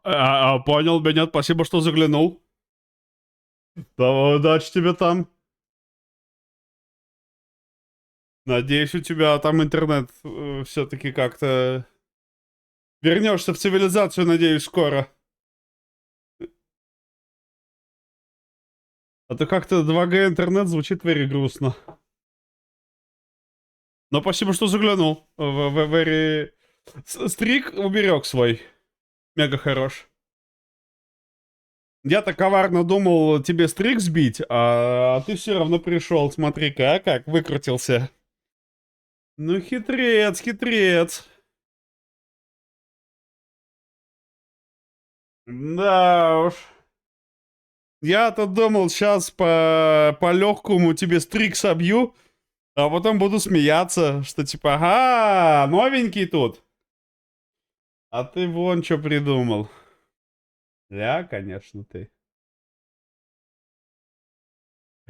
Понял меня, спасибо, что заглянул. Да, удачи тебе там. Надеюсь, у тебя там интернет все-таки как-то... Вернешься в цивилизацию, надеюсь, скоро. А то как-то 2G интернет звучит very грустно. Но спасибо, что заглянул. Very... Стрик уберег свой. Мега хорош. Я-то коварно думал тебе стрик сбить, а ты все равно пришел. Смотри-ка, а как выкрутился. Ну, хитрец, хитрец. Да уж. Я-то думал, сейчас по легкому тебе стрик собью, а потом буду смеяться, что типа, ага, новенький тут. А ты вон что придумал. Ля, конечно, ты.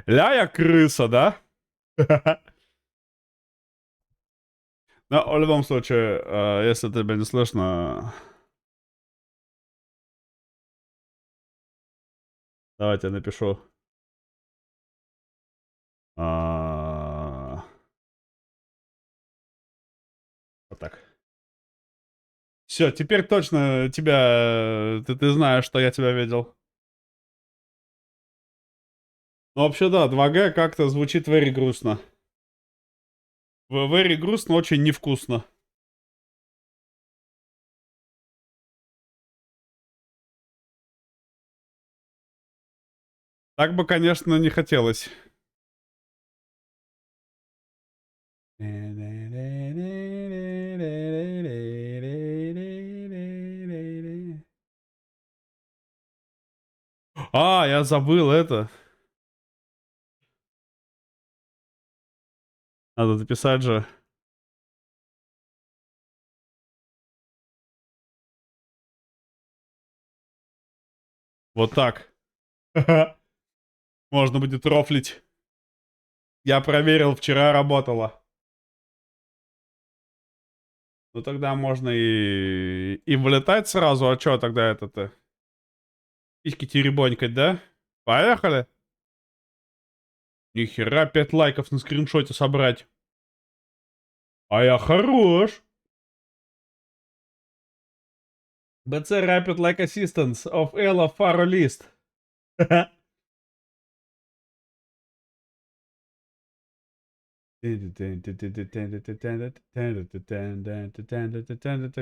Ля, я крыса, да? Но в любом случае, если тебя не слышно, давайте я напишу. Вот так. Все, теперь точно тебя... Ты знаешь, что я тебя видел. Ну, вообще, да, 2G как-то звучит very грустно. Very грустно, очень невкусно. Так бы, конечно, не хотелось. А, я забыл это. Надо записать же. Вот так. Можно будет рофлить. Я проверил, вчера работало. Ну тогда можно и вылетать сразу. А чё тогда это-то? Письки теребонькать, да? Поехали. Нихера 5 лайков на скриншоте собрать. А я хорош. BC Rapid Like Assistance of Ella Faro List.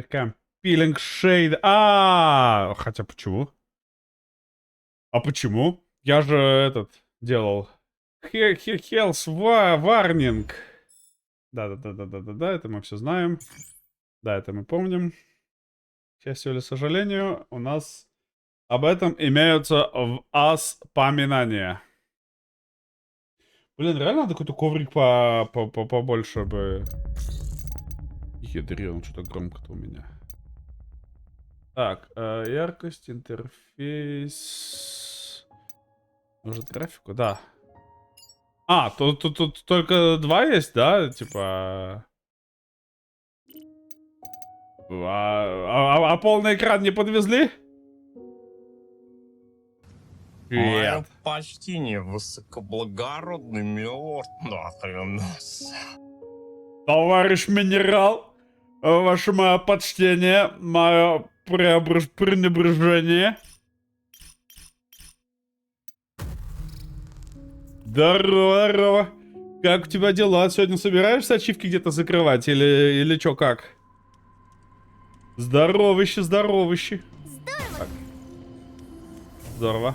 Компилинг шейд. Хотя почему? А почему? Я же этот делал. Хелс варнинг. Да, это мы все знаем. Да, это мы помним. К счастью или сожалению, у нас об этом имеются воспоминания. Блин, реально надо какой-то коврик побольше бы. Ядрен, что-то громко-то у меня. Так, яркость, интерфейс. Может, графику? Да. Тут только 2 есть, да? Типа... полный экран не подвезли? Мое Нет. почтение, высокоблагородный милорд Нотрианус. Товарищ минерал, ваше мое почтение, мое пренебрежение. Здорово, здорово. Как у тебя дела? Сегодня собираешься ачивки где-то закрывать? Или чё, как? Здоровище, здоровище. Здорово. Здорово.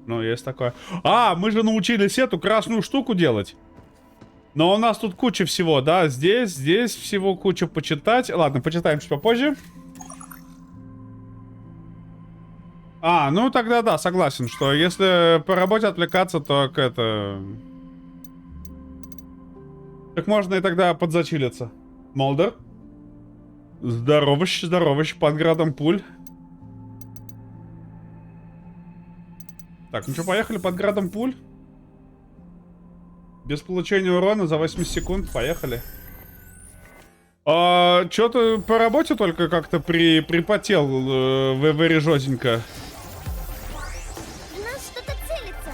Ну, есть такое. Мы же научились эту красную штуку делать. Но у нас тут куча всего, да? Здесь всего куча почитать. Ладно, почитаем чуть попозже. Ну тогда да, согласен, что если по работе отвлекаться, то так можно и тогда подзачилиться. Молдер. Здоровыч, здоровыч, под градом пуль. Так, ну что, поехали под градом пуль. Без получения урона за 80 секунд, поехали. Что-то по работе только как-то припотел жёстенько. В нас что-то целится.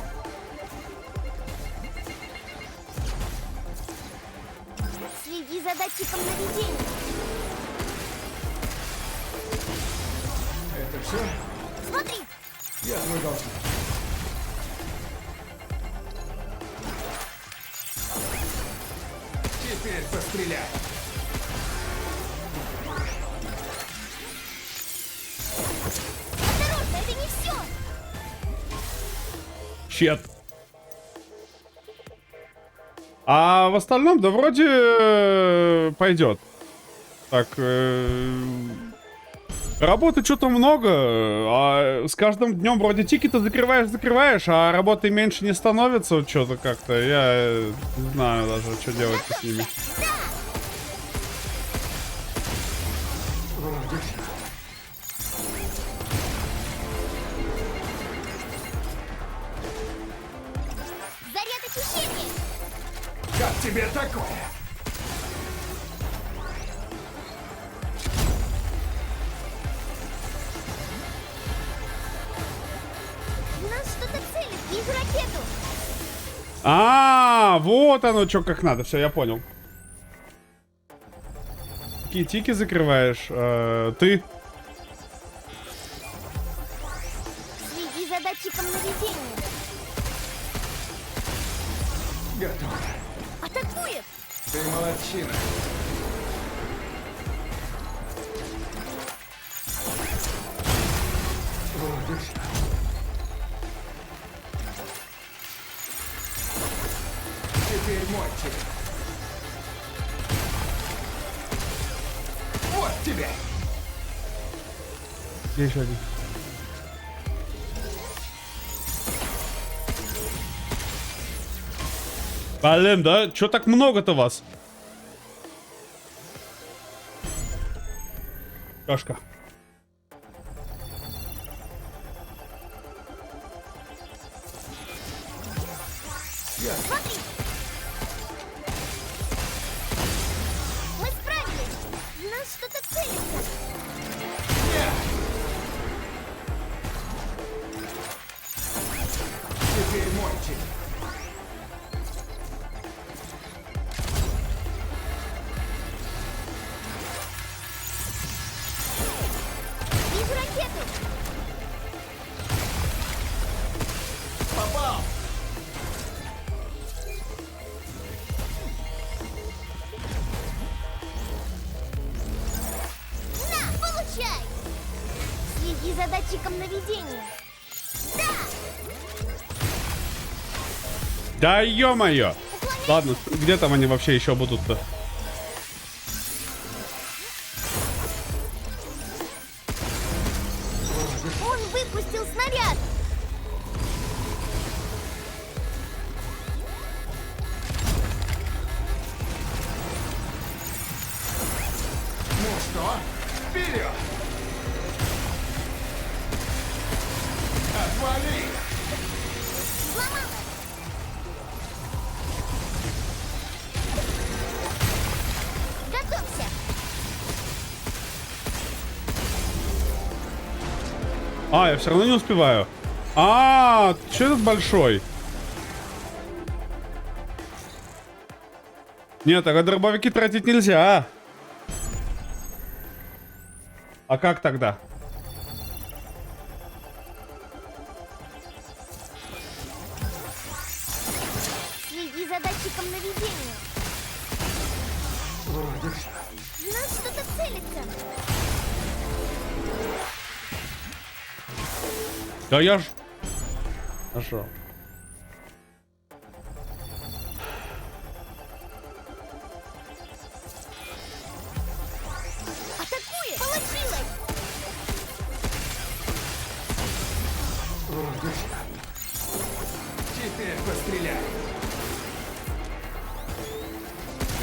Следи за датчиком наведения. Это все? Смотри, Я твой должник. Теперь постреляй. осторожно, это не все. Щет. А в остальном, да пойдет. Так, работы что-то много. А с каждым днем вроде тикеты закрываешь, а работы меньше не становится. Вот что-то как-то. Я не знаю даже, что делать с ними. Вроде всё. Заряд очищения. Как тебе такое? В нас что-то целит. Вижу ракету. Вот оно что как надо. Все, я понял. Какие тики закрываешь? Ты? Следи за датчиком наведения. Готово. Атакует. Ты молодчина. Вроде всё. Теперь мой черед. Вот тебе. Где еще один? Блин, да? Чё так много-то вас? Кашка. Смотри. Мы справились. В нас что-то целится. Теперь мой черед. Вижу ракету. Попал. На, получай. Следи за датчиком наведения. Да. Да ё-моё! Ладно, где там они вообще еще будут-то? Он выпустил снаряд. Ну что? Вперед! Отвали! Взломала. Готовься. Я все равно не успеваю. Что этот большой? Нет, так дробовики тратить нельзя. А как тогда? Следи за датчиком наведения. Вроде всё. В нас что-то целится. Да я ж... Хорошо. Атакует. Получилось. Вроде всё. Теперь постреляй.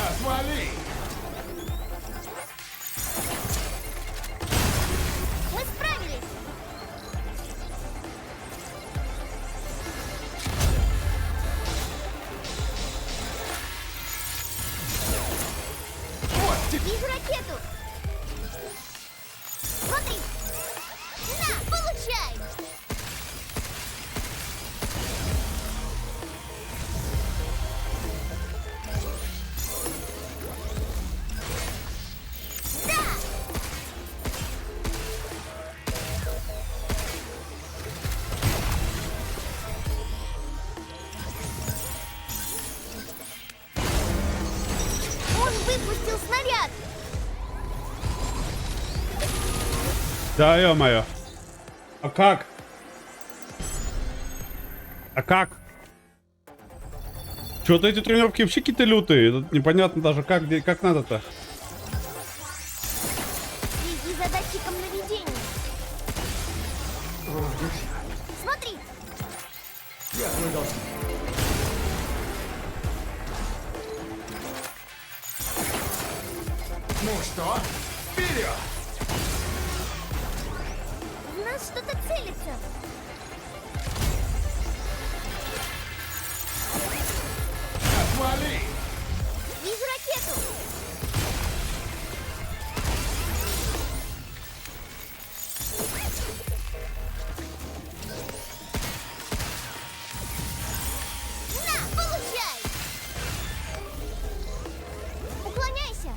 Отвали! Мы справились. Вот тебе! Вижу ракету. Да, ё-моё. А как? А как? Чё-то эти тренировки вообще какие-то лютые. Тут непонятно даже, как надо-то. Следи за датчиком наведения. Смотри, Я твой должник. Ну что, вперед! в нас что-то целится. Отвали! Вижу ракету. На, получай! Уклоняйся!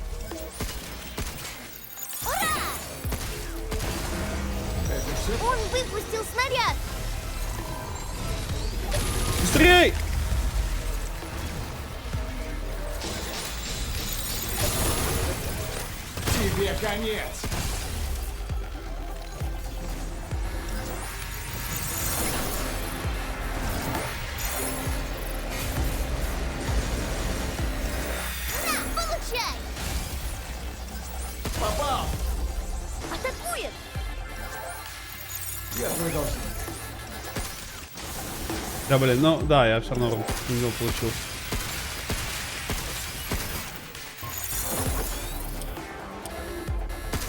Ура! Это все? Он выпустил снаряд! Быстрей! Тебе конец! На, получай! Попал! Атакует! Я твой должник. Да, блин, ну да, я все равно не получил.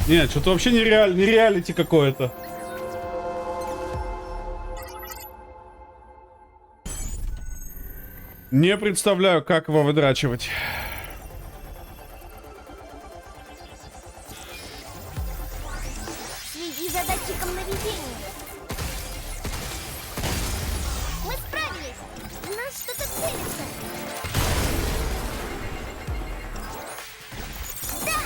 Нет, что-то вообще нереалити какое-то. Не представляю, как его выдрачивать. Следи за датчиком наведения. Мы справились! В нас что-то целится. Да!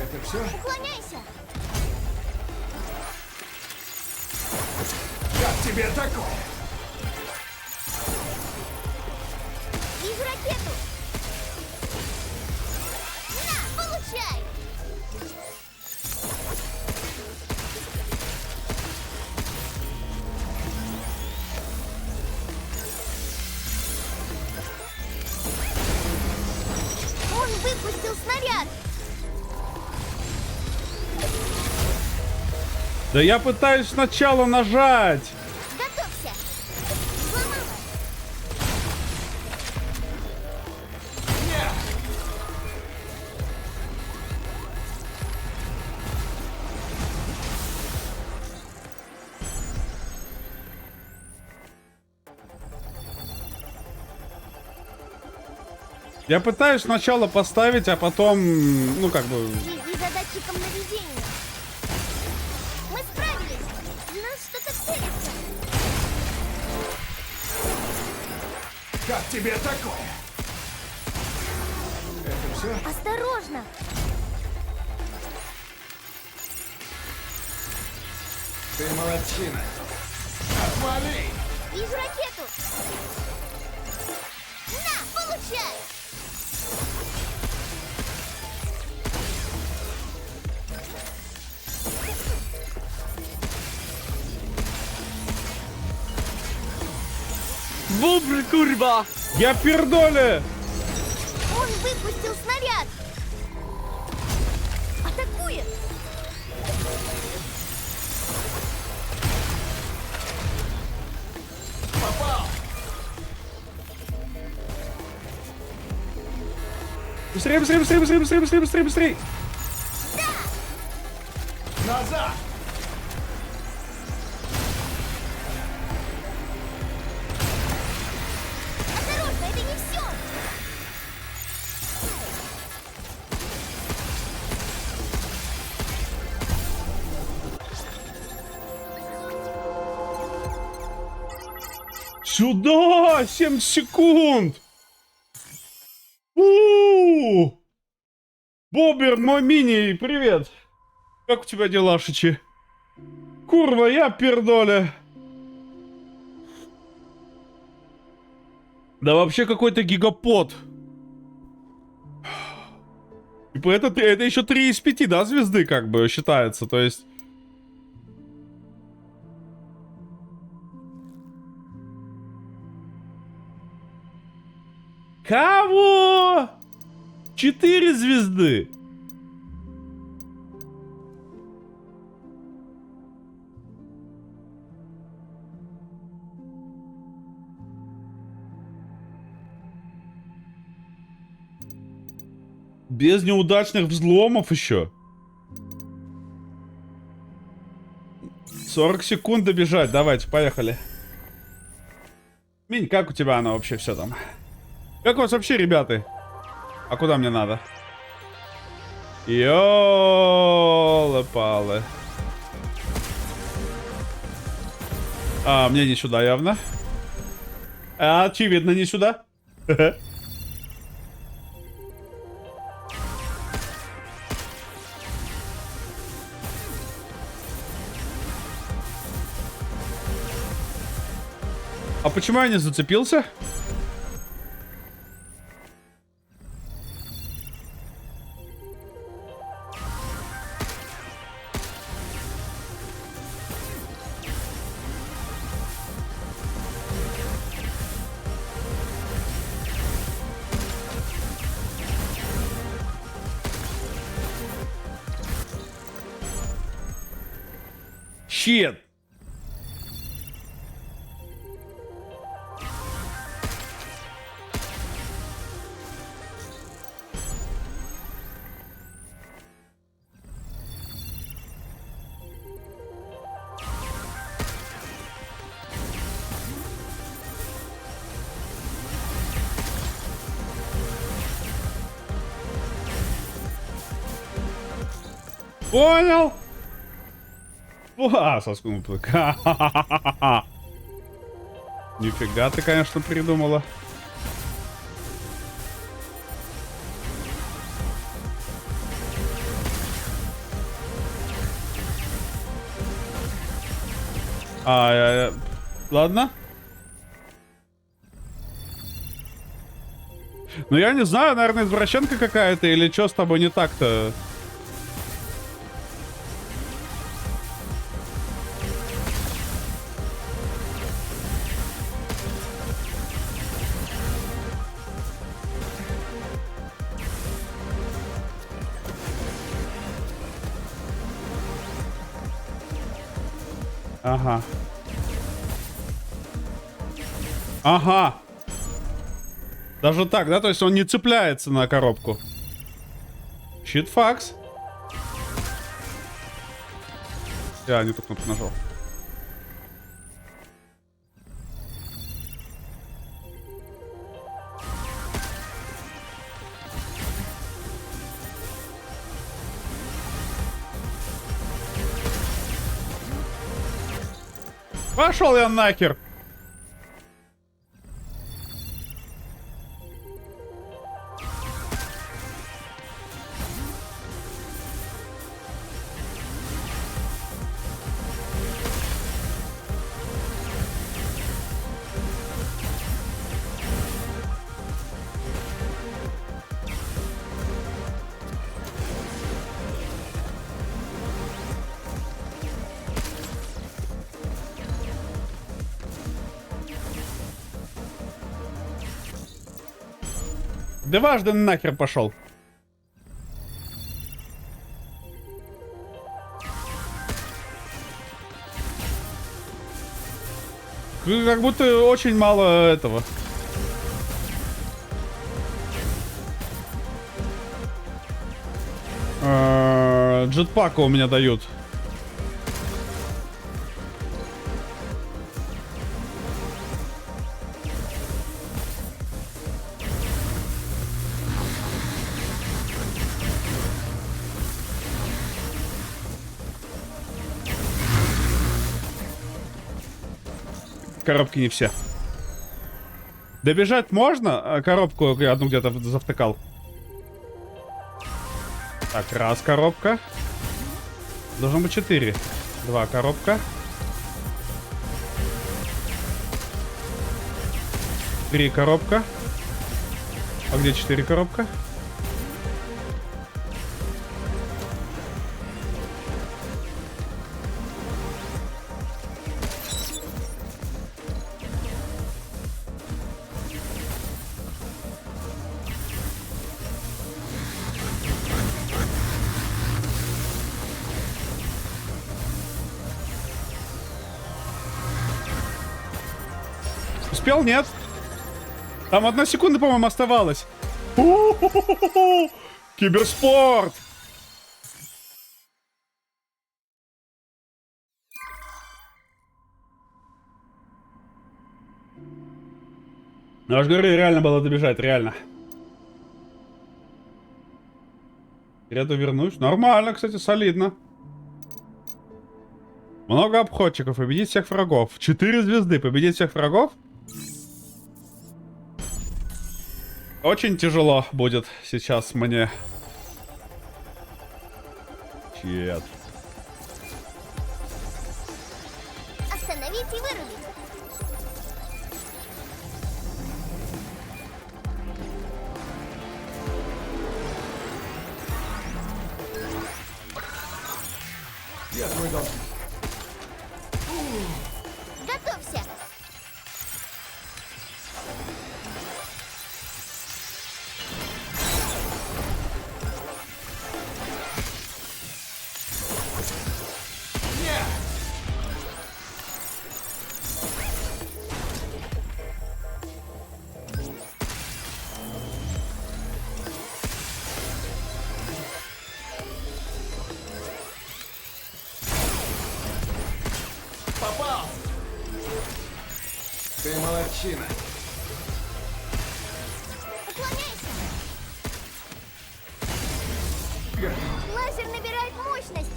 Это все? Уклоняйся! Как тебе такое? Вижу ракету! На, получай! Он выпустил снаряд! Да я пытаюсь сначала нажать. Готовься! Взломала! Нет! Я пытаюсь сначала поставить, а потом, ну как бы... Следи за датчиком наведения. Мы справились! В нас что-то целится. Как тебе такое? Это все? Осторожно! Ты молодчина. Отвали! Вижу ракету! На, получай! Bubr, kurwa! Я пердоле! Он выпустил снаряд! Атакует! Попал! Быстрее, быстрее, быстрее, быстрее, быстрее, быстрее, быстрее, быстрее! Назад! Осторожно, это не все! Сюда! 7 секунд! У-у-у! Бобер, мой мини, привет! Как у тебя дела, Шичи? Курва, я пердоля! Да вообще какой-то гигапод! Типа это еще 3 из 5, да, звезды как бы считается, то есть... Кого? 4 звезды. Без неудачных взломов еще. 40 секунд добежать. Давайте, поехали. Минь, как у тебя оно вообще все там? Как у вас вообще, ребята? А куда мне надо? Ёлы-палы. А, мне не сюда явно. Очевидно, не сюда. А почему я не зацепился? Щит. Понял? А, соскнул ПК. Нифига ты, конечно, придумала. Ладно. Ну, я не знаю, наверное, извращенка какая-то или что с тобой не так-то? Ага. Ага. Даже так, да? То есть он не цепляется на коробку. Щитфакс. Я не ту кнопку нажал. Пошел я нахер. Дважды нахер пошел. Как будто очень мало этого. Джетпака у меня дают. Коробки не все. Добежать можно? А коробку я одну где-то завтыкал. Так, раз коробка. Должно быть 4. 2 коробка. 3 коробка. А где 4 коробка? успел, нет? Там 1 секунда, по-моему, оставалось. У-ху-ху-ху-ху. Киберспорт! Ну, аж говорю, реально было добежать, реально. Греду вернусь. Нормально, кстати, солидно. Много обходчиков. Победить всех врагов. 4 звезды. Победить всех врагов. Очень тяжело будет сейчас мне. Чет. Остановить и вырубить. Я твой должник. Готовься. Нет! Попал! Ты молодчина. Уклоняйся. Г- Лазер набирает мощность.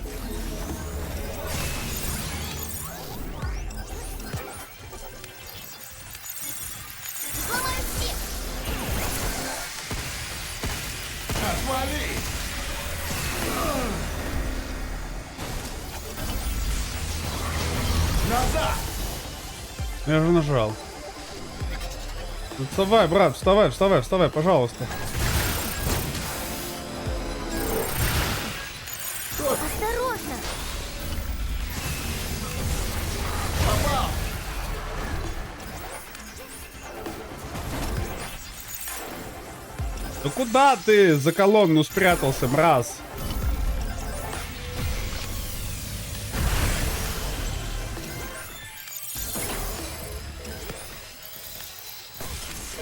Взломаю всех. Отвали! Назад! Я же нажал. Ну, вставай, брат, вставай, вставай, вставай, пожалуйста. Осторожно. Попал! Ну куда ты за колонну спрятался, мразь?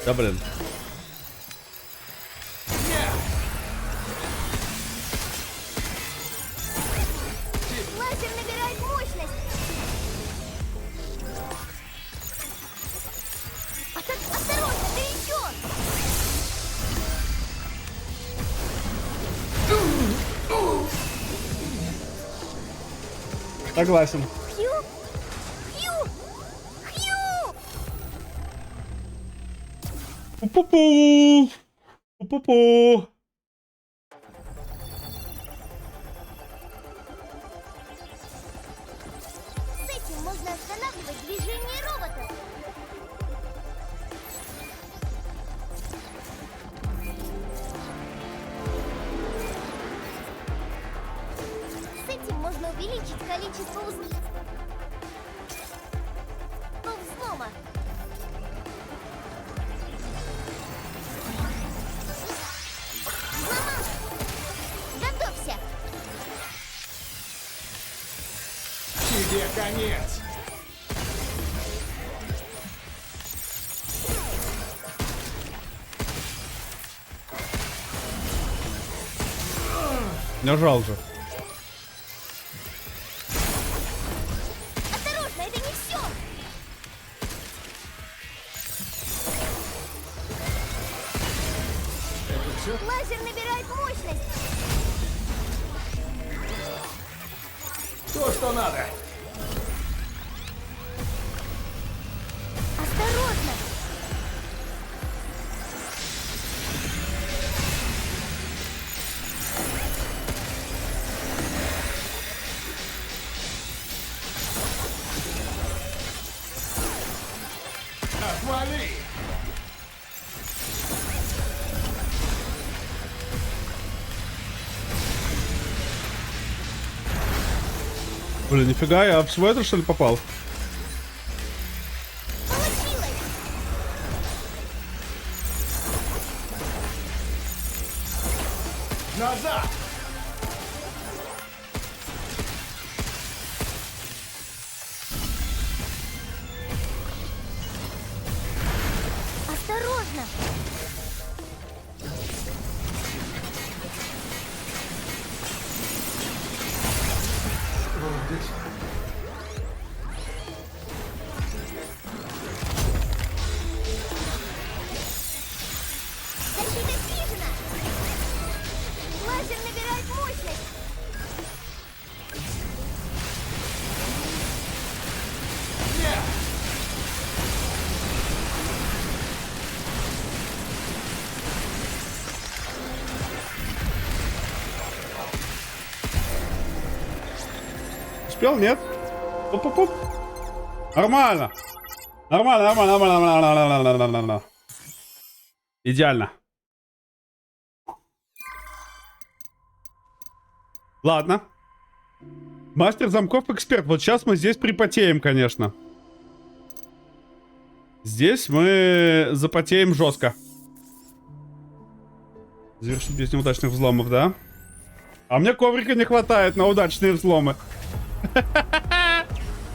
Да блин. Нет! Лазер набирает мощность. Осторожно, горячо. Согласен. Хью. Хью. Хью. Пу-пу-пу. Пу-пу-пу. С этим можно останавливать движение робота. С этим можно увеличить количество взлома. Взломал. Готовься. Тебе конец! Нажал же. Осторожно, это не все. Это все? Лазер набирает мощность. То, что надо! Осторожно. Отвали! Блин, нифига, я в свой что ли попал? Получилось. Назад! будет. Защита снижена! Лазер набирает мощность! Нет! Успел, нет? Оп-оп-оп. Нормально. Нормально, нормально, нормально, нормально. Идеально. Ладно. Мастер замков эксперт. Вот сейчас мы здесь припотеем, конечно. Здесь мы запотеем жестко. Завершить без неудачных взломов, да? А мне коврика не хватает на удачные взломы.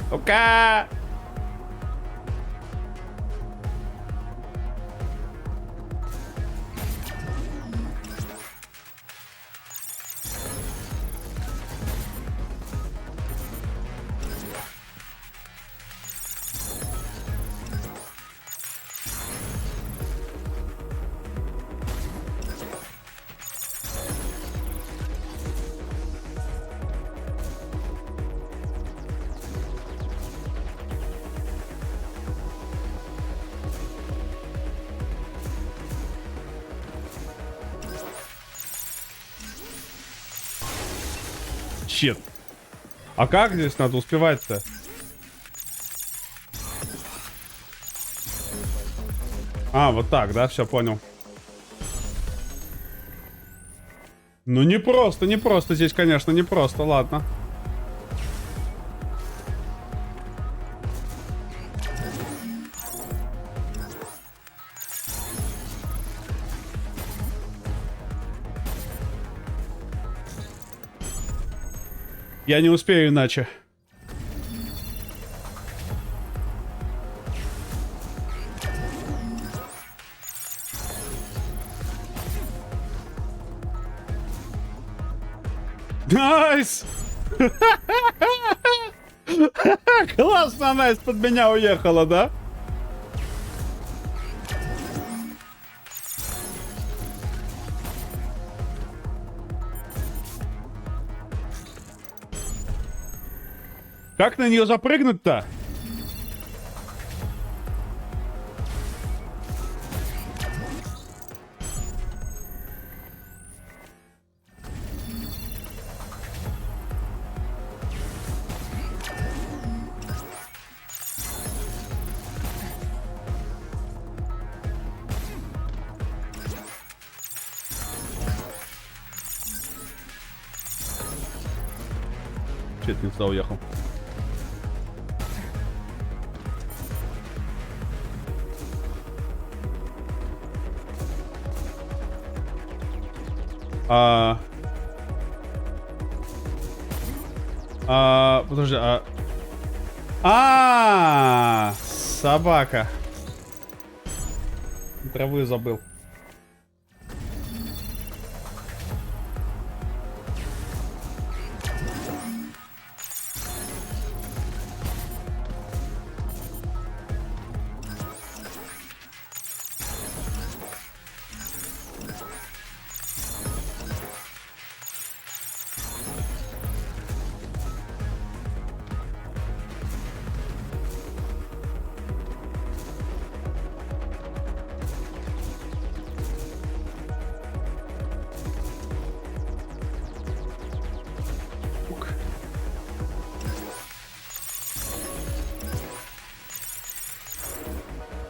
Ну-ка! Щит. А как здесь надо успевать-то? А, вот так, да? Все, понял. Ну, не просто, не просто здесь, конечно, не просто, ладно. Я не успею иначе. Найс! Классно, Найс под меня уехала, да? Как на нее запрыгнуть-то? Чё-то не туда уехал. Подожди, собака. Траву забыл.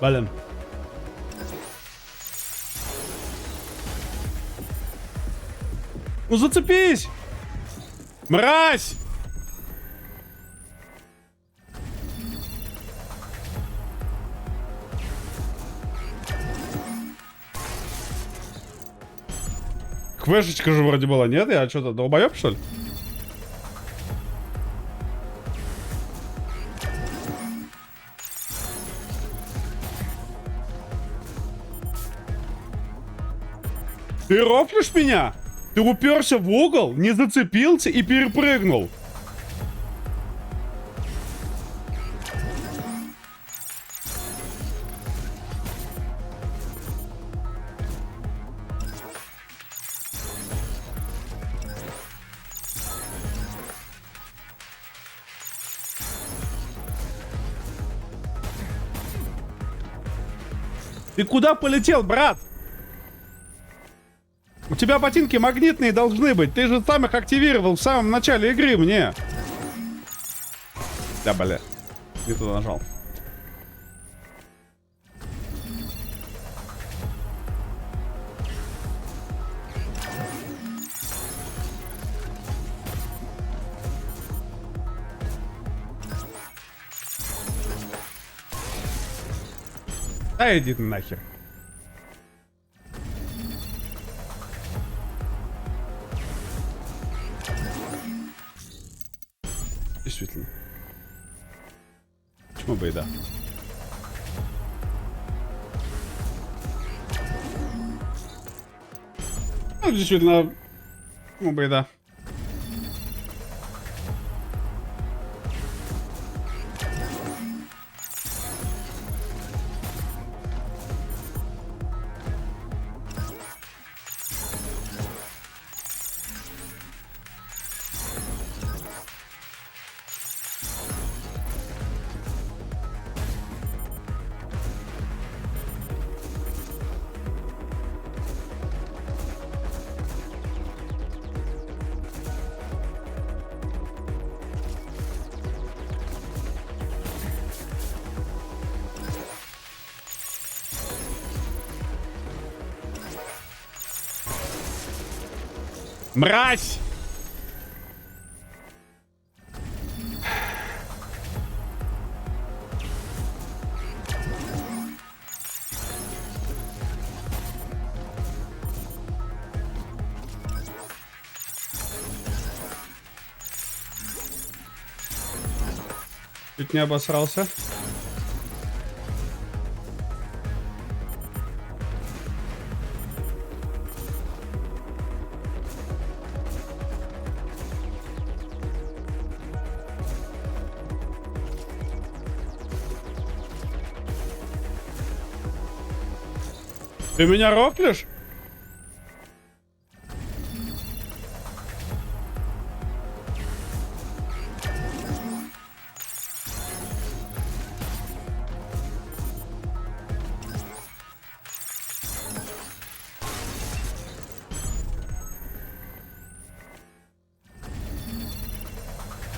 Блин. Ну зацепись! Мразь! Квешечка же вроде была, нет? Я что-то долбоёб, что ли? Ты рофлишь меня? Ты уперся в угол, не зацепился и перепрыгнул. Ты куда полетел, брат? У тебя ботинки магнитные должны быть. Ты же сам их активировал в самом начале игры мне. Да, бля. Не туда нажал. Да иди ты нахер. Действительно. Почему бы и да? Ну, действительно. Почему бы и да? Мразь! Чуть не обосрался. Ты меня рофлишь?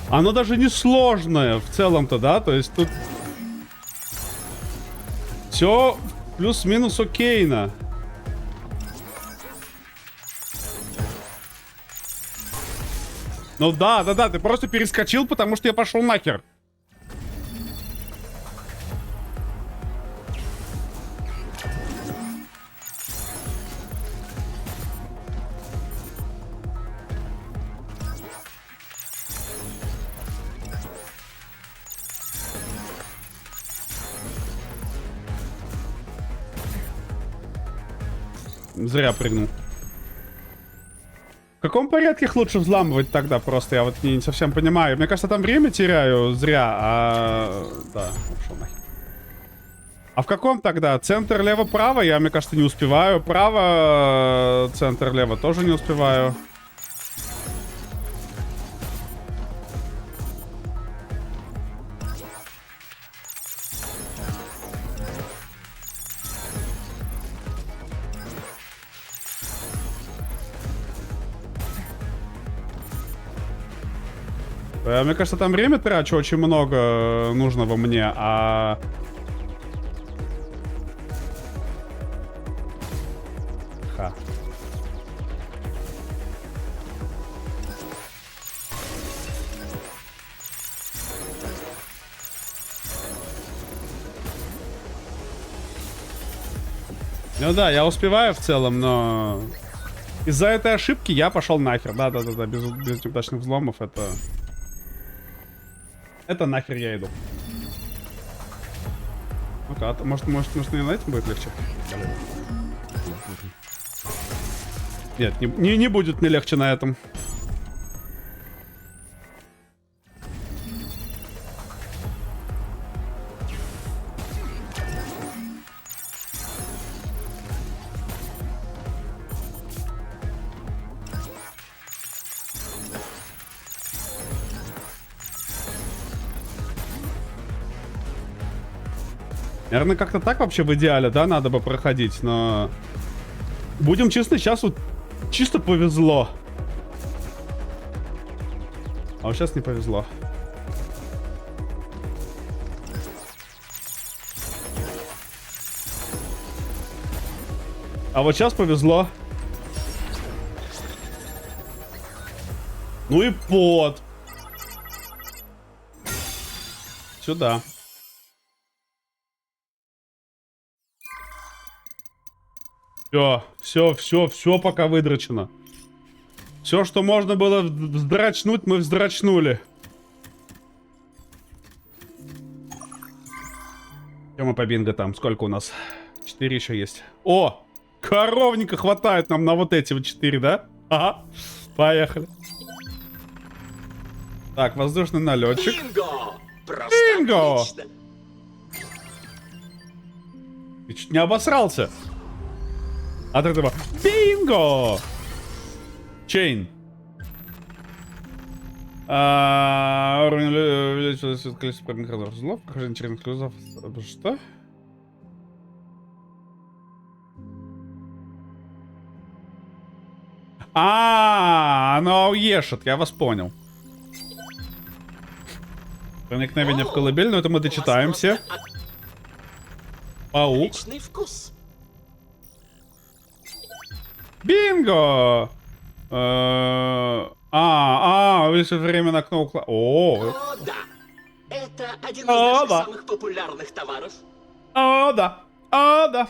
Оно даже не сложное в целом-то, да? То есть тут все плюс-минус окейно. Ну да, ты просто перескочил, потому что я пошел нахер. Зря прыгнул. В каком порядке их лучше взламывать тогда просто? Я вот не совсем понимаю. Мне кажется, там время теряю зря, да, ушел нахер. А в каком тогда? Центр, лево, право? Я, мне кажется, не успеваю. Право, центр, лево тоже не успеваю. Мне кажется, там время трачу очень много нужного мне, а... Ха. Ну да, я успеваю в целом, но... Из-за этой ошибки я пошел нахер. Да, без удачных взломов это... Это нахер я иду. Ну-ка, а может, и на этом будет легче? Нет, не будет мне легче на этом. Наверное, как-то так вообще в идеале, да, надо бы проходить, но... Будем честны, сейчас вот чисто повезло. А вот сейчас не повезло. А вот сейчас повезло. Ну и пот. Сюда. Все пока выдрачено. Все, что можно было вздрачнуть, мы вздрачнули. Чем мы по бинго там? Сколько у нас? 4 еще есть. О! Коровника хватает нам на вот эти вот 4, да? Ага. Поехали. Так, воздушный налетчик. Бинго! Просто Бинго! отлично. Ты чуть не обосрался. От этого. Бинго! Чейн. Уровень увеличивается количество предметов узлов. Прохождение через узлов. Что? Оно уешет, я вас понял. Проникновение в колыбель, но это мы дочитаемся. Паук. Отличный вкус. Бинго! Увеличит время на окно укла... О, О, да. Это один из О, наших да. самых популярных товаров. да. Да.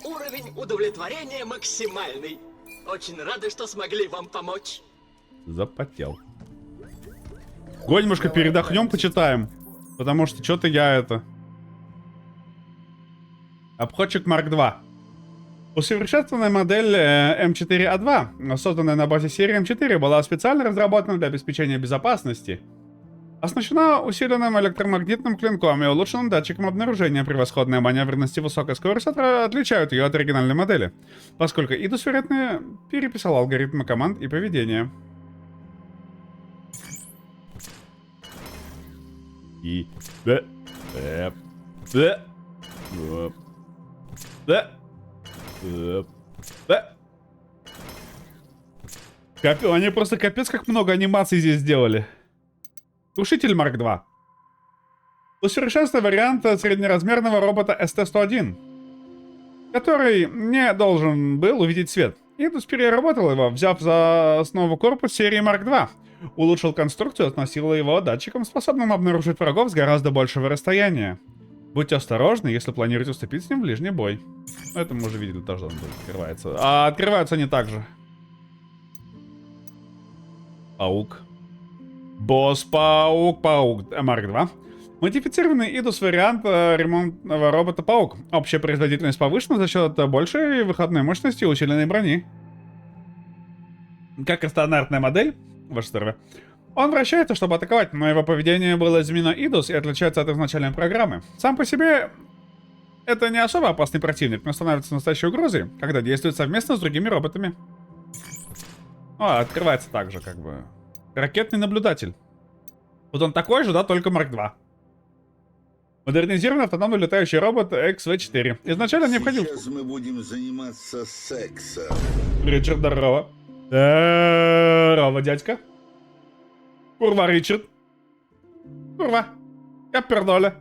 Уровень удовлетворения максимальный. Очень рады, что смогли вам помочь. Запотел. Го немножко передохнем, почитаем. Потому что что-то я это... Обходчик Марк 2. Усовершенствованная модель М4А2, созданная на базе серии М4, была специально разработана для обеспечения безопасности. Оснащена усиленным электромагнитным клинком и улучшенным датчиком обнаружения. Превосходная маневренность и высокая скорость отличают ее от оригинальной модели, поскольку Идус, вероятно, переписал алгоритмы команд и поведения. И... Они просто капец как много анимаций здесь сделали. Тушитель Марк 2. Усовершенствованный вариант среднеразмерного робота СТ-101, который не должен был увидеть свет. Идус переработал его, взяв за основу корпус серии Марк 2. Улучшил конструкцию, оснастил его датчиком, способным обнаружить врагов с гораздо большего расстояния. Будьте осторожны, если планируете вступить с ним в ближний бой. Это мы уже видели, тоже он открывается. А открываются они также. Паук. Босс-паук. Паук Марк 2. Модифицированный Идус вариант ремонтного робота Паук. Общая производительность повышена за счет большей выходной мощности и усиленной брони. Как и стандартная модель, ваша здоровье. Он вращается, чтобы атаковать, но его поведение было изменено Идус и отличается от изначальной программы. Сам по себе это не особо опасный противник, но становится настоящей угрозой, когда действует совместно с другими роботами. Открывается также, как бы. Ракетный наблюдатель. Вот он такой же, да, только Марк 2. Модернизированный автономный летающий робот XV4. Изначально необходим... Сейчас мы будем заниматься сексом. Ричард, здорово. Здорово, дядька. Курва, Ричард. Курва. Я пердоля.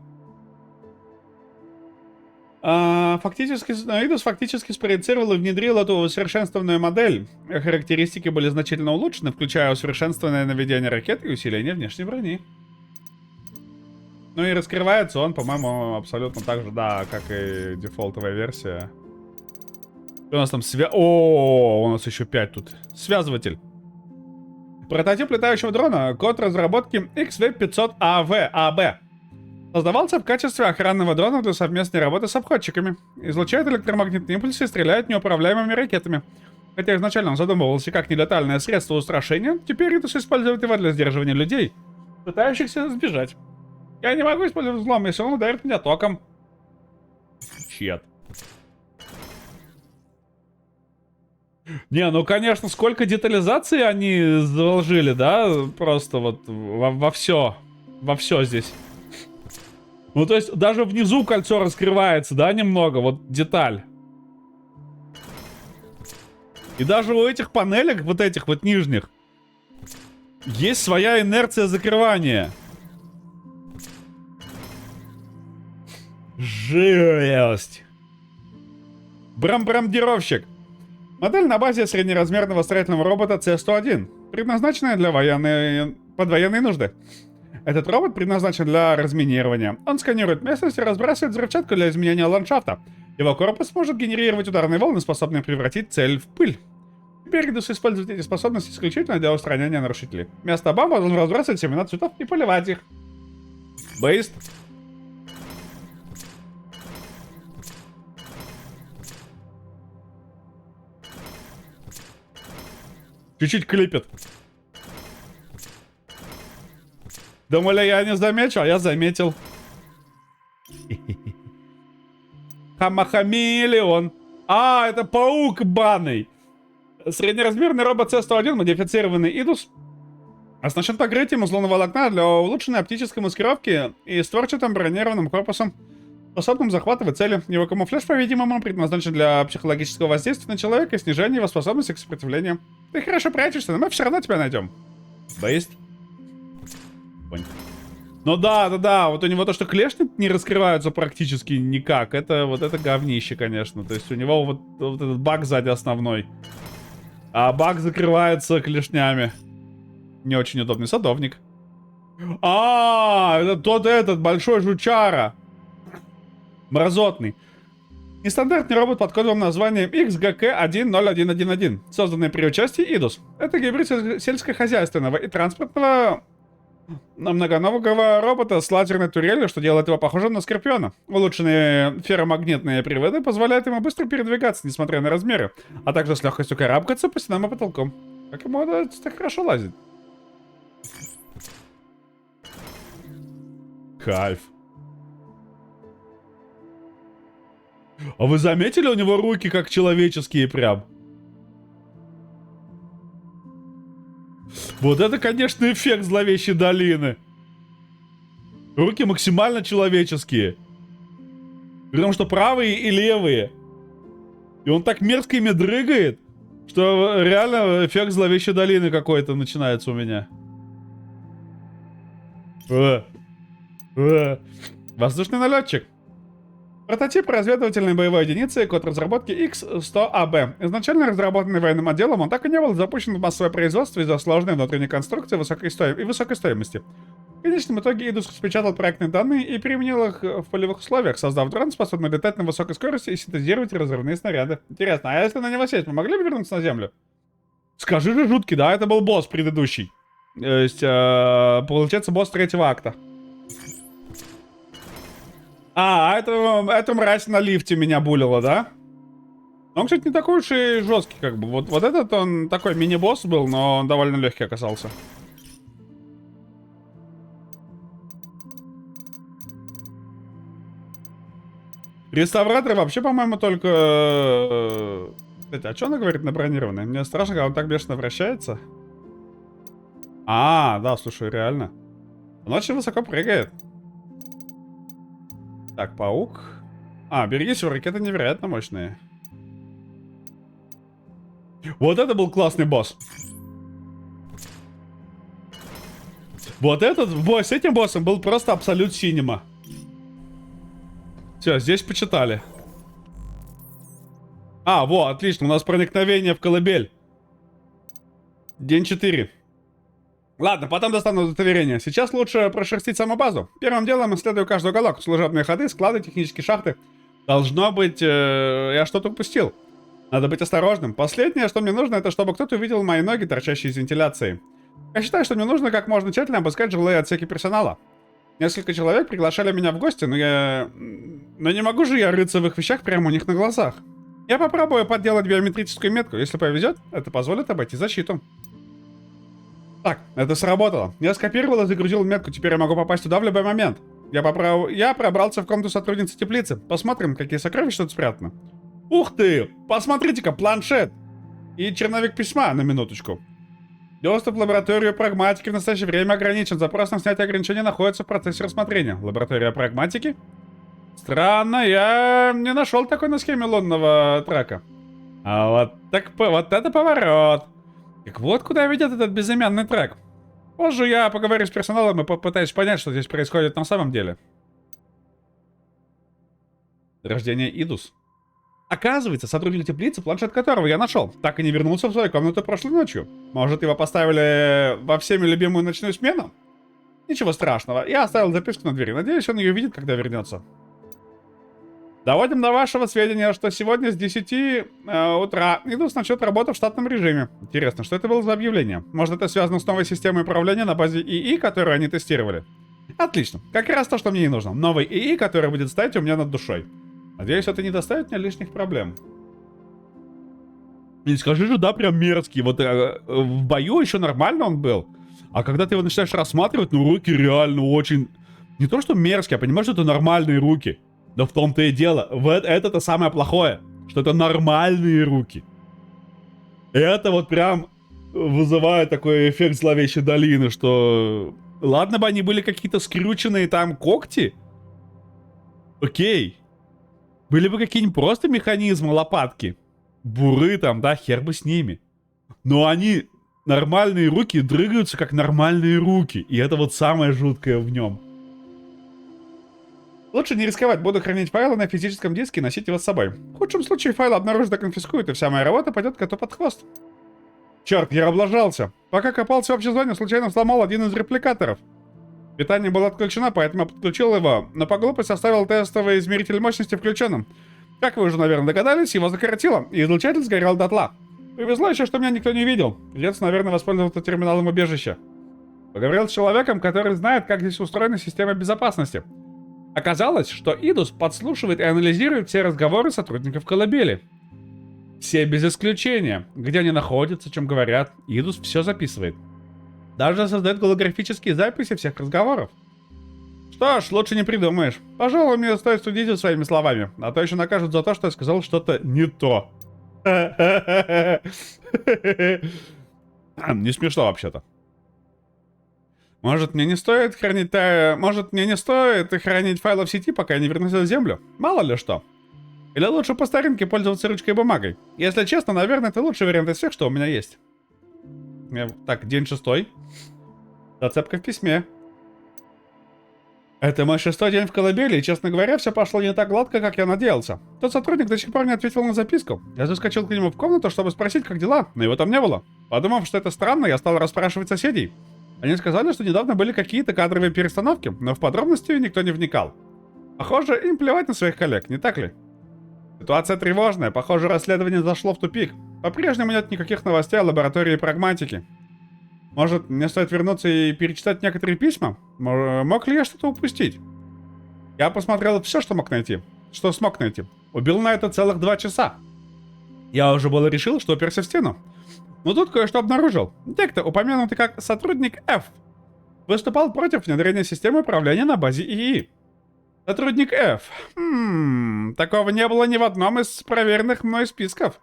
Идус фактически спроецировал и внедрил эту усовершенствованную модель. Характеристики были значительно улучшены, включая усовершенствованное наведение ракет и усиление внешней брони. Ну и раскрывается он, по-моему, абсолютно так же, да, как и дефолтовая версия. Что у нас там О, у нас еще 5 тут. Связыватель. Прототип летающего дрона. Код разработки XV500AB. Создавался в качестве охранного дрона для совместной работы с обходчиками. Излучает электромагнитные импульсы и стреляет неуправляемыми ракетами. Хотя изначально он задумывался как нелетальное средство устрашения, теперь Идус использует его для сдерживания людей, пытающихся сбежать. Я не могу использовать взлом, если он ударит меня током. Чет. Не, ну конечно, сколько детализации они заложили, да? Просто вот во все. Во все здесь. Ну, то есть, даже внизу кольцо раскрывается, да, немного, вот деталь. И даже у этих панелек, вот этих вот нижних, есть своя инерция закрывания. Жесть. Бомбардировщик. Модель на базе среднеразмерного строительного робота C-101, предназначенная для под военные нужды. Этот робот предназначен для разминирования. Он сканирует местность и разбрасывает взрывчатку для изменения ландшафта. Его корпус может генерировать ударные волны, способные превратить цель в пыль. Теперь Идус использует эти способности исключительно для устранения нарушителей. Вместо бомбы должен разбрасывать семена цветов и поливать их. Бейст. Чуть-чуть клипет. Думали, я не заметил, а я заметил. Хамахамелеон. А, это паук банный. Среднеразмерный робот C-101, модифицированный Идус, оснащен покрытием из волокна для улучшенной оптической маскировки и створчатым бронированным корпусом, способным захватывать цели. Его камуфляж, по-видимому, предназначен для психологического воздействия на человека и снижения его способности к сопротивлению. Ты хорошо прячешься, но мы все равно тебя найдем. Бейст. Понял. Ну да, вот у него то, что клешни не раскрываются практически никак, это вот это говнище, конечно. То есть у него вот этот баг сзади основной. А баг закрывается клешнями. Не очень удобный садовник. А, это тот этот большой жучара. Мразотный. Нестандартный робот под кодовым названием XGK-10111, созданный при участии Идус. Это гибрид сельскохозяйственного и транспортного многоногого робота с лазерной турелью, что делает его похожим на Скорпиона. Улучшенные ферромагнитные приводы позволяют ему быстро передвигаться, несмотря на размеры, а также с легкостью карабкаться по стенам и потолкам. Как ему удается так хорошо лазить? Кайф. А вы заметили, у него руки как человеческие прям? Вот это, конечно, эффект зловещей долины. Руки максимально человеческие. Потому что правые и левые. И он так мерзко ими дрыгает, что реально эффект зловещей долины какой-то начинается у меня. Воздушный налетчик. Прототип разведывательной боевой единицы, код разработки X100AB. Изначально разработанный военным отделом, он так и не был запущен в массовое производство из-за сложной внутренней конструкции и высокой стоимости. В конечном итоге Идус распечатал проектные данные и применил их в полевых условиях, создав дрон, способный летать на высокой скорости и синтезировать разрывные снаряды. Интересно, а если на него сесть, мы могли бы вернуться на Землю? Скажи же, жуткий, да? Это был босс предыдущий. То есть, получается, босс третьего акта. А, это мразь на лифте меня булила, да? Он, кстати, не такой уж и жесткий, как бы. Вот этот, он такой мини-босс был, но он довольно легкий оказался. Реставраторы вообще, по-моему, только... Кстати, а что она говорит на бронированной? Мне страшно, когда он так бешено вращается. А, да, слушай, реально. Он очень высоко прыгает. Так, паук. А, берегись, его ракеты невероятно мощные. Вот это был классный босс. Вот этот бой с этим боссом был просто абсолют синема. Все, здесь почитали. А, во, отлично, у нас проникновение в колыбель. День 4. Ладно, потом достану удостоверение. Сейчас лучше прошерстить саму базу. Первым делом исследую каждый уголок. Служебные ходы, склады, технические шахты. Должно быть, я что-то упустил. Надо быть осторожным. Последнее, что мне нужно, это чтобы кто-то увидел мои ноги, торчащие из вентиляции. Я считаю, что мне нужно как можно тщательно обыскать жилые отсеки персонала. Несколько человек приглашали меня в гости, но не могу же я рыться в их вещах прямо у них на глазах. Я попробую подделать биометрическую метку. Если повезет, это позволит обойти защиту. Так, это сработало. Я скопировал и загрузил метку, теперь я могу попасть туда в любой момент. Я пробрался в комнату сотрудницы теплицы. Посмотрим, какие сокровища тут спрятаны. Ух ты! Посмотрите-ка, планшет! И черновик письма, на минуточку. Доступ в лабораторию прагматики в настоящее время ограничен. Запрос на снятие ограничений находится в процессе рассмотрения. Лаборатория прагматики? Странно, я не нашел такой на схеме лунного трака. А вот это поворот. Так вот куда ведет этот безымянный трек. Позже я поговорю с персоналом и попытаюсь понять, что здесь происходит на самом деле. Рождение Идус. Оказывается, сотрудник теплицы, планшет которого я нашел, так и не вернулся в свою комнату прошлой ночью. Может, его поставили во всеми любимую ночную смену? Ничего страшного, я оставил записку на двери. Надеюсь, он ее видит, когда вернется. Доводим до вашего сведения, что сегодня с 10 утра Идус начнет работу в штатном режиме. Интересно, что это было за объявление? Может, это связано с новой системой управления на базе ИИ, которую они тестировали? Отлично, как раз то, что мне и нужно. Новый ИИ, который будет стоять у меня над душой. Надеюсь, это не доставит мне лишних проблем. Не скажи же, да, прям мерзкий. Вот в бою еще нормально он был. А когда ты его начинаешь рассматривать, ну, руки реально очень... Не то, что мерзкие, а понимаешь, что это нормальные руки. Но в том-то и дело. Это-то самое плохое. Что это нормальные руки. Это вот прям вызывает такой эффект зловещей долины, что... Ладно бы они были какие-то скрюченные там когти. Окей. Были бы какие-нибудь просто механизмы, лопатки. Буры там, да, хер бы с ними. Но они, нормальные руки, дрыгаются как нормальные руки. И это вот самое жуткое в нем. Лучше не рисковать, буду хранить файлы на физическом диске и носить его с собой. В худшем случае файлы обнаружат и конфискуют, и вся моя работа пойдет коту под хвост. Черт, я облажался. Пока копался в общей зоне, случайно сломал один из репликаторов. Питание было отключено, поэтому я подключил его, но по глупости оставил тестовый измеритель мощности включенным. Как вы уже, наверное, догадались, его закоротило, и излучатель сгорел дотла. Повезло еще, что меня никто не видел. Придется, наверное, воспользоваться терминалом убежища. Поговорил с человеком, который знает, как здесь устроена система безопасности. Оказалось, что Идус подслушивает и анализирует все разговоры сотрудников колыбели. Все без исключения. Где они находятся, о чем говорят, Идус все записывает. Даже создает голографические записи всех разговоров. Что ж, лучше не придумаешь. Пожалуй, мне стоит судить за своими словами, а то еще накажут за то, что я сказал что-то не то. Не смешно вообще-то. Может, мне не стоит хранить файлы в сети, пока я не вернусь на Землю? Мало ли что. Или лучше по старинке пользоваться ручкой и бумагой? Если честно, наверное, это лучший вариант из всех, что у меня есть. Так, день 6. Зацепка в письме. Это мой 6-й день в колыбели, и, честно говоря, все пошло не так гладко, как я надеялся. Тот сотрудник до сих пор не ответил на записку. Я заскочил к нему в комнату, чтобы спросить, как дела, но его там не было. Подумав, что это странно, я стал расспрашивать соседей. Они сказали, что недавно были какие-то кадровые перестановки, но в подробности никто не вникал. Похоже, им плевать на своих коллег, не так ли? Ситуация тревожная, похоже, расследование зашло в тупик. По-прежнему нет никаких новостей о лаборатории прагматики. Может, мне стоит вернуться и перечитать некоторые письма? Мог ли я что-то упустить? Я посмотрел все, что мог найти. Что смог найти. Убил на это целых 2 часа. Я уже было решил, что уперся в стену. Но тут кое-что обнаружил. Некто, упомянутый как сотрудник F, выступал против внедрения системы управления на базе ИИ. Сотрудник F. Такого не было ни в одном из проверенных мной списков.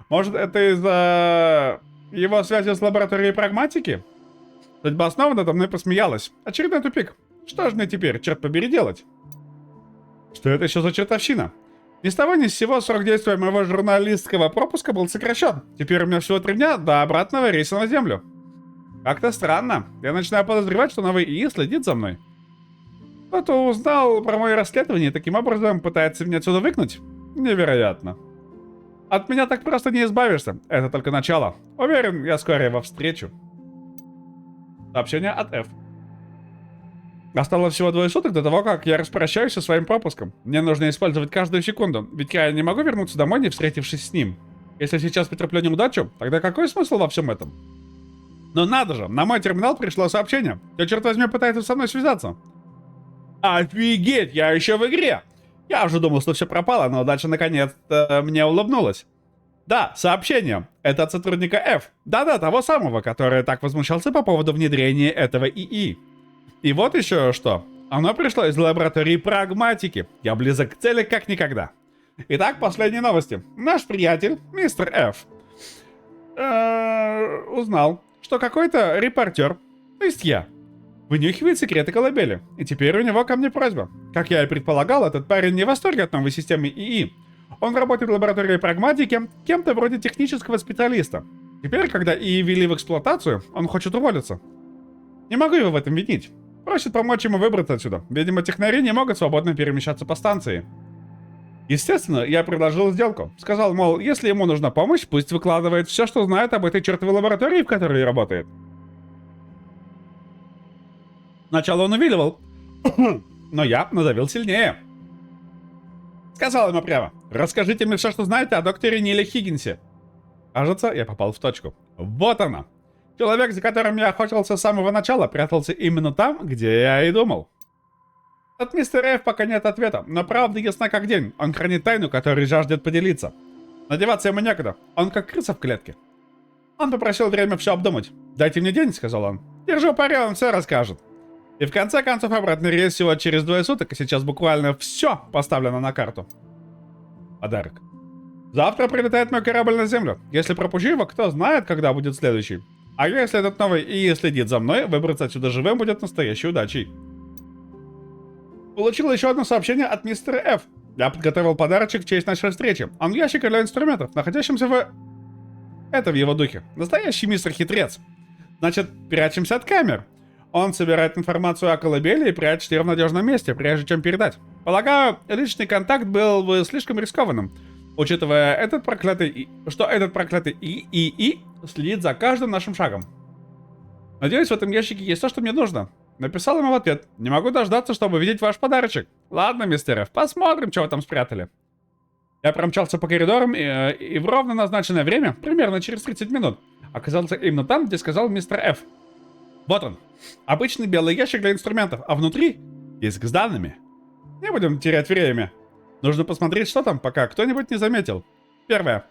Может, это из-за его связи с лабораторией прагматики? Судьба снова надо мной посмеялась. Очередной тупик. Что же мне теперь, черт побери, делать? Что это еще за чертовщина? Ни с того ни с сего срок действия моего журналистского пропуска был сокращен. Теперь у меня всего 3 дня до обратного рейса на Землю. Как-то странно. Я начинаю подозревать, что новый ИИ следит за мной. Кто-то узнал про мое расследование и таким образом пытается меня отсюда выгнать? Невероятно. От меня так просто не избавишься. Это только начало. Уверен, я скоро его встречу. Сообщение от F. Осталось всего 2 суток до того, как я распрощаюсь со своим пропуском. Мне нужно использовать каждую секунду, ведь я не могу вернуться домой, не встретившись с ним. Если сейчас потерплю неудачу, тогда какой смысл во всем этом? Но надо же, на мой терминал пришло сообщение. Кто, черт возьми, пытается со мной связаться? Офигеть, я еще в игре! Я уже думал, что все пропало, но дальше наконец-то мне улыбнулось. Да, сообщение. Это от сотрудника F. Да-да, того самого, который так возмущался по поводу внедрения этого ИИ. И вот еще что. Оно пришло из лаборатории прагматики. Я близок к цели как никогда. Итак, последние новости. Наш приятель, мистер F, узнал, что какой-то репортер, то есть я, вынюхивает секреты колыбели. И теперь у него ко мне просьба. Как я и предполагал, этот парень не в восторге от новой системы ИИ. Он работает в лаборатории прагматики, кем-то вроде технического специалиста. Теперь, когда ИИ ввели в эксплуатацию, он хочет уволиться. Не могу его в этом винить. Просит помочь ему выбраться отсюда. Видимо, технари не могут свободно перемещаться по станции. Естественно, я предложил сделку. Сказал, мол, если ему нужна помощь, пусть выкладывает все, что знает об этой чертовой лаборатории, в которой работает. Сначала он увиливал, но я надавил сильнее. Сказал ему прямо, расскажите мне все, что знаете о докторе Ниле Хиггинсе. Кажется, я попал в точку. Вот она. Человек, за которым я охотился с самого начала, прятался именно там, где я и думал. От мистера Ф пока нет ответа, но правда ясна как день. Он хранит тайну, которой жаждет поделиться. Надеваться ему некогда. Он как крыса в клетке. Он попросил время все обдумать. «Дайте мне день», — сказал он. «Держу пари, он все расскажет». И в конце концов обратный рейс всего через 2 суток, и сейчас буквально все поставлено на карту. Подарок. Завтра прилетает мой корабль на Землю. Если пропущу его, кто знает, когда будет следующий. А если этот новый ИИ следит за мной, выбраться отсюда живым будет настоящей удачей. Получил еще одно сообщение от мистера Ф. Я подготовил подарочек в честь нашей встречи. Он в ящике для инструментов, находящемся в... Это в его духе. Настоящий мистер Хитрец. Значит, прячемся от камер. Он собирает информацию о колыбели и прячет ее в надежном месте, прежде чем передать. Полагаю, личный контакт был бы слишком рискованным, учитывая этот проклятый что этот проклятый ИИ следит за каждым нашим шагом. Надеюсь, в этом ящике есть то, что мне нужно. Написал ему в ответ. Не могу дождаться, чтобы увидеть ваш подарочек. Ладно, мистер Ф, посмотрим, что вы там спрятали. Я промчался по коридорам и в ровно назначенное время, примерно через 30 минут, оказался именно там, где сказал мистер Ф. Вот он. Обычный белый ящик для инструментов, а внутри диск с данными. Не будем терять время. Нужно посмотреть, что там, пока кто-нибудь не заметил. Первое.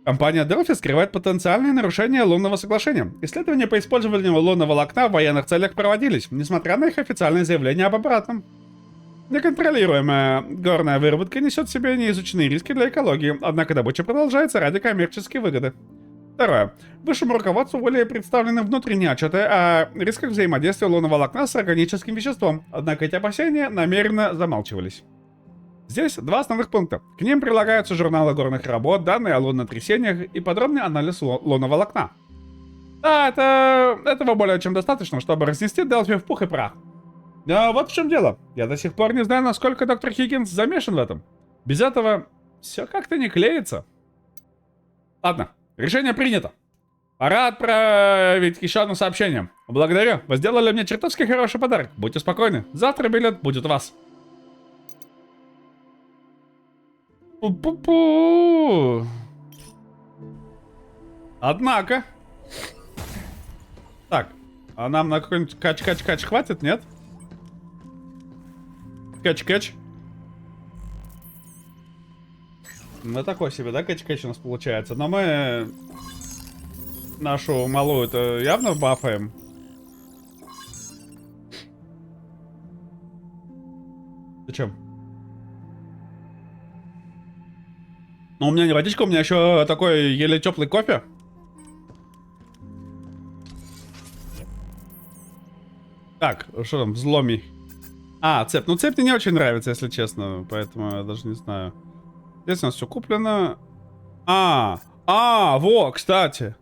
Компания Delphi скрывает потенциальные нарушения лунного соглашения. Исследования по использованию лунного волокна в военных целях проводились, несмотря на их официальные заявления об обратном. Неконтролируемая горная выработка несет в себе неизученные риски для экологии, однако добыча продолжается ради коммерческой выгоды. Второе. Высшему руководству были представлены внутренние отчеты о рисках взаимодействия лунного волокна с органическим веществом, однако эти опасения намеренно замалчивались. Здесь 2 основных пункта. К ним прилагаются журналы горных работ, данные о лунотрясениях и подробный анализ лунного волокна. Да, этого более чем достаточно, чтобы разнести Delphi в пух и прах. Но вот в чем дело. Я до сих пор не знаю, насколько доктор Хиггинс замешан в этом. Без этого все как-то не клеится. Ладно, решение принято. Пора отправить еще одно сообщение. Благодарю, вы сделали мне чертовски хороший подарок. Будьте спокойны, завтра билет будет у вас. Пу-пу-пу. Однако. Так, а нам на какой-нибудь кач-кач-кач хватит, нет? Кач-кач. Ну, такой себе, да, кач-кач у нас получается. Но мы нашу малую-то явно бафаем. Зачем? Ну, у меня не водичка, у меня еще такой еле теплый кофе. Так, что там, взломи. А, цепь. Ну, цепь мне не очень нравится, если честно. Поэтому я даже не знаю. Здесь у нас все куплено. Во, кстати.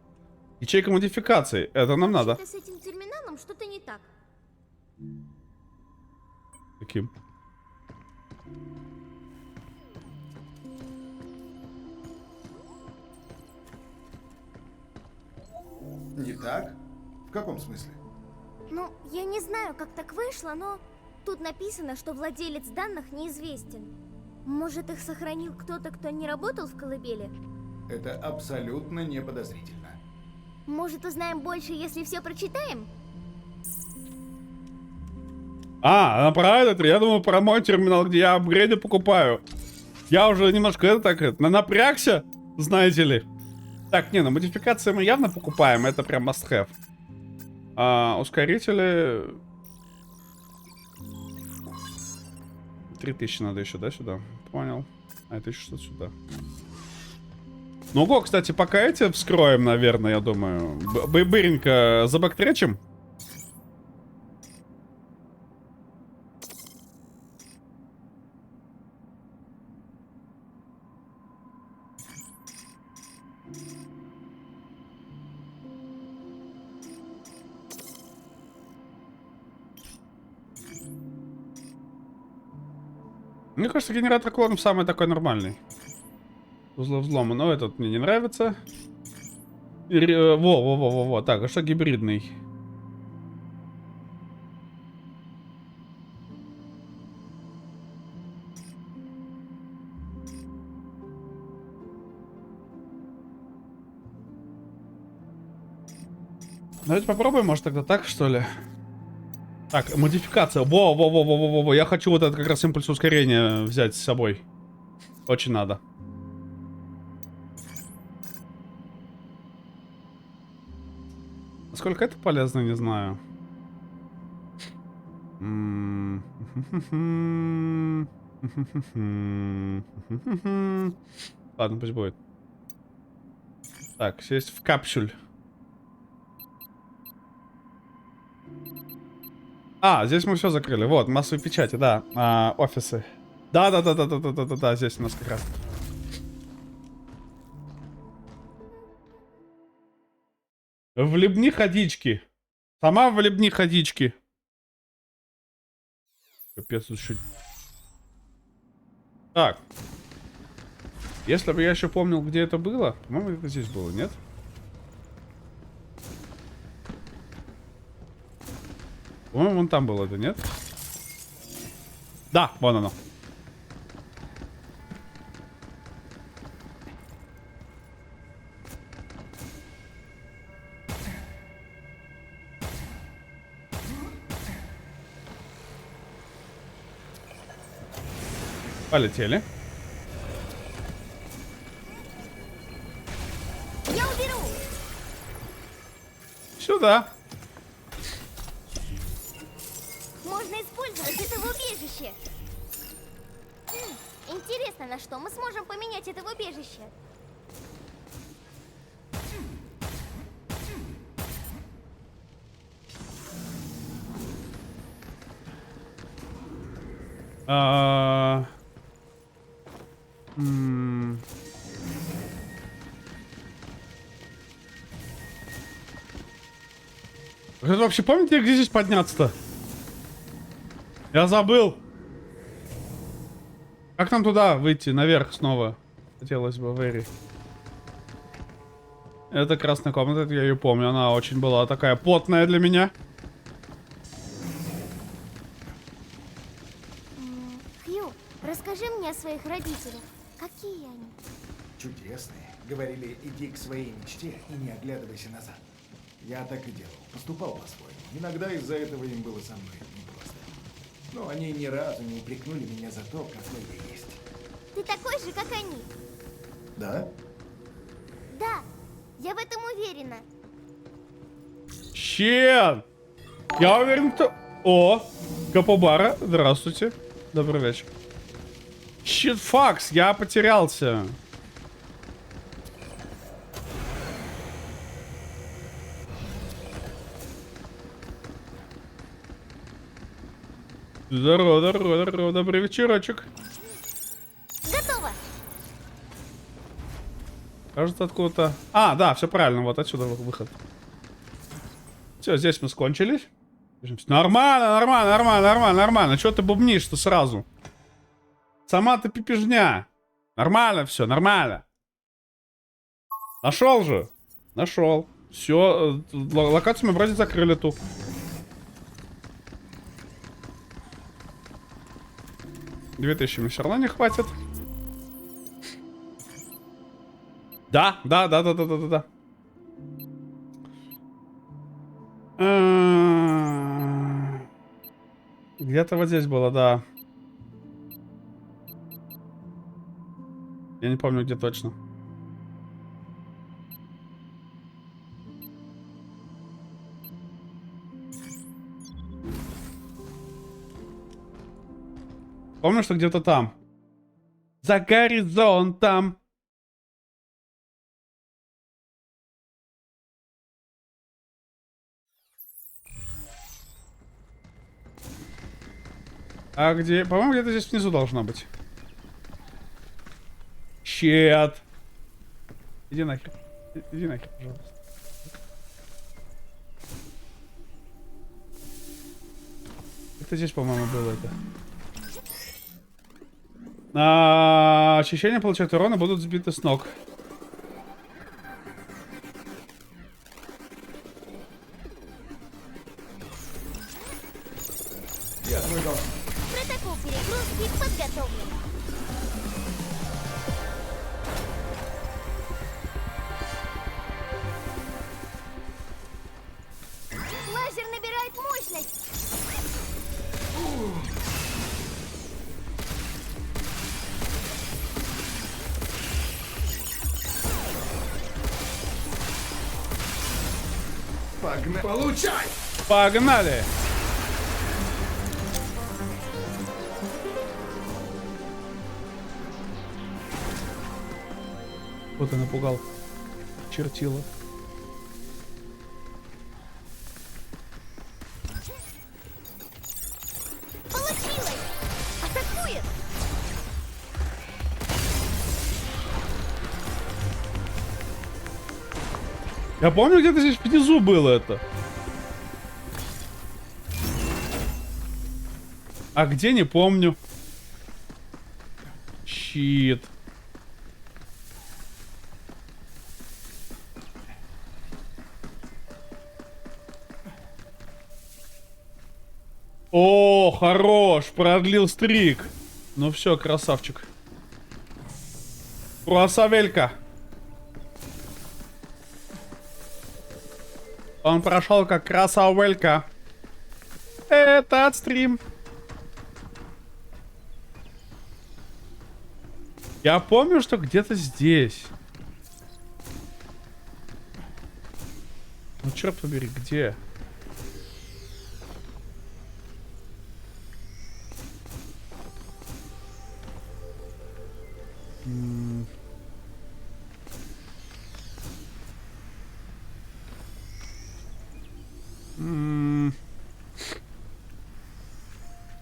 Ячейка модификаций. Это нам надо. С этим терминалом что-то не так. Каким? Не так? В каком смысле? Ну, я не знаю, как так вышло, но тут написано, что владелец данных неизвестен. Может, их сохранил кто-то, кто не работал в колыбели? Это абсолютно не подозрительно. Может, узнаем больше, если все прочитаем? Она про этот, я думал про мой терминал, где я апгрейды покупаю. Я уже немножко напрягся, знаете ли. Так, не, ну модификации мы явно покупаем, это прям must have. Ускорители... 3000 надо еще, да, сюда? Понял. А это еще что-то сюда. Ну, го, кстати, пока эти вскроем, наверное, я думаю. Быренько забактречим. Мне кажется, генератор клонов самый такой нормальный. Узлов взлома, но этот мне не нравится. Во. Так, а что гибридный? Давайте попробуем, может, тогда так, что ли? Так, модификация. Во. Я хочу вот этот как раз импульс ускорения взять с собой. Очень надо. Насколько это полезно, не знаю. Ладно, пусть будет. Так, сесть в капсюль. А, здесь мы все закрыли. Вот, массовые печати, да. Офисы. Да, здесь у нас как раз. Влебни ходички. Сама влебни ходички. Капец, тут чуть. Так. Если бы я еще помнил, где это было. По-моему, это здесь было, нет? По-моему, вон там было это, нет? Да, вон оно. Полетели. Я уберу! Сюда. Можно использовать это в убежище. Интересно, на что мы сможем поменять это в убежище? Вы вообще помните, где здесь подняться-то? Я забыл. Как нам туда выйти? Наверх снова. Хотелось бы, Вэри. Это красная комната, я ее помню. Она очень была такая плотная для меня. Хью, расскажи мне о своих родителях. Какие они? Чудесные. Говорили, иди к своей мечте и не оглядывайся назад. Я так и делал. Поступал по-своему. Иногда из-за этого им было со мной непросто. Но они ни разу не упрекнули меня за то, какой я есть. Ты такой же, как они. Да? Да, я в этом уверена. Чен! Я уверен, что... О! Капобара, здравствуйте. Добрый вечер. Щит, факс, я потерялся. Здорово, добрый вечерочек. Готово. Кажется, откуда-то... А, да, все правильно, вот отсюда выход. Все, здесь мы скончились. Нормально. Чего ты бубнишь-то сразу? Сама ты пипежня. Нормально все, нормально. Нашел же. Нашел. Все, локацию мы вроде закрыли ту. $2000 мне все равно не хватит. Да. Где-то вот здесь было, да. Я не помню, где точно. Помню, что где-то там. За горизонтом. А где? По-моему, где-то здесь внизу должна быть. Щет. Иди нахер. Иди нахер, пожалуйста. Это здесь, по-моему, было это. Ощущения получают урон и будут сбиты с ног. Я твой должник. Протокол перегрузки подготовлен. Лазер набирает мощность. Погнали. Получай! Погнали! Вот и напугал. Чертила. Получилось! Атакует! Я помню, где-то здесь внизу было это. А где, не помню. Щит. О, хорош, продлил стрик. Ну все, красавчик. Красавелька. Он прошел как красавелька. Этот стрим. Я помню, что где-то здесь. Ну черт побери, где?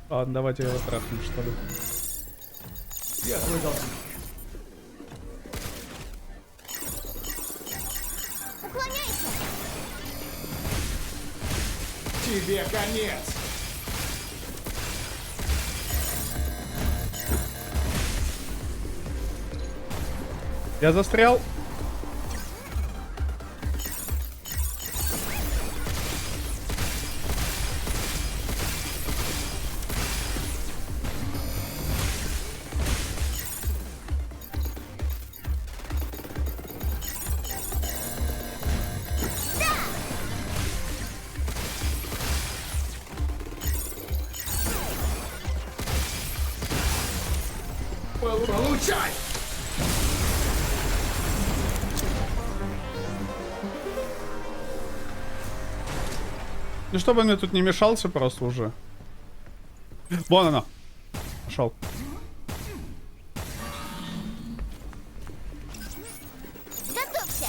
Ладно, давайте его трахнем, что ли. Я твой должник. Уклоняйся! Тебе конец! Я застрял. Получай! Ну, чтобы он мне тут не мешался просто уже. Вон оно. Пошел. Готовься!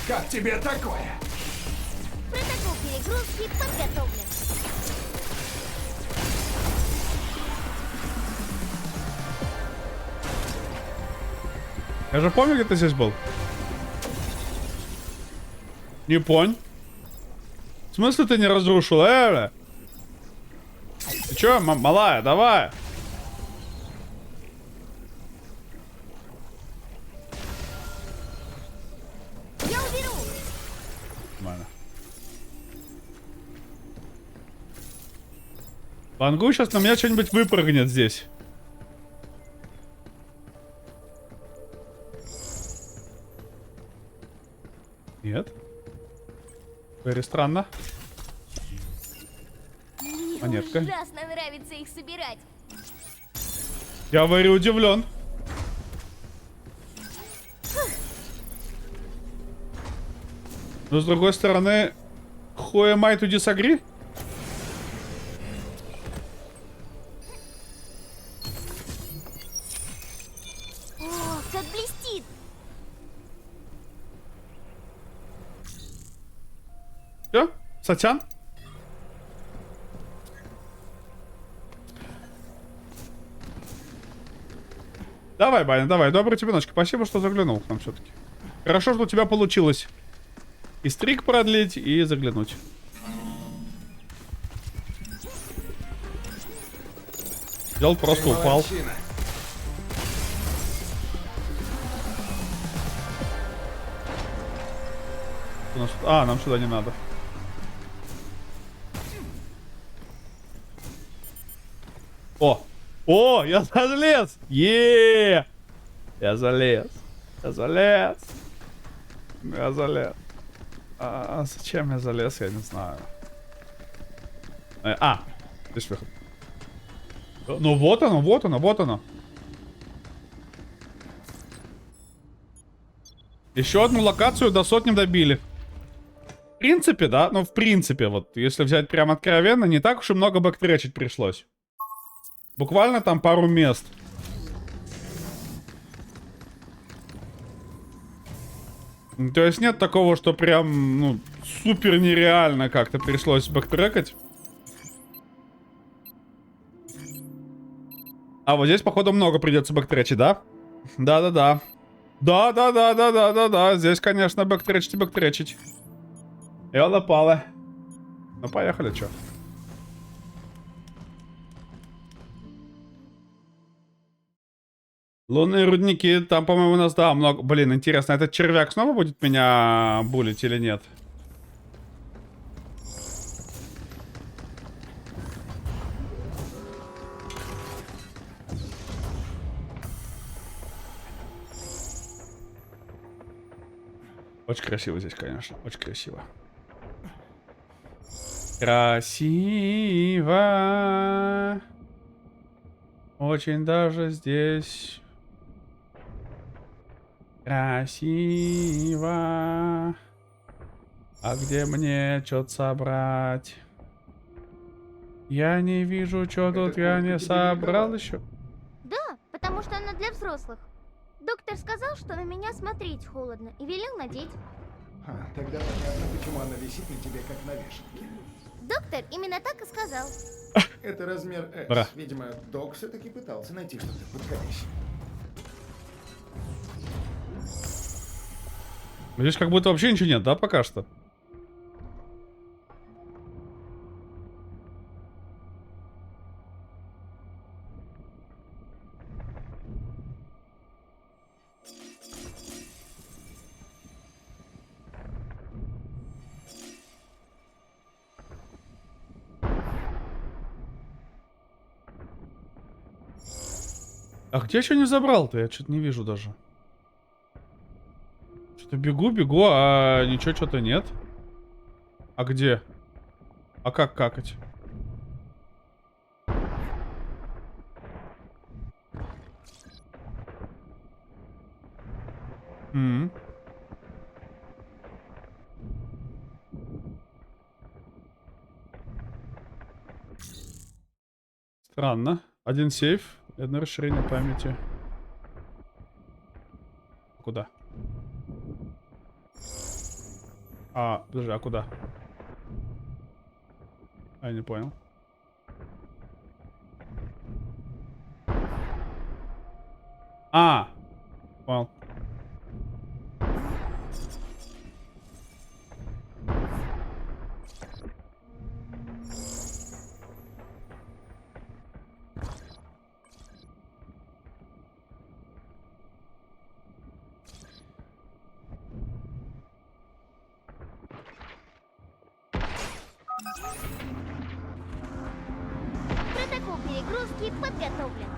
Как тебе такое? Протокол перегрузки подготовлен. Я же помню, где ты здесь был. Не понь. В смысле ты не разрушил? Бля? Ты чё, малая, давай. Я уберу! Нормально. Вангу сейчас на меня что-нибудь выпрыгнет здесь. Нет. Very странно. Мне Монетка. ужасно нравится их собирать. Я говорю, удивлен. Но с другой стороны, who am I to disagree? О, как блестит! Все? Сатян? Давай, Баня, давай. Доброй тебе ночи. Спасибо, что заглянул к нам все-таки. Хорошо, что у тебя получилось и стрик продлить, и заглянуть. Взял, просто упал. Молодчина. У нас... А, нам сюда не надо. О! О, я залез! Е! Я залез. Я залез. Я залез. А зачем я залез, я не знаю. Здесь выход. Ну вот оно, вот оно, вот оно. Еще одну локацию до сотни добили. В принципе, да, ну в принципе, вот, если взять прям откровенно, не так уж и много бэктречить пришлось. Буквально там пару мест. То есть нет такого, что прям, ну, супер нереально как-то пришлось бэктрекать. А вот здесь, походу, много придется бэктречить, да? Да-да-да. Да-да-да-да-да-да-да. Здесь, конечно, бэктречить и бэктречить. Ёлы-палы. Ну, поехали, чё. Лунные рудники, там, по-моему, у нас, да, много... Блин, интересно, этот червяк снова будет меня булить или нет? Очень красиво здесь, конечно. Очень красиво. Красиво. Очень даже здесь. Красиво. А где мне что-то собрать? Я не вижу, что тут я не собрал еще. Да, потому что она для взрослых. Доктор сказал, что на меня смотреть холодно, и велел надеть. Тогда понятно, почему она висит на тебе, как на вешалке. Доктор именно так и сказал. Это размер S. Бра. Видимо, док все-таки пытался найти что-то подходящее. Здесь как будто вообще ничего нет, да, пока что? А где еще не забрал-то? Я что-то не вижу даже. Что-то бегу, а ничего что-то нет. А где? А как какать? Странно. Один сейф, одно расширение памяти. Куда? Подожди, а куда? Я не понял. Понял. Протокол перегрузки подготовлен.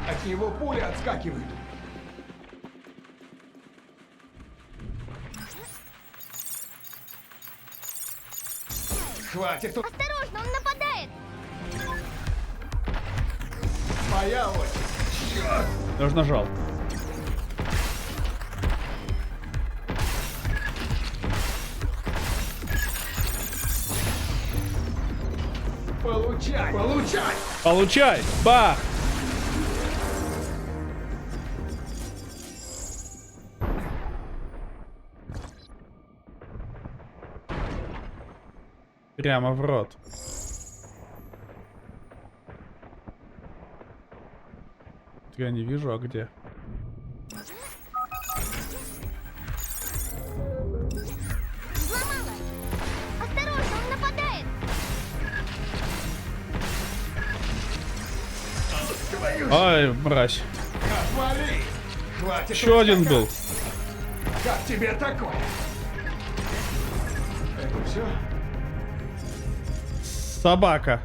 От него пули отскакивают. Хватит тут. Осторожно, он нападает! Моя очередь. Черт! Даже нажал. Получай! Получай! Получай! Бах! Прямо в рот. Я не вижу, а где? Взломала! Осторожно, он нападает! Ай, мразь. Отвали! Хватит Еще один ускакать. был. Как тебе такое? Это все? Собака.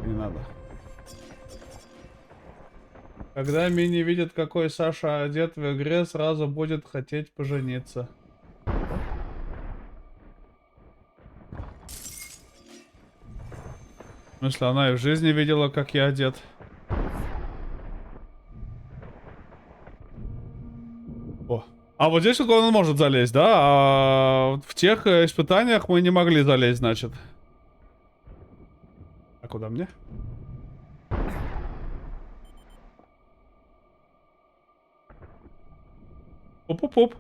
Не надо. Когда Мини видит, какой Саша одет в игре, сразу будет хотеть пожениться. В смысле, она и в жизни видела, как я одет. О. А вот здесь вот он может залезть, да? А в тех испытаниях мы не могли залезть, значит. А куда мне? Оп-оп-оп.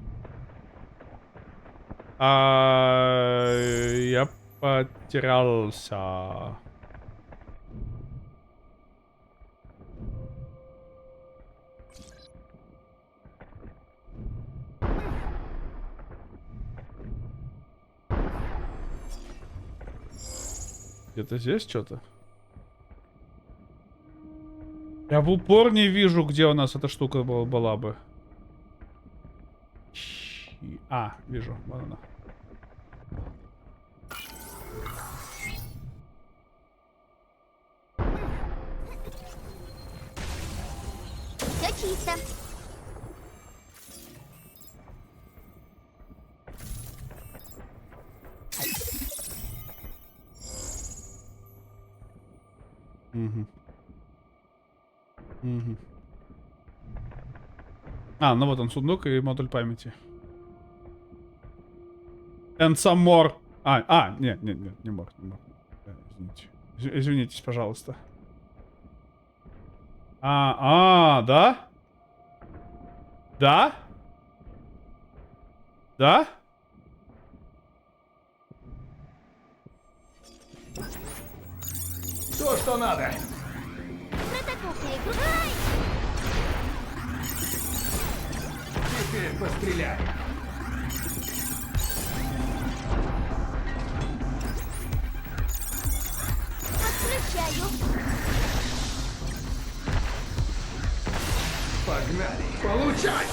Я потерялся. Где-то здесь что-то? Я в упор не вижу, где у нас эта штука была бы. А, вижу, вон она. Все чисто. Угу. Угу. А, ну вот он, сундук и модуль памяти. And some more. Нет, не мог. Извините. Извинитесь, пожалуйста. Да? Да? Да? То, что надо. Протокол перегружай! Теперь постреляй. Подключаю. Погнали. Получай!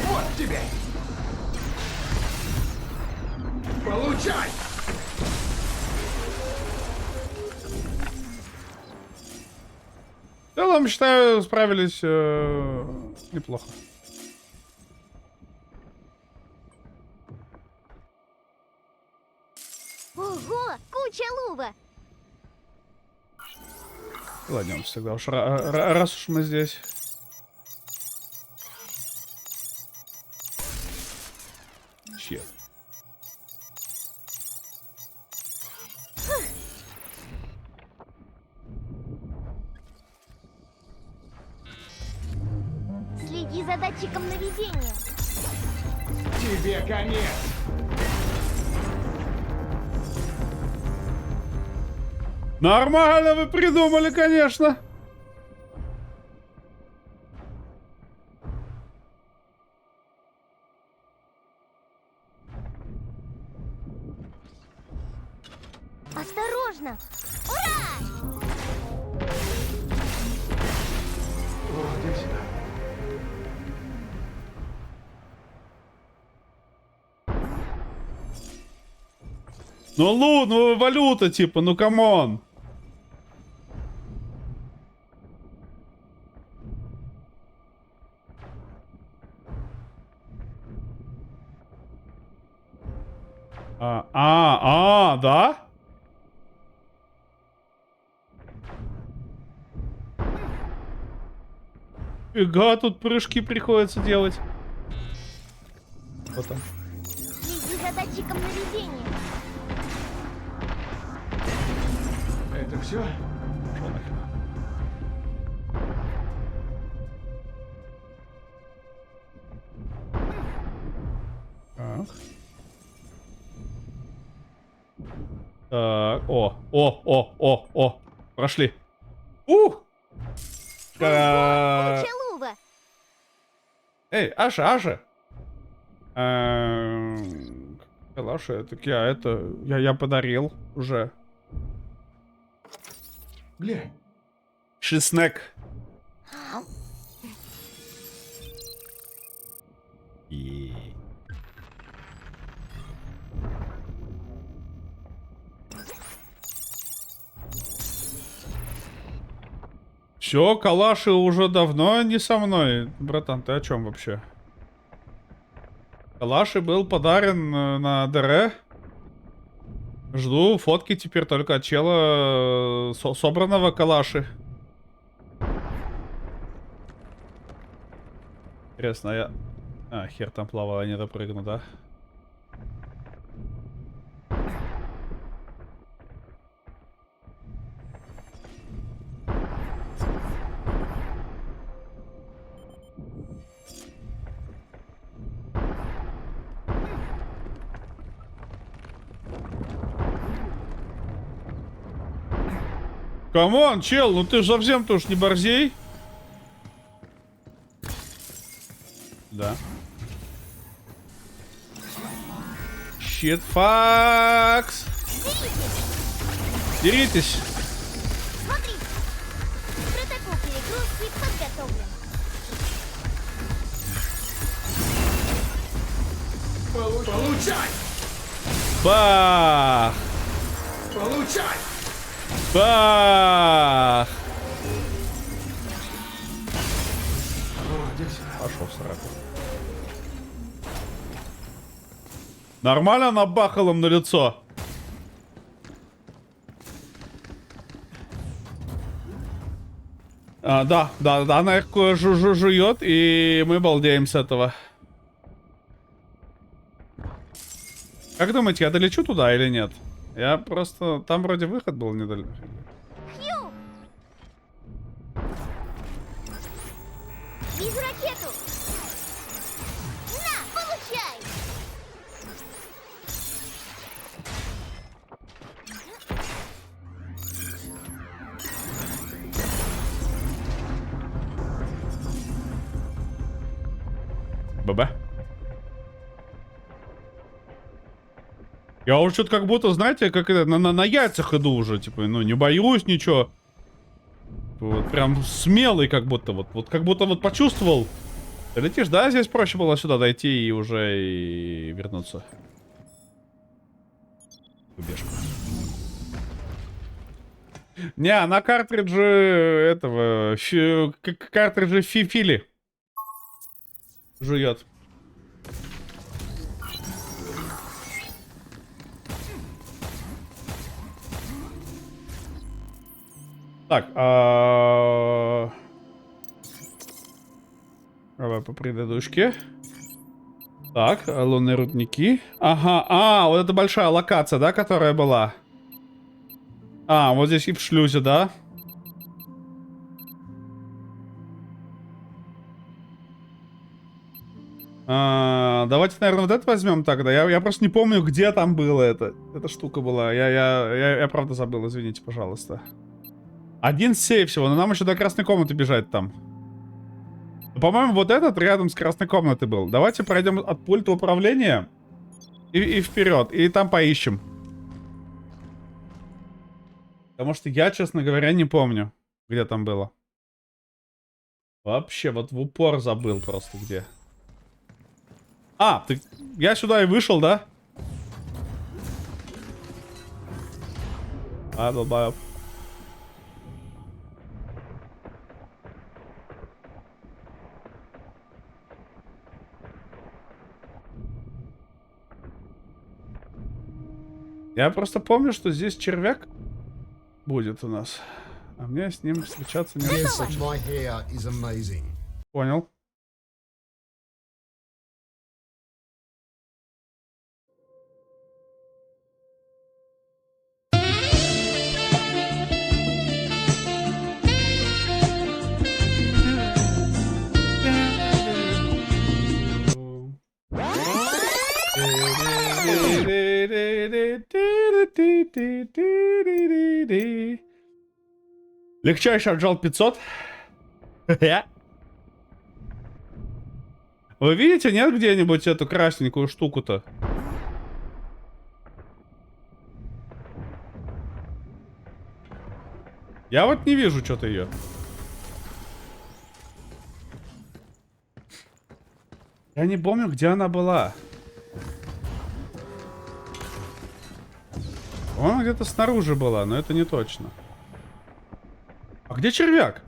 Вот тебе! Получай! В целом, считаю, справились неплохо. Ого, куча лува! Ладно, тогда уж раз уж мы здесь. Че? Следи за датчиком наведения. Тебе конец! Нормально вы придумали, конечно. Осторожно! Ура! Вот и все. Ну, валюта, типа, ну камон. Да? Фига, тут прыжки приходится делать. Вот там. Следи за датчиком наведения. Это все? Пошел нахер. Так. Так, о. О. Прошли. Ух! Получалува! Эй, Аша. Калаши, так я подарил уже. Глянь. Шиснек. Все, калаши уже давно не со мной. Братан, ты о чем вообще? Калаши был подарен на ДР. Жду фотки теперь только от чела собранного калаши. Интересно, я... А, хер там плавал, я не допрыгну, да? Камон, чел, ну ты совсем-то уж не борзей. Да. Shit, факс. Деритесь. Смотри! Протокол перегрузки подготовлен. Получай! Бах! Получай! Бах! Пошел в сраку. Нормально набахал им на лицо. Да, она их жует, и мы балдеем с этого. Как думаете, я долечу туда или нет? Я просто... Там вроде выход был недалеко. Хью! Вижу ракету! На, получай! ББ. Я уже что-то как будто, знаете, как это, на яйцах иду уже, типа, ну, не боюсь ничего. Вот прям смелый как будто, вот как будто вот почувствовал. Ты летишь, да? Здесь проще было сюда дойти и уже и вернуться. Убежку. Не, на картридже этого, картридже Фили жует. Так, давай по предыдущке. Так, лунные рудники. Ага, вот это большая локация, да, которая была? А, вот здесь и в шлюзе, да? Давайте, наверное, вот это возьмем тогда. Я просто не помню, где там было это. Эта штука была. Я правда забыл, извините, пожалуйста. Один сейф всего, но нам еще до красной комнаты бежать там. По-моему, вот этот рядом с красной комнатой был. Давайте пройдем от пульта управления и вперед. И там поищем. Потому что я, честно говоря, не помню, где там было. Вообще, вот в упор забыл просто где. А, я сюда и вышел, да? Долбаёб. Я просто помню, что здесь червяк будет у нас. А мне с ним встречаться не Yes, хочется. my hair is amazing. Понял. Легчайший отжал 500. Вы видите, нет где-нибудь эту красненькую штуку-то? Я вот не вижу что-то ее. Я не помню, где она была. Она где-то снаружи была, но это не точно. А где червяк?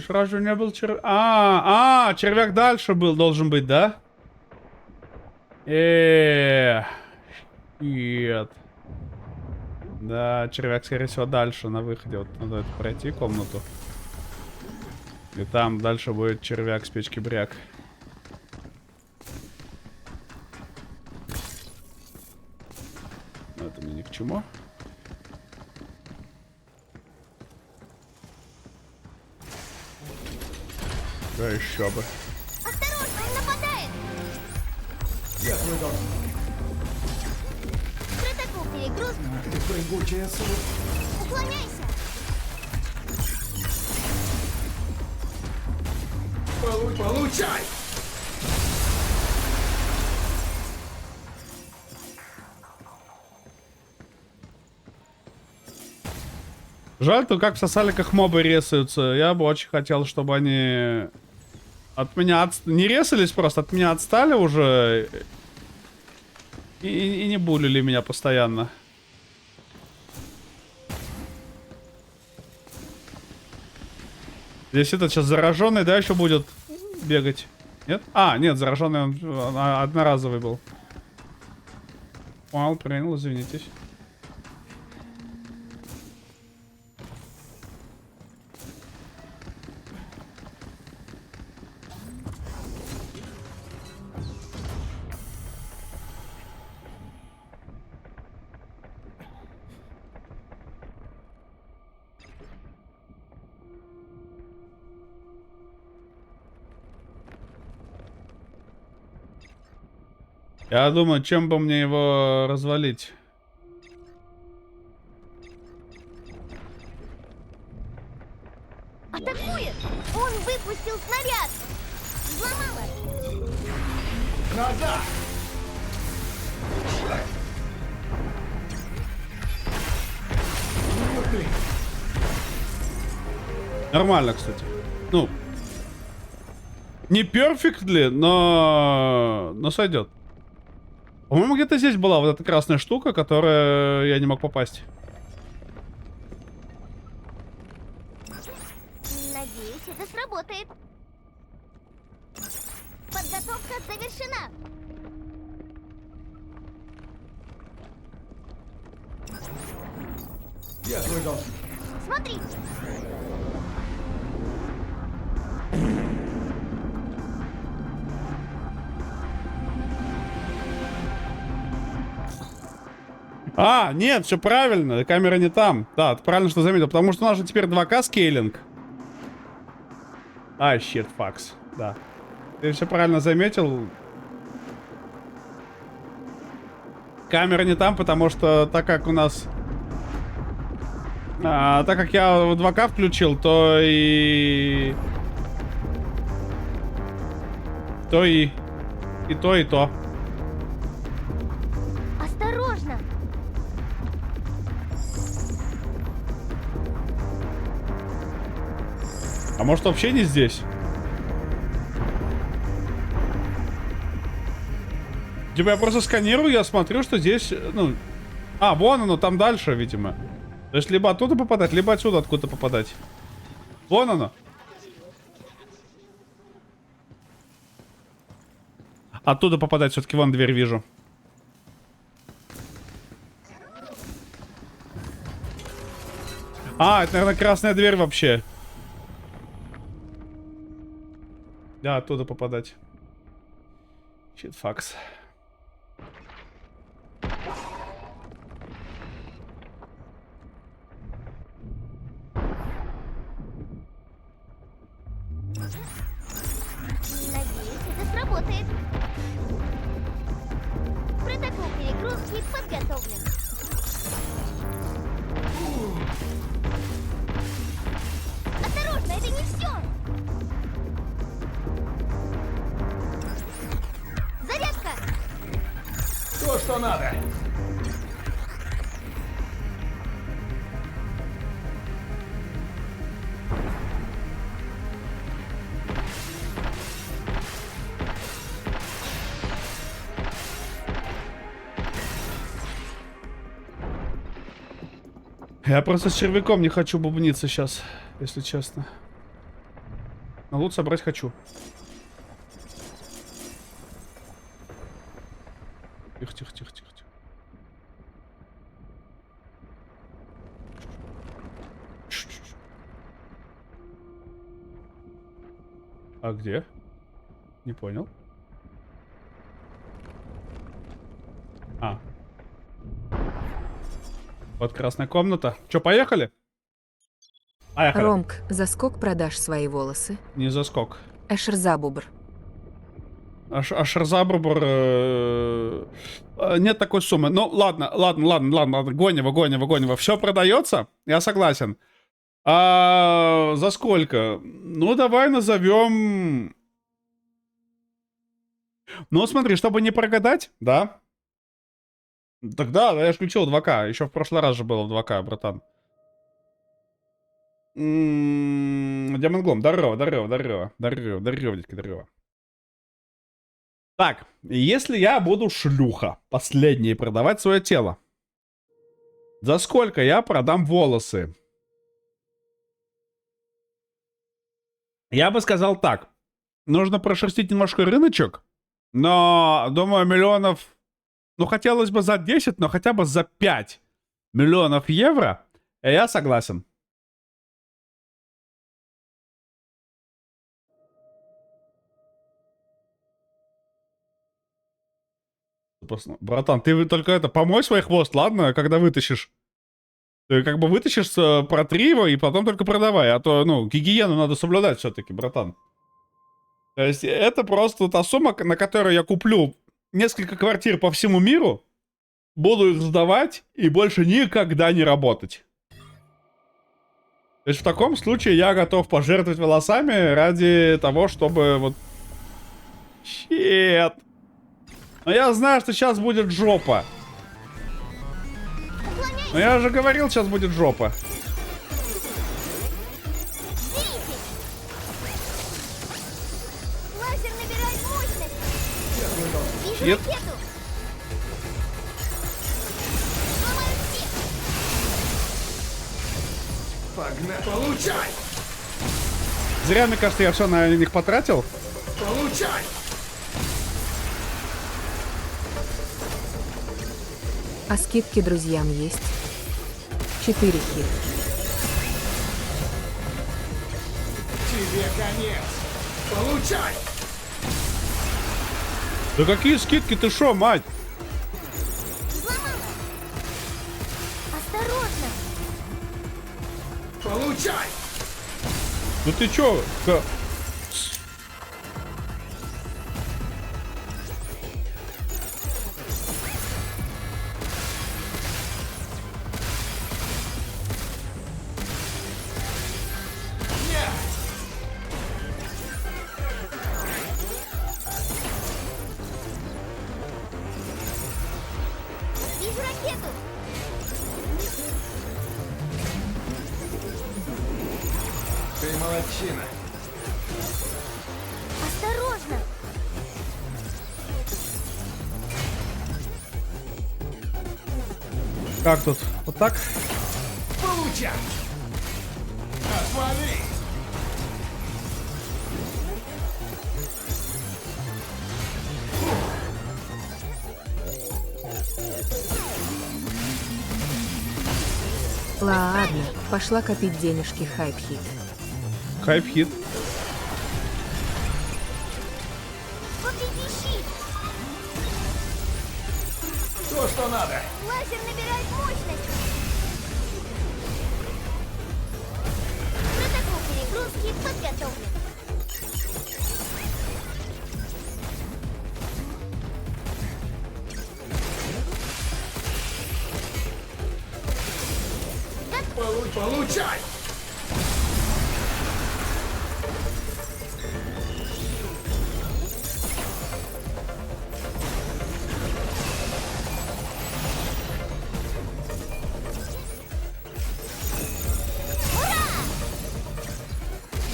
Разве не был червяк? Червяк дальше был, должен быть, да? Нет. Да, червяк, скорее всего, дальше на выходе. Вот надо это пройти комнату. И там дальше будет червяк с печки бряк. Но это мне ни к чему. Да еще бы. Осторожно, он нападает! Я твой дом. Протокол перегруз. Ах ты прыгучая сука. Уклоняйся! Получай! Жаль, то как в сосаликах мобы ресаются. Я бы очень хотел, чтобы они от меня не ресались просто, от меня отстали уже. И не булили меня постоянно. Здесь этот сейчас зараженный, да, еще будет бегать? Нет? А, нет, зараженный он одноразовый был. Понял, принял, извинитесь. Я думаю, чем бы мне его развалить. Атакует! Он выпустил снаряд! Взломала! Назад! Ух ты! Нормально, кстати. Ну, не перфектли, но сойдет. По-моему, где-то здесь была вот эта красная штука, которая я не мог попасть. Надеюсь, это сработает. Подготовка завершена. Я твой дом. Смотри. А, нет, все правильно, камера не там. Да, ты правильно что заметил, потому что у нас же теперь 2К скейлинг. А, щит, факс, да. Ты все правильно заметил. Камера не там, потому что так как у нас... так как я в 2К включил, то и... То и то, и то. Осторожно. А может вообще не здесь? Типа я просто сканирую, я смотрю, что здесь, ну... А, вон оно, там дальше, видимо. То есть либо оттуда попадать, либо отсюда откуда-то попадать. Вон оно. Оттуда попадать, все-таки вон дверь вижу. А, это, наверное, красная дверь вообще. Да, оттуда попадать. Щит, факс. Надеюсь, это сработает. что надо. Я просто с червяком не хочу бубниться сейчас, если честно. Но лут собрать хочу. Тихо, тихо, тихо, тихо, тихо. Чш-чш-чш. А где? Не понял. А. Вот красная комната. Че, поехали? Поехали. Ромк, за скок продашь свои волосы? Не заскок. Эшерзабубр. Шарзабрубр... Нет такой суммы. Ну, ладно. Гонево. Все продается? Я согласен. А за сколько? Ну, давай назовем... Ну, смотри, чтобы не прогадать, да? Тогда я же включил 2К. Еще в прошлый раз же было в 2К, братан. Демонглом, здорово, дядька, здорово. Так, если я буду шлюха, последней, продавать свое тело, за сколько я продам волосы? Я бы сказал так. Нужно прошерстить немножко рыночек, но, думаю, миллионов... Ну, хотелось бы за 10, но хотя бы за 5 миллионов евро я согласен. Братан, ты только это, помой свой хвост, ладно, когда вытащишь. Ты как бы вытащишь, протри его и потом только продавай, а то, ну, гигиену надо соблюдать все-таки, братан. То есть это просто та сумма, на которую я куплю несколько квартир по всему миру, буду их сдавать и больше никогда не работать. То есть в таком случае я готов пожертвовать волосами ради того, чтобы вот... Щет. Но я знаю, что сейчас будет жопа. Но я же говорил, сейчас будет жопа. Лазер набирает мощность. Вижу Нет. ракету. Ломаю всех. Погнали. Получай! Зря, мне кажется, я все на них потратил. Получай! А скидки друзьям есть? 4 хит. Тебе конец! Получай! Да какие скидки, ты шо, мать? Взломала. Осторожно. Получай! Ну ты чё? Вижу ракету. Ты молодчина. Осторожно. Как тут? Вот так? Получай! Отвали! Ладно, пошла копить денежки, хайп-хит. Хайп-хит. Повреди щит. То, что надо. Лазер набирает мощность. Протокол перегрузки подготовлен. Получай!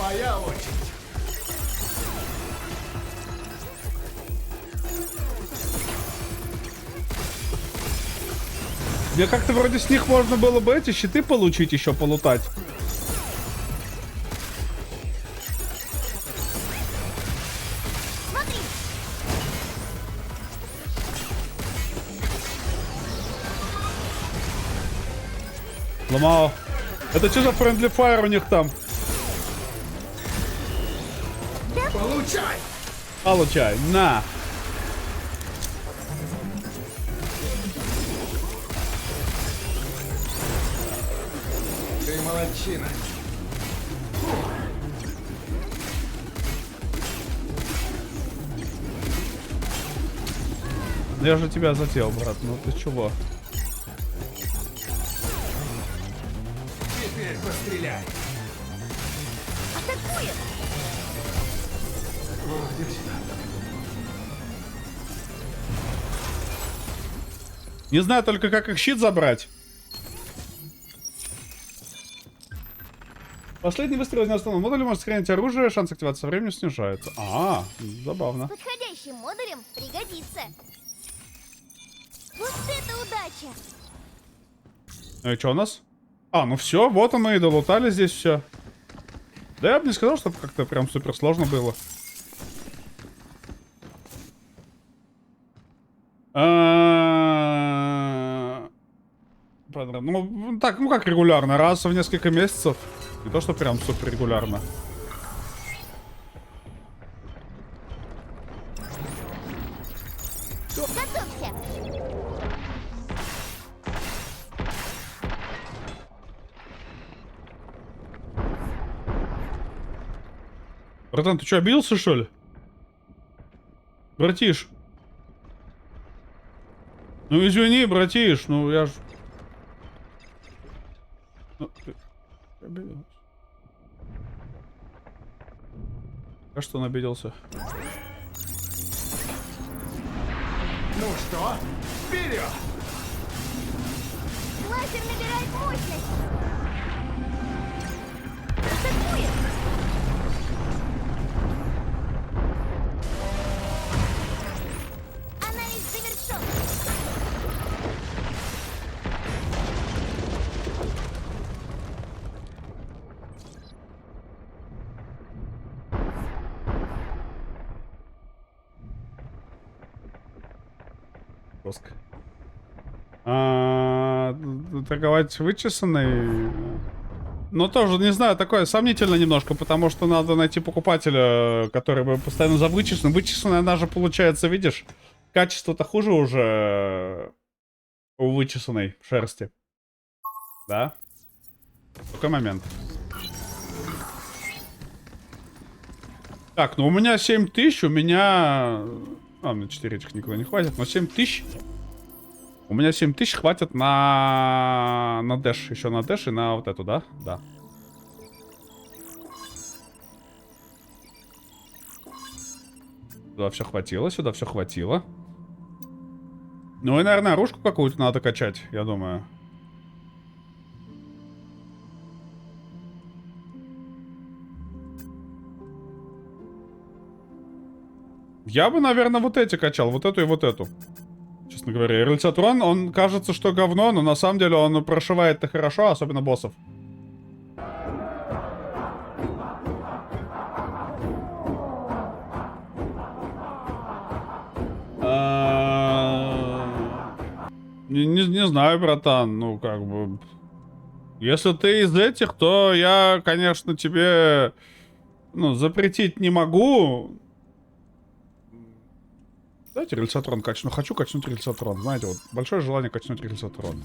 Моя очередь. Мне как-то вроде с них можно было бы эти щиты получить, еще полутать. Смотри! Ломал. Это что за friendly fire у них там? Получай! Получай, на. Ты молодчина. Я же тебя затеял, брат. Ну ты чего? Теперь постреляй. Атакует! Вот, иди сюда. Не знаю только, как их щит забрать. Последний выстрел из неустановленного модуля может сохранить оружие, шанс активации со временем снижается. Забавно. Подходящим модулем пригодится. Вот это удача! Ну и что у нас? Ну все, вот мы и долутали здесь все. Да я бы не сказал, чтобы как-то прям супер сложно было. Ну, так, ну как регулярно, раз в несколько месяцев. Не то, что прям супер регулярно. Готовься! Братан, ты что, обиделся, что ли? Братиш. Ну извини, братиш, ну я ж... Ну, ты обиделся. А что он обиделся? Ну что, вперед! Лазер набирает мощность! Атакует! Анализ завершен! Жестко. Торговать вычесанной... Ну, тоже, не знаю, такое сомнительно немножко, потому что надо найти покупателя, который бы постоянно за вычесан. Вычесанная, она же получается, видишь, качество-то хуже уже у вычесанной шерсти. Да? Такой момент. Так, ну у меня 7000, у меня... на 4 этих никуда не хватит, но 7000... У меня 7000 хватит на дэш. Еще на дэш и на вот эту, да? Да. Сюда все хватило, сюда все хватило. Ну и, наверное, оружку какую-то надо качать, я думаю. Я бы, наверное, вот эти качал. Вот эту и вот эту. Честно говоря. Рельсотрон, он кажется, что говно, но на самом деле он прошивает-то хорошо, особенно боссов. Не знаю, братан. Ну, как бы... Если ты из этих, то я, конечно, тебе... Ну, запретить не могу... Давайте рельсотрон качну. Хочу качнуть рельсотрон. Знаете, вот большое желание качнуть рельсотрон.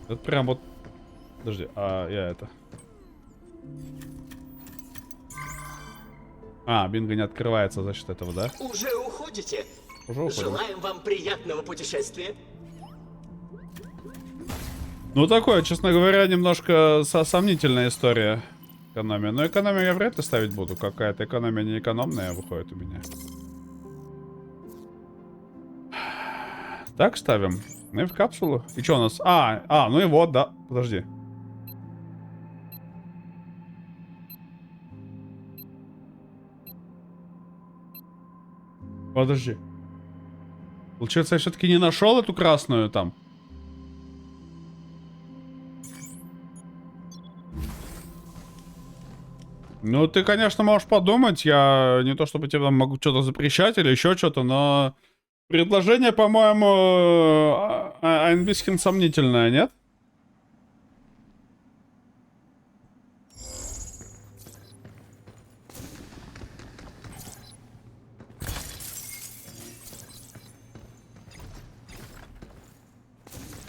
Это прям вот... Подожди, я это... Бинго не открывается за счет этого, да? Уже уходите? Уже уходим. Желаем вам приятного путешествия. Ну, такое, честно говоря, немножко сомнительная история. Экономия. Но экономию я вряд ли ставить буду. Какая-то экономия не экономная выходит у меня. Так, ставим. Ну и в капсулу. И что у нас? Ну и вот, да. Подожди. Подожди. Получается, я все-таки не нашел эту красную там. Ну, ты, конечно, можешь подумать. Я не то чтобы тебе там могу что-то запрещать или еще что-то, но предложение, по-моему, Айнбискин сомнительное, нет?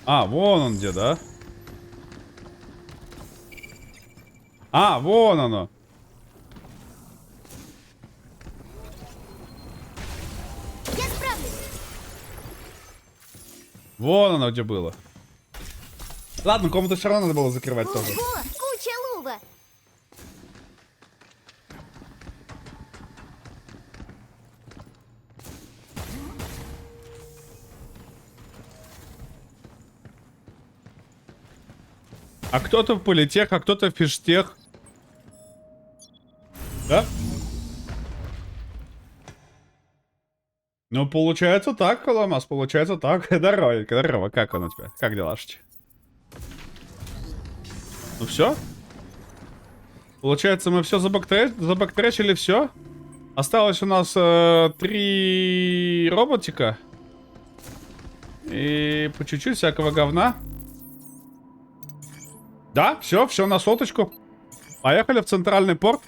А, вон он где, да? А, вон оно. Я справлюсь. Вон оно где было. Ладно, комнату все равно надо было закрывать тоже. Ого, куча лува. А кто-то в политех, а кто-то в фиштех. Да? Ну, получается так, Коломас, получается так. Здорово, здорово, как он у тебя? Как делашки? Ну все? Получается, мы все забактречили, все? Осталось у нас 3 роботика. И по чуть-чуть всякого говна. Да, все на соточку. Поехали в центральный порт.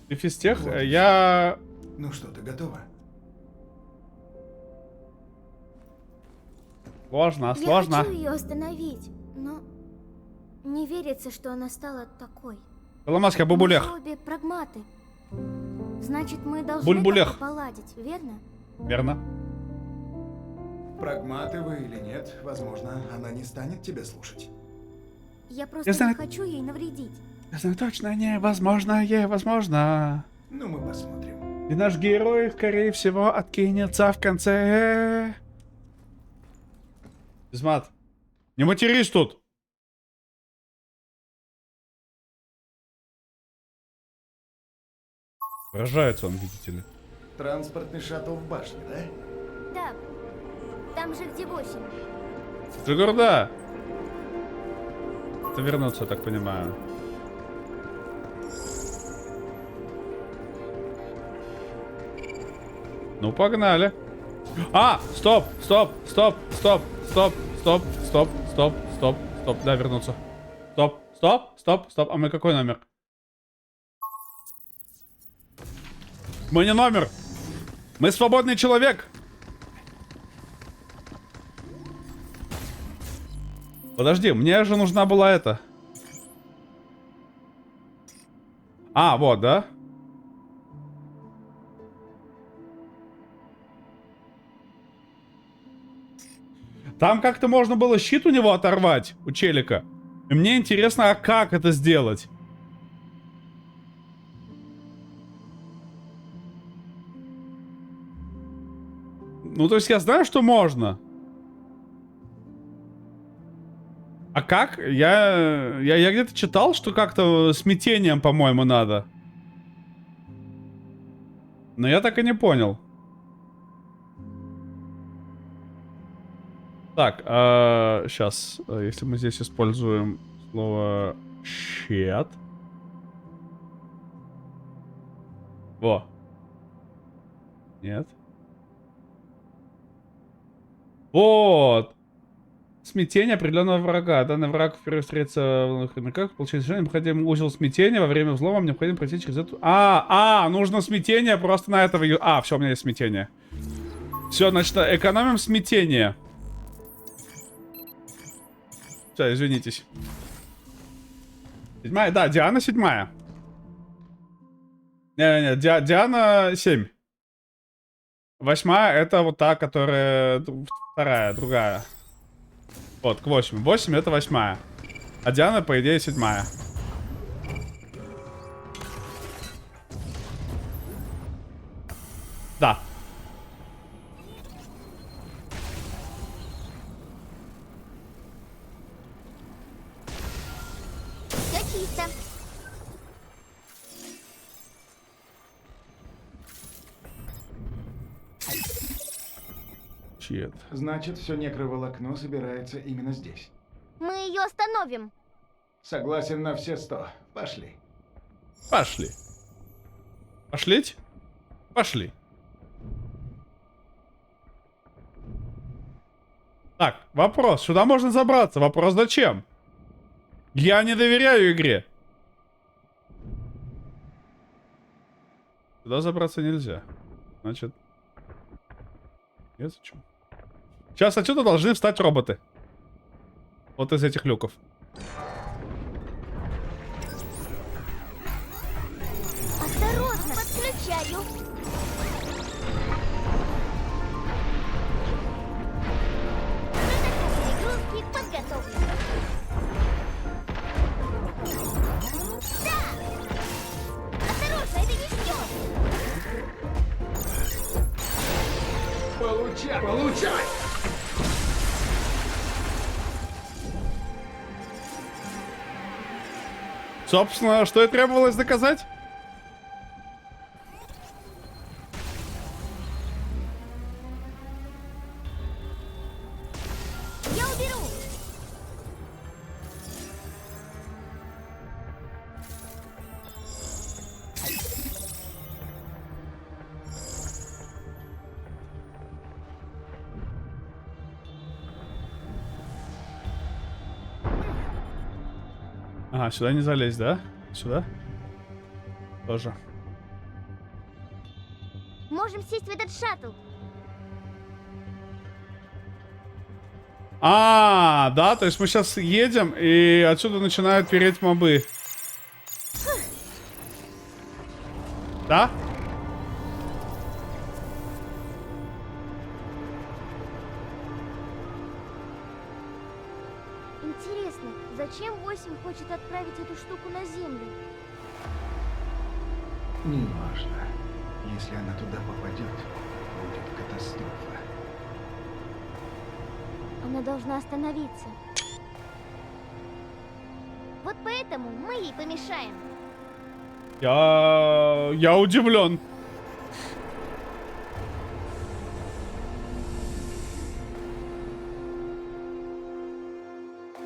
И физтех, Вот. я... Ну что, ты готова? Сложно, Я сложно. хочу ее остановить, но не верится, что она стала такой. Коломаска, Мы бубулех. же обе прагматы. Значит, мы должны Буль-булех. как-то поладить, верно? Верно. Прагматы вы или нет, возможно, она не станет тебя слушать. Я просто Я не знаю- хочу ей навредить. Я знаю точно, невозможно, невозможно. Ну, мы посмотрим. И наш герой, скорее всего, откинется в конце. Измат, не матерись тут. Выражается он, видите ли. Транспортный шаттл в башне, да? Да, там же где 8. Джигурда. Это вернуться, я так понимаю. Ну, погнали. А, стоп, стоп, стоп, стоп, стоп, стоп, стоп, стоп, стоп, стоп. Да, вернуться. Стоп, стоп, стоп, стоп. А мы какой номер? Мы не номер. Мы свободный человек. Подожди, мне же нужна была эта. А, вот, да? Там как-то можно было щит у него оторвать, у челика. И мне интересно, а как это сделать? Ну, то есть я знаю, что можно. А как? Я где-то читал, что как-то смятением, по-моему, надо. Но я так и не понял. Так, сейчас, если мы здесь используем слово щит. Во. Нет. Вот. Смятение определенного врага. Данный враг впервые встретится на как получить решение. Необходим узел смятения. Во время взлома необходимо пройти через эту... нужно смятение просто на этого... все, у меня есть смятение. Все, значит, экономим смятение. Все, извинитесь. 7-я? Да, Диана 7-я. Не-не-не, Диана 7. 8-я это вот та, которая... Вторая, другая. Вот, к 8. 8 это 8-я. А Диана, по идее, 7-я. Да. Все чисто. Чет. Значит, все некроволокно собирается именно здесь. Мы ее остановим. Согласен на все 100. Пошли. Пошли. Пошлить? Пошли. Так, вопрос. Сюда можно забраться. Вопрос зачем? Я не доверяю игре. Сюда забраться нельзя. Значит... Нет, зачем? Сейчас отсюда должны встать роботы. Вот из этих люков. Осторожно, подключаю. Протокол перегрузки подготовлен. Да! Осторожно, это не все. Получай! Получай! Собственно, что и требовалось доказать? Я уберу. Ага, сюда не залезть, да? Сюда? Тоже. Можем сесть в этот шаттл. А, да, то есть мы сейчас едем, и отсюда начинают переть мобы. Да? Интересно, зачем 8 хочет отправить эту штуку на Землю? Неважно. Если она туда попадет, будет катастрофа. Она должна остановиться. Вот поэтому мы ей помешаем. Я удивлен.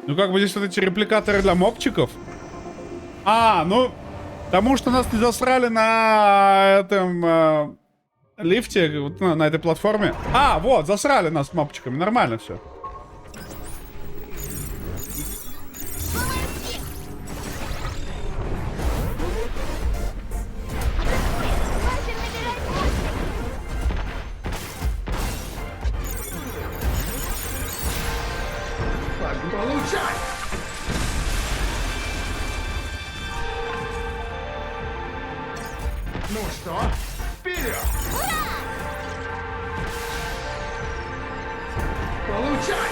Ну как бы здесь вот эти репликаторы для мобчиков. А, ну, потому что нас не засрали на этом лифте, вот на этой платформе. А, вот, засрали нас мобчиками, нормально все. Лазер набирает мощность. Получай! Ну что, вперед! Получай!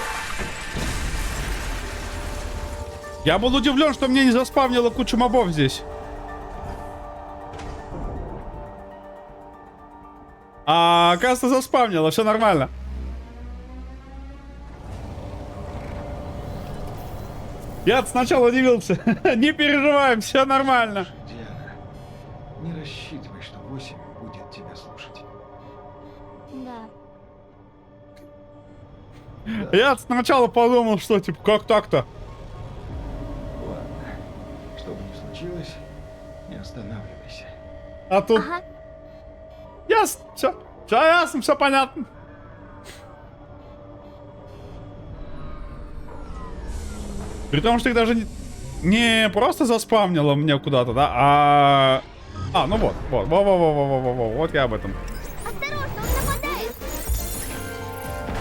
Я был удивлен, что мне не заспавнило кучу мобов здесь. А, оказывается, заспавнило, все нормально. Я сначала удивился. Не переживаем, все нормально. Диана, не рассчитывай, что 8 будет тебя слушать. Да. Я сначала подумал, что типа, как так-то? Ладно, что бы ни случилось, не останавливайся. А тут... Ага. Ясно, все ясно, все понятно. При том, что их даже не просто заспавнило мне куда-то, да, а... А, ну вот, вот я об этом. Осторожно, он нападает.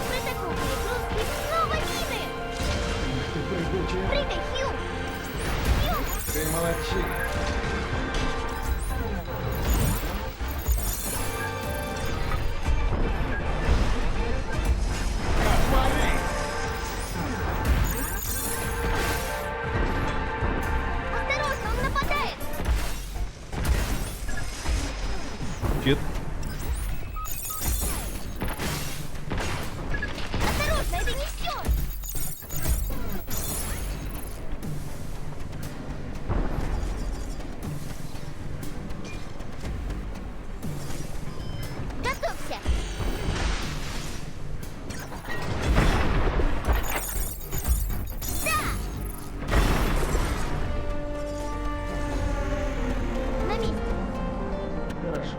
Протокол перегрузки снова мины. Ты прыгучая. Прыгай, Хью. Ты молодчина. Осторожно, он нападает. Щит. Осторожно, это не все.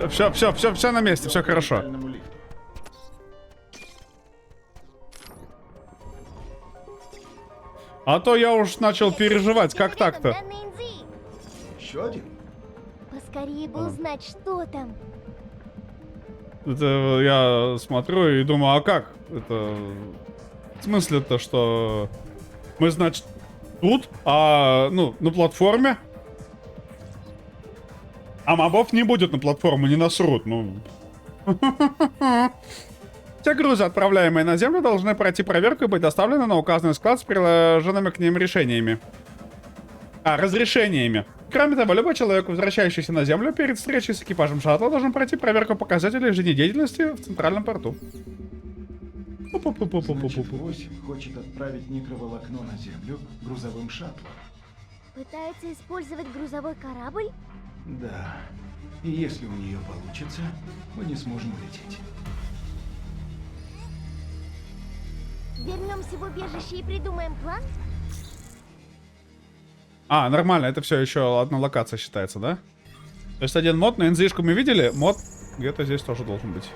Все на месте, все хорошо. Специальному лифту. А то я уж начал переживать, как так-то? Данные Инзи. Еще один? Поскорее бы узнать, что там. Это я смотрю и думаю, а как? Это... В смысле-то, что... Мы, значит, тут, ну, на платформе. А мобов не будет на платформу, не насрут, ну... Все грузы, отправляемые на Землю, должны пройти проверку и быть доставлены на указанный склад с приложенными к ним решениями. Разрешениями. Кроме того, любой человек, возвращающийся на Землю перед встречей с экипажем шаттла, должен пройти проверку показателей жизнедеятельности в центральном порту. Значит, 8 хочет отправить микроволокно на Землю грузовым шаттлом. Пытается использовать грузовой корабль? Да. И если у нее получится, мы не сможем улететь. Вернемся в убежище и придумаем план? Нормально, это все еще одна локация считается, да? То есть один мод, но инзишку мы видели, мод где-то здесь тоже должен быть.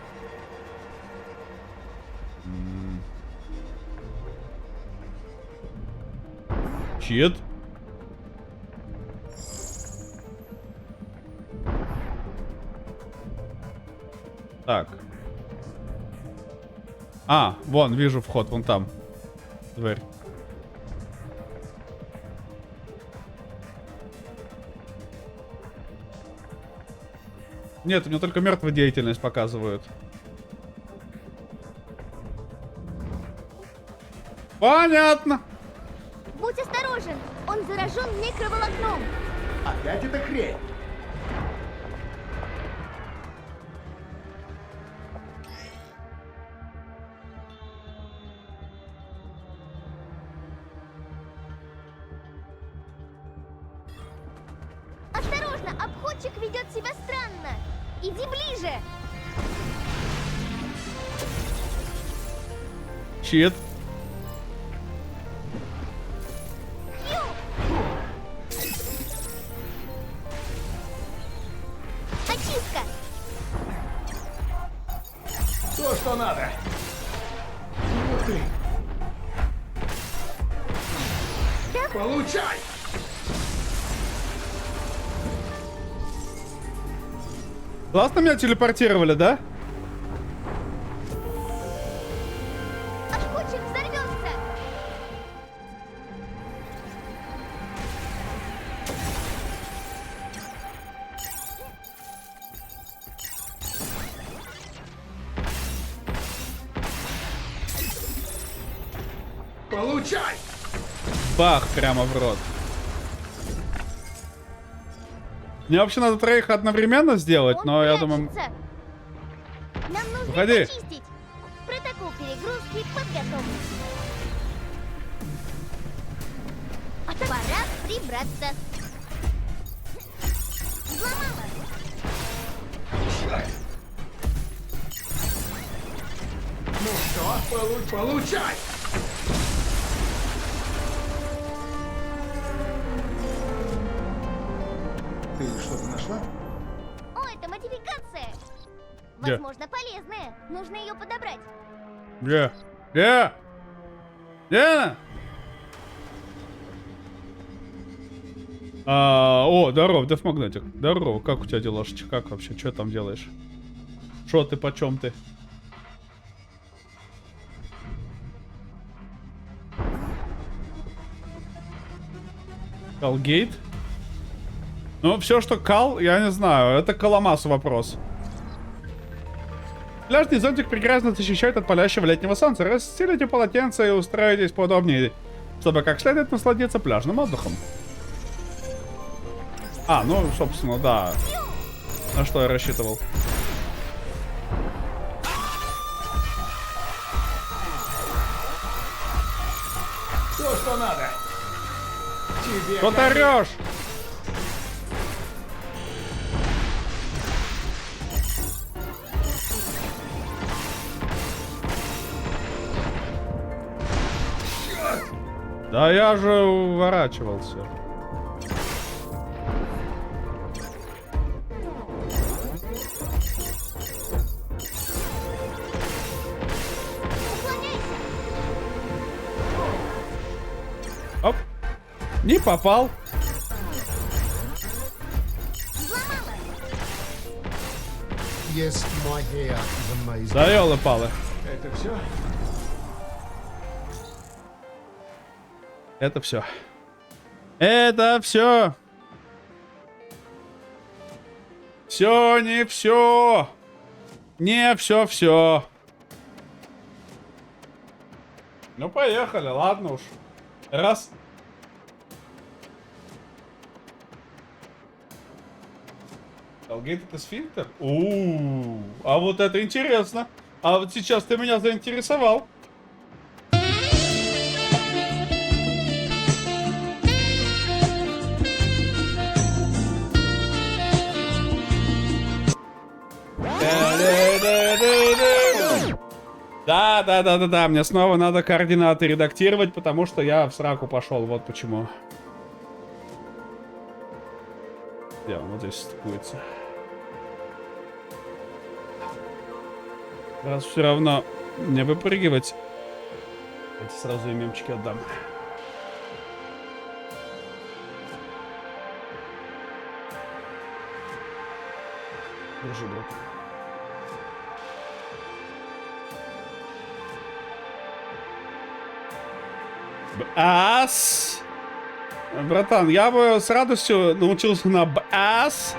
Чит. Так. Вон, вижу вход, вон там. Дверь. Нет, у меня только мертвую деятельность показывают. Понятно. Будь осторожен, он заражен микроволокном. Опять эта хрень? Осторожно, обходчик ведет себя странно. Иди ближе. Чит. Очистка. То, что надо. Ух ты. Получай! Классно меня телепортировали, да? Обходчик взорвется. Получай! Бах, прямо в рот. Мне вообще надо троих одновременно сделать, Он но я прячется. думаю... Нам нужно Выходи. их очистить. Протокол перегрузки подготовлен. Пора прибраться. Взломала. Ну что, получай! Ты что-то нашла? О, это модификация. Где? Возможно, полезная. Нужно ее подобрать. Где? Где? Где она? Здорово, Деф Магнетик. Здорово, как у тебя делашечки? Как вообще? Что там делаешь? Шо ты, почем ты? Калгейт? Ну, все, что кал, я не знаю. Это Каламасу вопрос. Пляжный зонтик прекрасно защищает от палящего летнего солнца. Расстелите полотенце и устроитесь поудобнее, чтобы как следует насладиться пляжным отдыхом. Ну, собственно, да. На что я рассчитывал. То, что надо. Тебе Что ты орешь? Да я же уворачивался. Оп. Не попал. Yes, my hair is amazing. Да ёлы-палы. Это все? Это все. Это все. Все, не все. Не все. Ну, поехали, ладно уж. Раз. Толгейт это сфинктер? А вот это интересно. А вот сейчас ты меня заинтересовал. Да, мне снова надо координаты редактировать, потому что я в сраку пошел, вот почему. Где он вот здесь стыкуется? Раз все равно не выпрыгивать, эти сразу и мемчики отдам. Держи, брат. Бас. Братан, я бы с радостью научился на бас,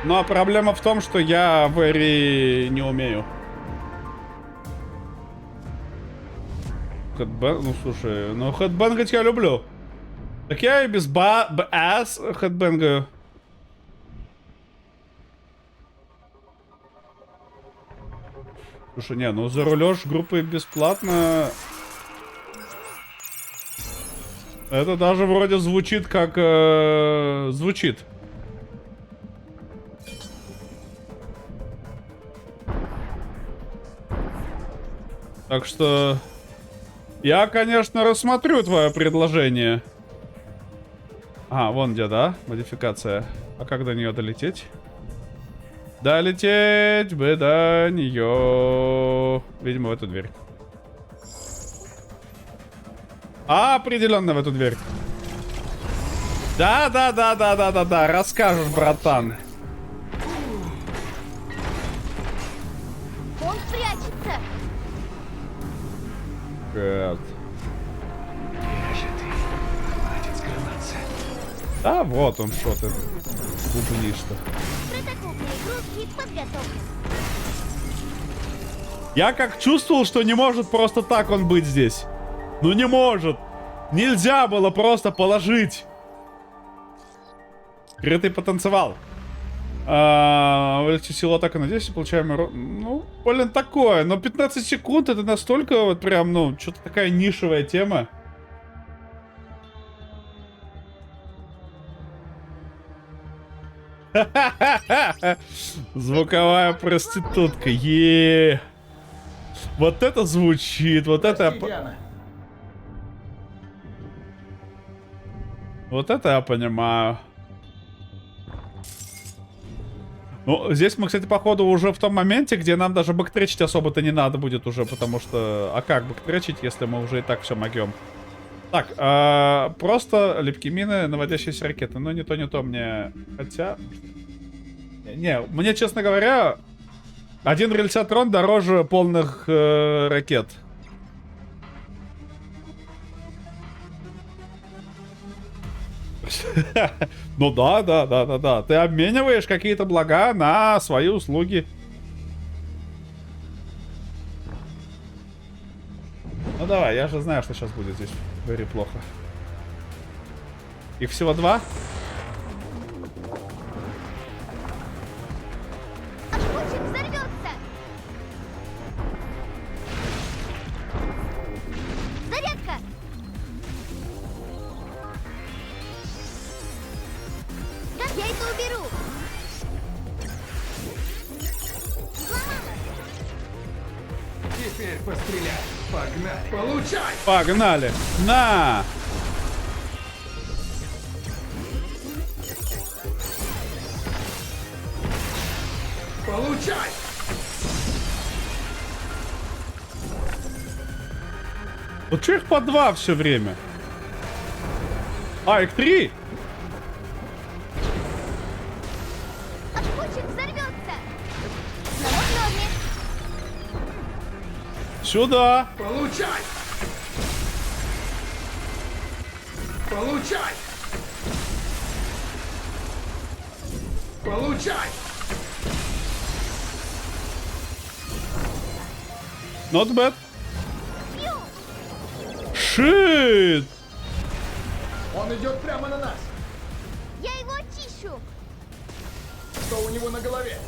но проблема в том, что я very не умею. Хэдбэнг, ну слушай, ну хэдбэнгать я люблю. Так я и без бас хэдбэнгаю. Слушай, не, ну зарулёшь группой бесплатно. Это даже вроде звучит как... звучит. Так что... Я, конечно, рассмотрю твое предложение. А, вон где, да? Модификация. А как до нее долететь? Долететь бы до нее. Видимо, в эту дверь. Определенно в эту дверь. Да. Расскажешь, братан. Он прячется. Нет. Да, вот он, что ты бубнишь-то. Протокол перегрузки подготовлен. Я как чувствовал, что не может просто так он быть здесь. Ну не может. Нельзя было просто положить. Крытый потанцевал. Увеличить силу атаки на 10, получаем... Ну, блин, такое. Но 15 секунд это настолько вот прям, ну, что-то такая нишевая тема. Звуковая проститутка. Вот это звучит. Вот это... Диана. Вот это я понимаю. Ну, здесь мы, кстати, походу уже в том моменте, где нам даже бэктречить особо-то не надо будет уже, потому что... А как бэктречить, если мы уже и так все могем? Так, просто липкие мины, наводящиеся ракеты. Ну, не то мне... Хотя... Не, мне, честно говоря, один рельсотрон дороже полных ракет. Ну да. Ты обмениваешь какие-то блага на свои услуги. Ну давай, я же знаю, что сейчас будет здесь. Very плохо. Их всего 2? Огурчик взорвется. Зарядка. Как я это уберу? Теперь постреляй. Погнали. Получай. Погнали. На! Получай. Вот что их по 2 все время? А, их 3? Отпучек взорвется! Снова в норме. Сюда. Получай! Получай! Получай! Not bad. Shit. Он идет прямо на нас. Я его очищу. Что у него на голове?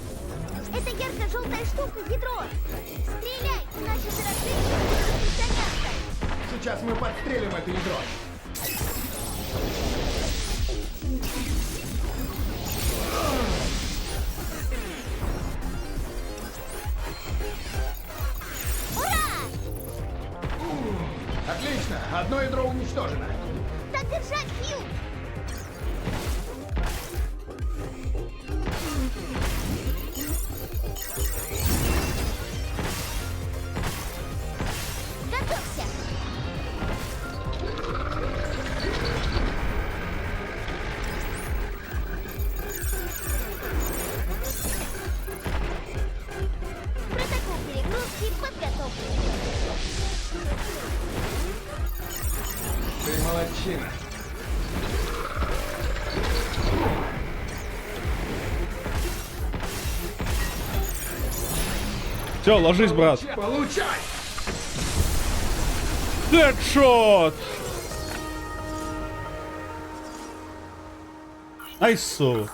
Это ярко-желтая штука, ядро. Стреляй, иначе ты расстреливаешься. Сейчас мы подстрелим это ядро. Отлично, одно ядро уничтожено. Так держать, Хью! Готовься! Протокол перегрузки подготовлен. Ты молодчина. Все, ложись, брат. Получай! Дэдшот! Айсу.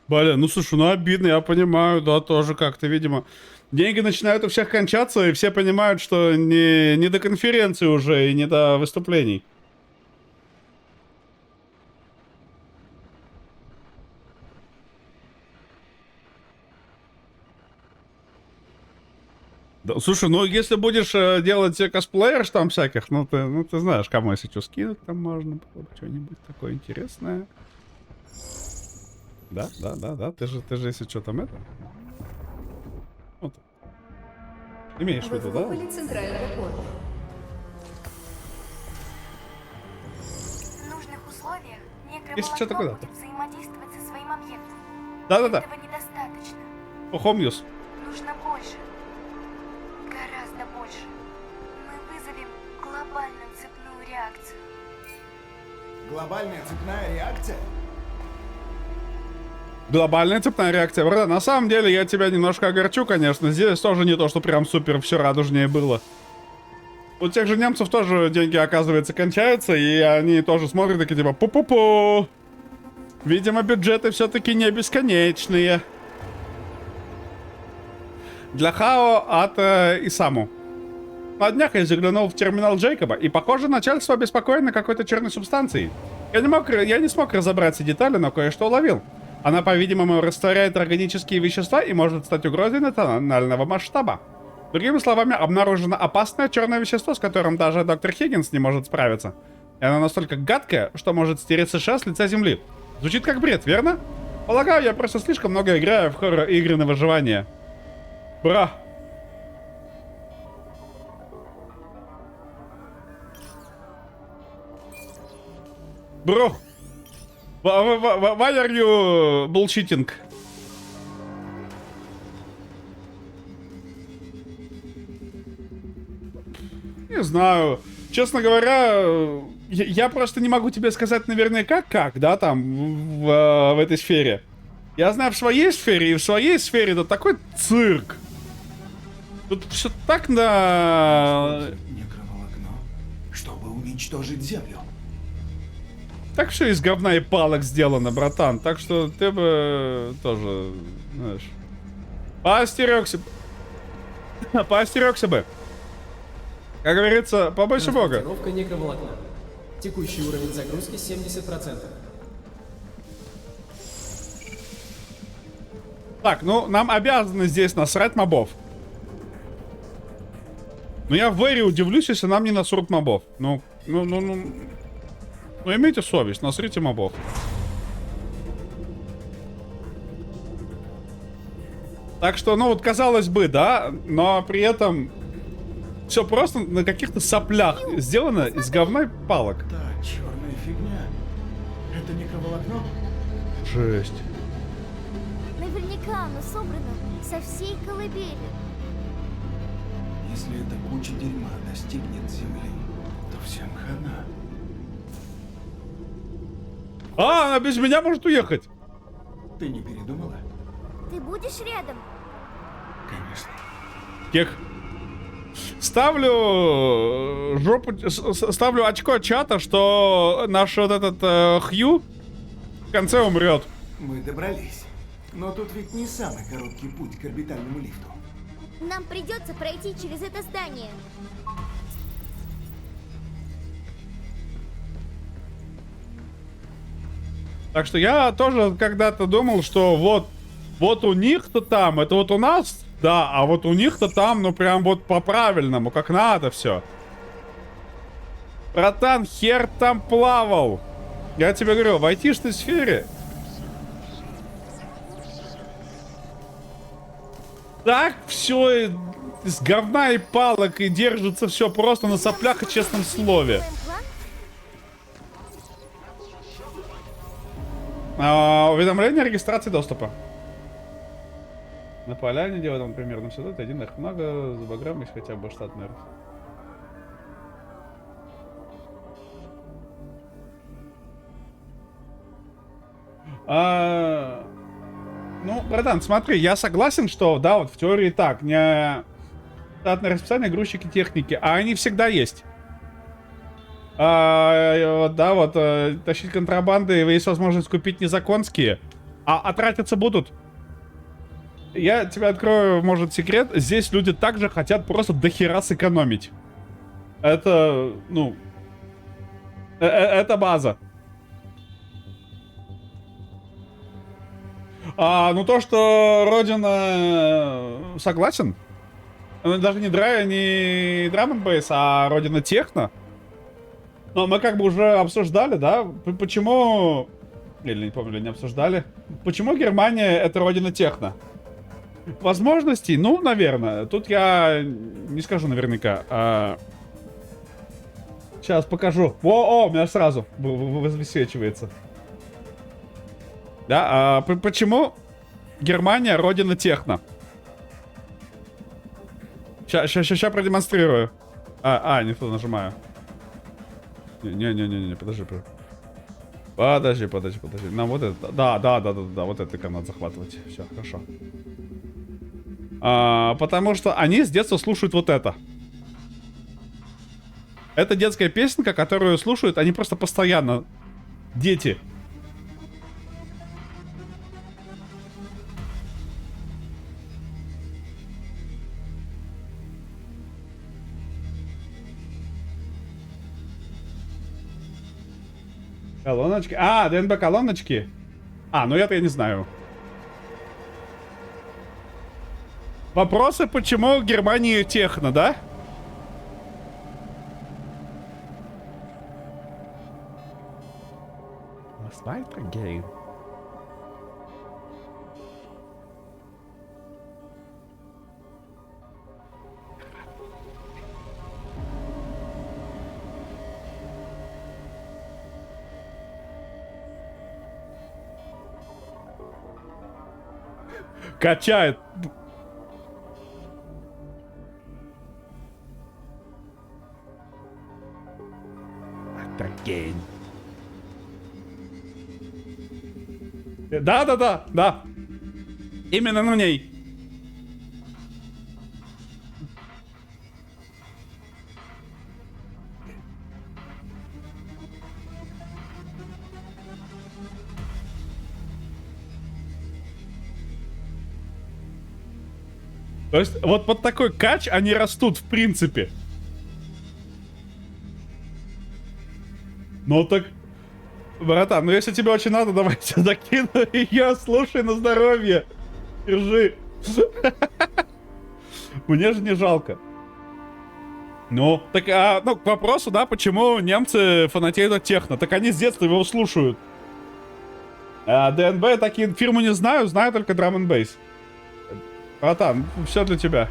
Блин, ну слушай, ну обидно, я понимаю, да, тоже как-то, видимо. Деньги начинают у всех кончаться, и все понимают, что не до конференции уже и не до выступлений. Да, слушай, ну если будешь делать косплеерш там всяких, ну ты знаешь, кому если что скинуть там можно было бы что-нибудь такое интересное. Да, ты же если что там это. Вот. Имеешь в виду, да? В нужных условиях Если что, то куда-то. будет взаимодействовать со своим объектом. Да. Этого недостаточно. Хомьюс. Нужно больше. Гораздо больше. Мы вызовем глобальную цепную реакцию. Глобальная цепная реакция? Глобальная цепная реакция. Брат, на самом деле я тебя немножко огорчу, конечно. Здесь тоже не то, что прям супер все радужнее было. У тех же немцев тоже деньги, оказывается, кончаются, и они тоже смотрят такие типа пу-пу-пу. Видимо, бюджеты все-таки не бесконечные. Для Хао от Исаму. На днях я заглянул в терминал Джейкоба, и, похоже, начальство обеспокоено какой-то черной субстанцией. Я не смог разобрать все детали, но кое-что уловил. Она, по-видимому, растворяет органические вещества и может стать угрозой национального масштаба. Другими словами, обнаружено опасное черное вещество, с которым даже доктор Хиггинс не может справиться. И оно настолько гадкое, что может стереть США с лица земли. Звучит как бред, верно? Полагаю, я просто слишком много играю в хоррор-игры на выживание. Бра. Бро. Why are you bullshitting? Не знаю. Честно говоря, я просто не могу тебе сказать наверняка, как, да, там, в этой сфере. Я знаю в своей сфере, и в своей сфере это такой цирк. Тут все так на... Некроволокно, чтобы уничтожить Землю. Так все из говна и палок сделано, братан. Так что ты бы тоже, знаешь, поостерегся. Поостерегся бы. Как говорится, побольше бога. Транспортировка некроволокна. Текущий уровень загрузки 70%. Так, ну, нам обязаны здесь насрать мобов. Но я в Вэре удивлюсь, если нам не насрут мобов. Ну, имейте совесть, насрите мобов. Так что, ну вот, казалось бы, да, но при этом все просто на каких-то соплях сделано из говна и палок. Та черная фигня. Это микроволокно? Жесть. Наверняка оно собрано со всей колыбели. Если эта куча дерьма достигнет земли, то всем хана. А, она без меня может уехать. Ты не передумала? Ты будешь рядом? Конечно. Кех. Ставлю ставлю очко чата, что наш вот этот Хью в конце умрет. Мы добрались. Но тут ведь не самый короткий путь к орбитальному лифту. Нам придется пройти через это здание. Так что я тоже когда-то думал, что вот у них-то там, это вот у нас, да, а вот у них-то там, ну прям вот по-правильному, как надо все. Братан, хер там плавал. Я тебе говорю, в айтишной сфере так все из говна и палок и держится все просто на соплях и честном слове. Уведомление о регистрации доступа. На поляне делаем, например, на сюда один их много, за баграм есть хотя бы штатный. Ну, братан, смотри, я согласен, что, да, вот в теории так, не штатное расписание, грузчики техники, а они всегда есть. Да, вот, тащить контрабанды, есть возможность купить незаконские, а тратиться будут. Я тебе открою, может, секрет, здесь люди также хотят просто дохера сэкономить. Это, ну, это база. Ну то, что Родина согласен, даже не драм н бейс, а Родина техно. Но мы как бы уже обсуждали, да, почему, или не помню, или не обсуждали, почему Германия это Родина техно. Возможностей, ну, наверное, тут я не скажу наверняка. Сейчас покажу. О, у меня сразу высвечивается. Да, почему Германия родина техно? Сейчас продемонстрирую. Не туда нажимаю. Не, подожди. Подожди. Нам вот это. Да, вот это надо захватывать. Все, хорошо. Потому что они с детства слушают вот это. Это детская песенка, которую слушают они просто постоянно. Дети. Колоночки. ДНБ колоночки. Ну это я не знаю. Вопросы, почему в Германии техно, да? Гейм. Качает. Again. Да. Именно на ней. То есть вот под такой кач они растут в принципе. Ну так, братан, ну если тебе очень надо, давай я закину ее, слушай на здоровье. Держи. Мне же не жалко. Ну, так, к вопросу, да, почему немцы фанатеют от техно. Так они с детства его слушают. ДНБ такие фирмы не знаю, знаю только Drum н Bass. Братан, все для тебя.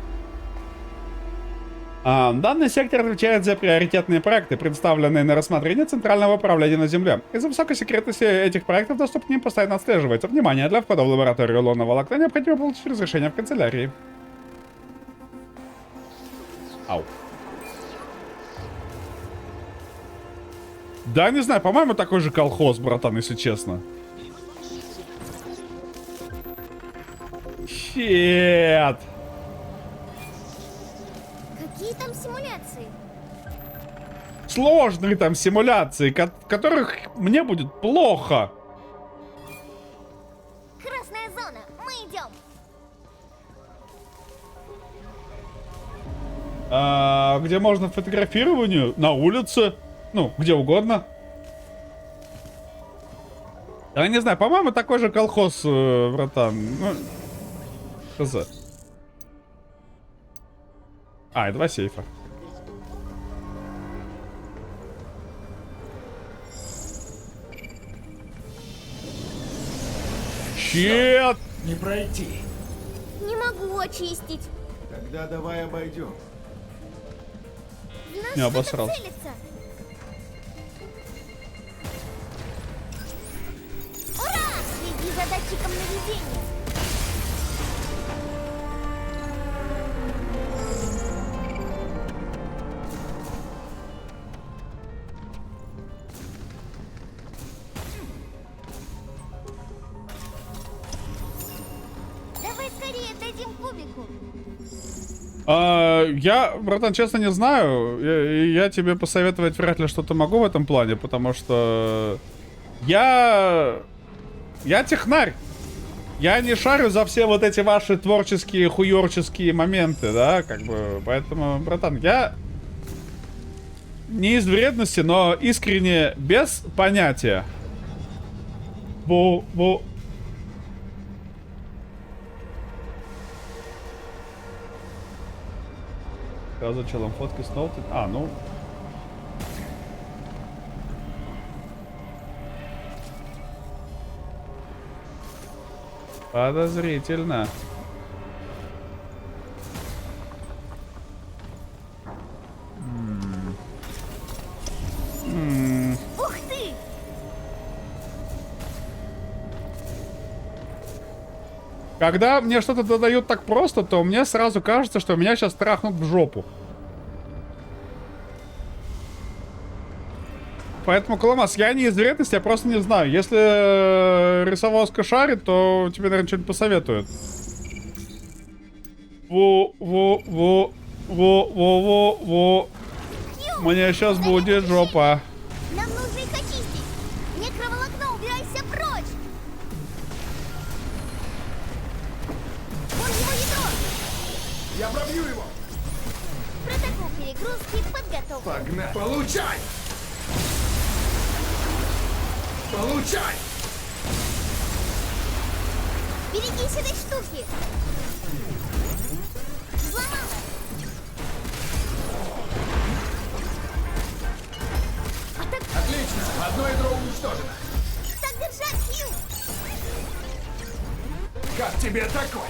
Данный сектор отвечает за приоритетные проекты, представленные на рассмотрение Центрального управления на Земле. Из-за высокой секретности этих проектов доступ к ним постоянно отслеживается. Внимание, для входа в лабораторию лунного лакта необходимо получить разрешение в канцелярии. Ау. Да, не знаю, по-моему, такой же колхоз, братан, если честно. Щет. Какие там симуляции? Сложные там симуляции, которых мне будет плохо. Красная зона, мы идем. Где можно фотографированию? На улице. Ну, где угодно. Я не знаю, по-моему, такой же колхоз, братан. Ну, хз. И 2 сейфа. Щет! Не пройти. Не могу очистить. Тогда давай обойдем. В нас Не что-то обосрался. целится. Ура! Следи за датчиком наведения. Давай скорее дадим кубику. Я, братан, честно не знаю. Я тебе посоветовать вряд ли что-то могу в этом плане, потому что я технарь. Я не шарю за все вот эти ваши творческие, хуёрческие моменты, да, как бы. Поэтому, братан, я не из вредности, но искренне без понятия. Я за челом фотки снова. Ну. Подозрительно. Ух ты! Когда мне что-то додают так просто, то мне сразу кажется, что меня сейчас трахнут в жопу. Поэтому, Коломас, я не из вредности, я просто не знаю. Если рисовозка шарит, то тебе, наверное, что-нибудь посоветуют. Во. Мне сейчас будет жопа. Нам нужно их очистить. Некроволокно, убирайся прочь. Вон его ядро. Я пробью его. Протокол перегрузки подготовлен. Погнали. Получай! Получай! Берегись этой штуки. Взломала. Отлично! Одно ядро уничтожено. Так держать, Хью. Как тебе такое?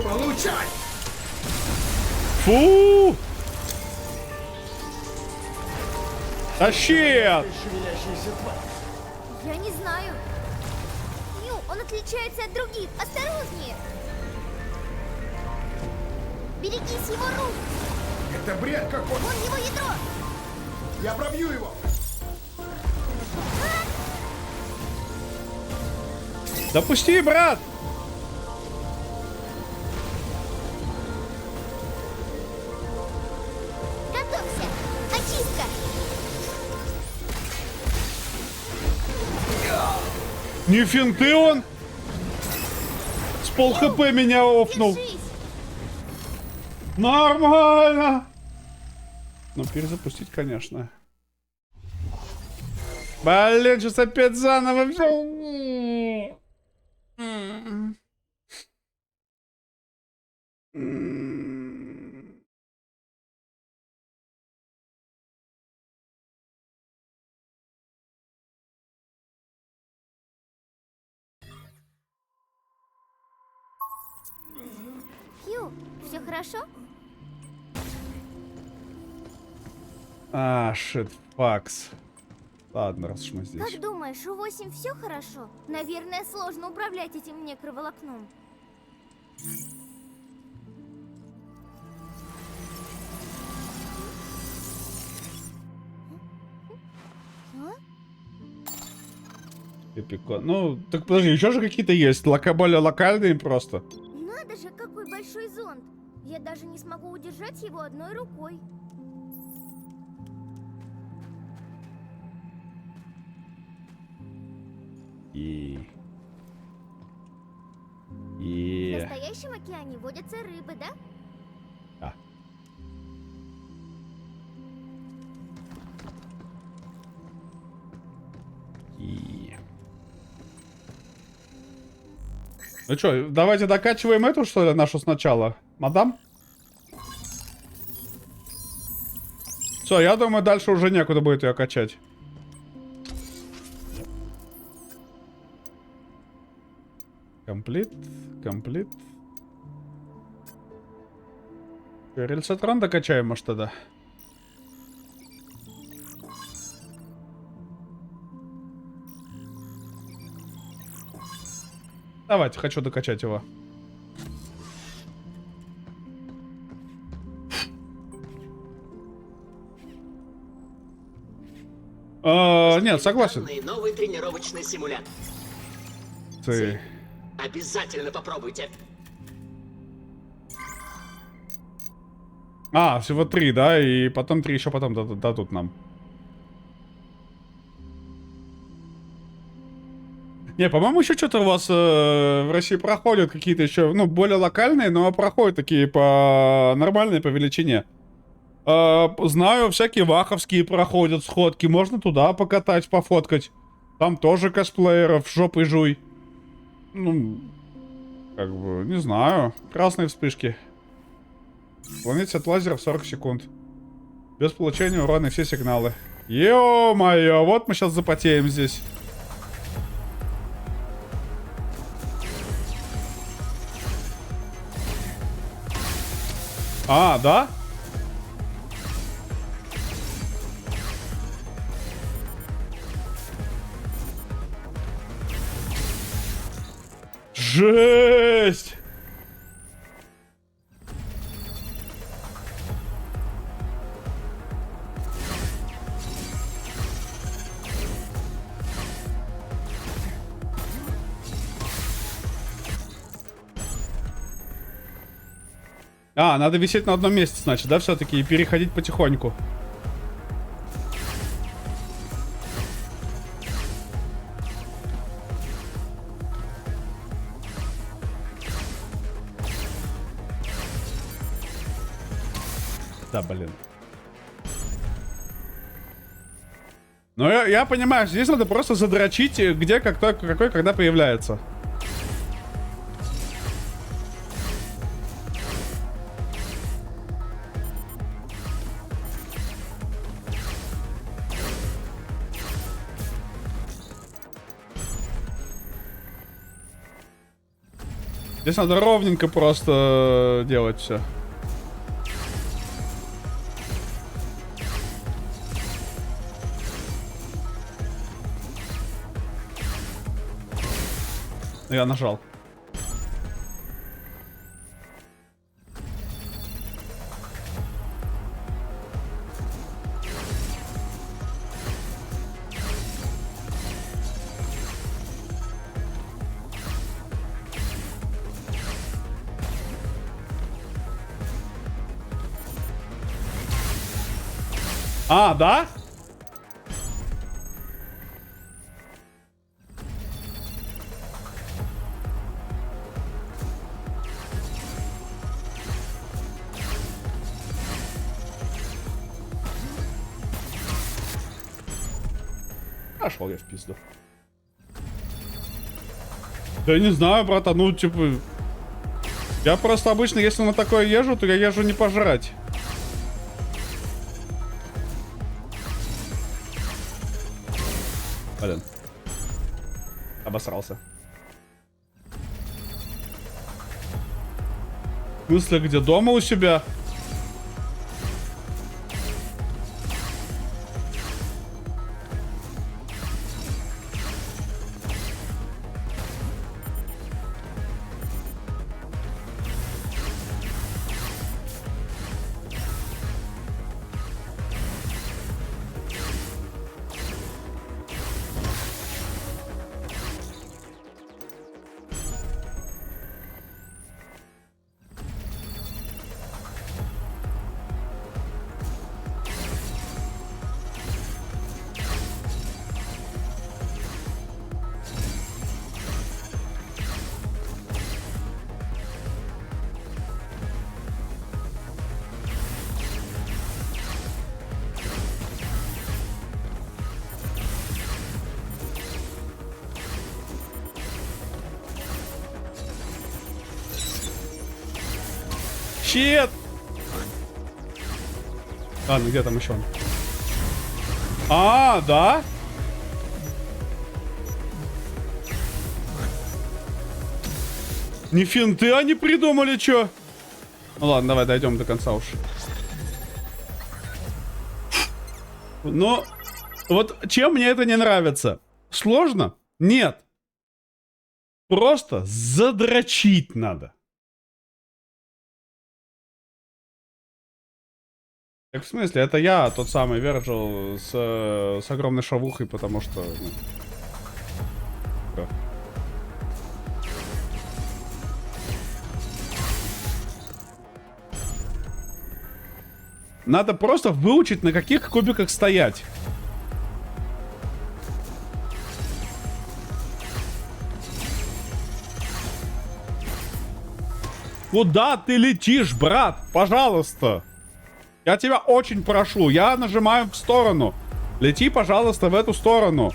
Получай! Фу! Тащи! Шевелящаяся тварь. Я не знаю. Хью, он отличается от других. Осторожнее. Берегись его рук. Это бред какой! Вон его ядро. Я пробью его! Допусти, брат! Готовься. Очистка. Не финты он! С пол хп меня офнул. Держись. Нормально! Ну, перезапустить, конечно. Блин, сейчас опять заново. Хью, все хорошо? А, shit, факс. Ладно, раз уж мы здесь. Как думаешь, у 8 все хорошо? Наверное, сложно управлять этим некроволокном. А? Эпикон. Ну, так подожди, еще же какие-то есть. Более локальные просто. Надо же, какой большой зонт. Я даже не смогу удержать его одной рукой. В настоящем океане водятся рыбы, да? Да. Ну что, давайте докачиваем эту, что ли, нашу сначала, мадам? Все, я думаю, дальше уже некуда будет ее качать. Комплит, комплит. Рельсотрон докачаем, может, тогда? Давайте, хочу докачать его. Нет, согласен. Новый тренировочный симулятор. Ты... Обязательно попробуйте. А, всего 3, да? И потом 3 еще потом дадут нам. Не, по-моему, еще что-то у вас в России проходят какие-то еще, ну, более локальные, но проходят такие по нормальной, по величине. Знаю, всякие ваховские проходят сходки. Можно туда покатать, пофоткать. Там тоже косплееров, жопой жуй. Ну, как бы, не знаю. Красные вспышки. Уклонить от лазеров 40 секунд. Без получения урона все сигналы. Ё-моё, вот мы сейчас запотеем здесь. А, да? Жесть! А, надо висеть на одном месте, значит, да, все-таки, и переходить потихоньку. Да, блин. Ну, я понимаю, здесь надо просто задрочить, где, какой, когда появляется. Здесь надо ровненько просто делать все. Я нажал. А, да? Пошел я в пизду. Да не знаю, брата, ну типа... Я просто обычно, если на такое езжу, то я езжу не пожрать. Блин. Обосрался. В смысле, где? Дома у себя? Щит! Ладно, где там еще он? А, да? Не финты они придумали, чё? Ну ладно, давай дойдем до конца уж. Но вот чем мне это не нравится? Сложно? Нет. Просто задрочить надо. Так в смысле? Это я тот самый Верджил с огромной шавухой, потому что... Ну, да. Надо просто выучить, на каких кубиках стоять. Куда ты летишь, брат? Пожалуйста. Я тебя очень прошу. Я нажимаю в сторону. Лети, пожалуйста, в эту сторону.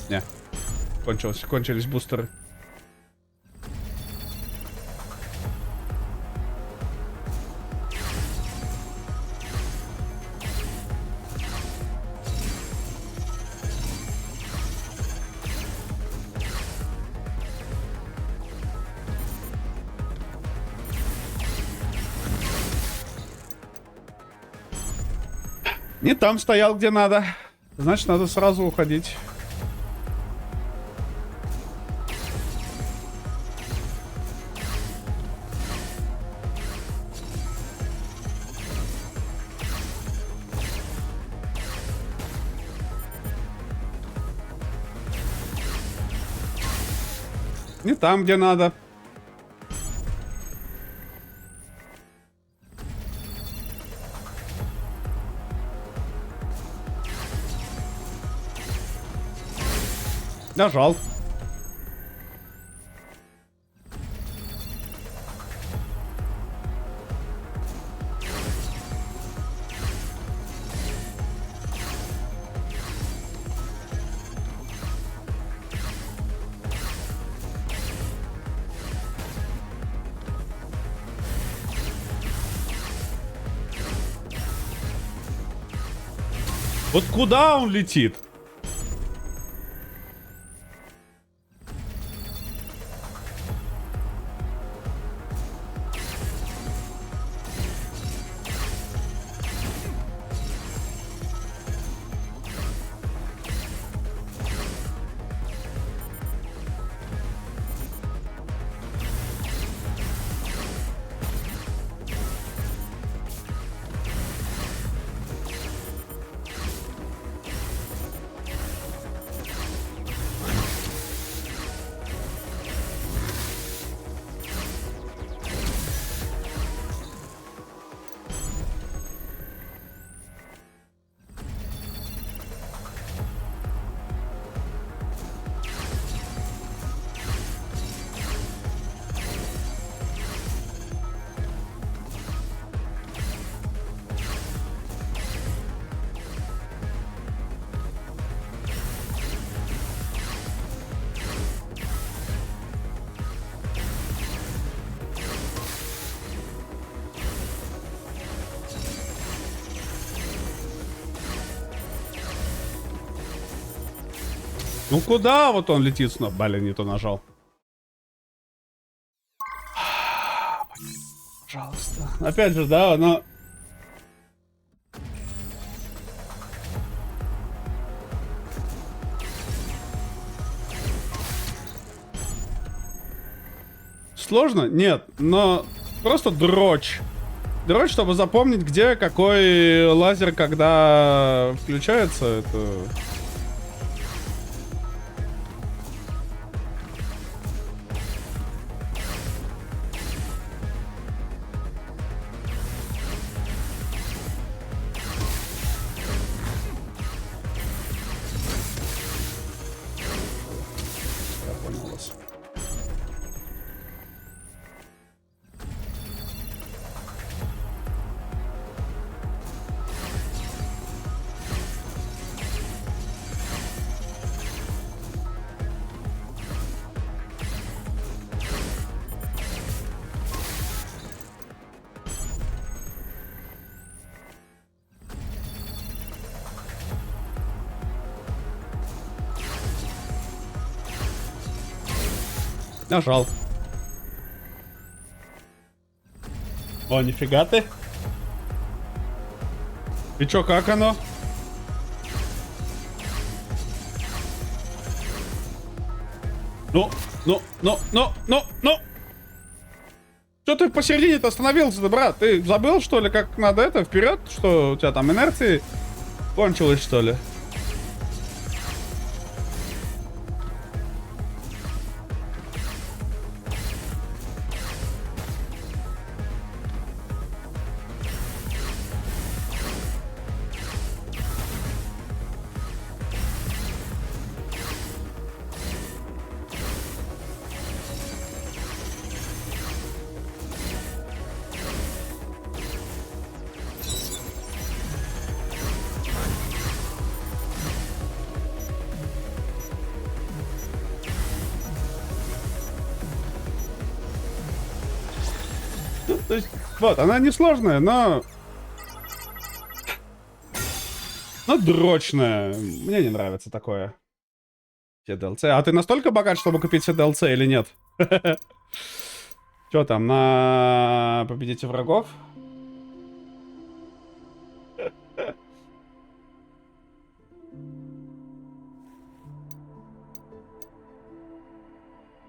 Не. Кончились бустеры. Не там стоял, где надо. Значит, надо сразу уходить. Не там, где надо. Нажал. Вот куда он летит? Ну куда вот он летит снова? Блин, не то нажал. Пожалуйста. Опять же, да, оно... Сложно? Нет, но просто дрочь. Дрочь, чтобы запомнить, где какой лазер, когда включается, это... Я понял вас. Нажал. О, нифига ты. И чё, как оно? Ну. Чё ты посередине-то остановился-то, брат? Ты забыл, что ли, как надо это, вперед? Что, у тебя там инерции кончилось, что ли? То есть, вот, она несложная, но дрочная. Мне не нравится такое. Все DLC. А ты настолько богат, чтобы купить все DLC или нет? Что там, на победите врагов?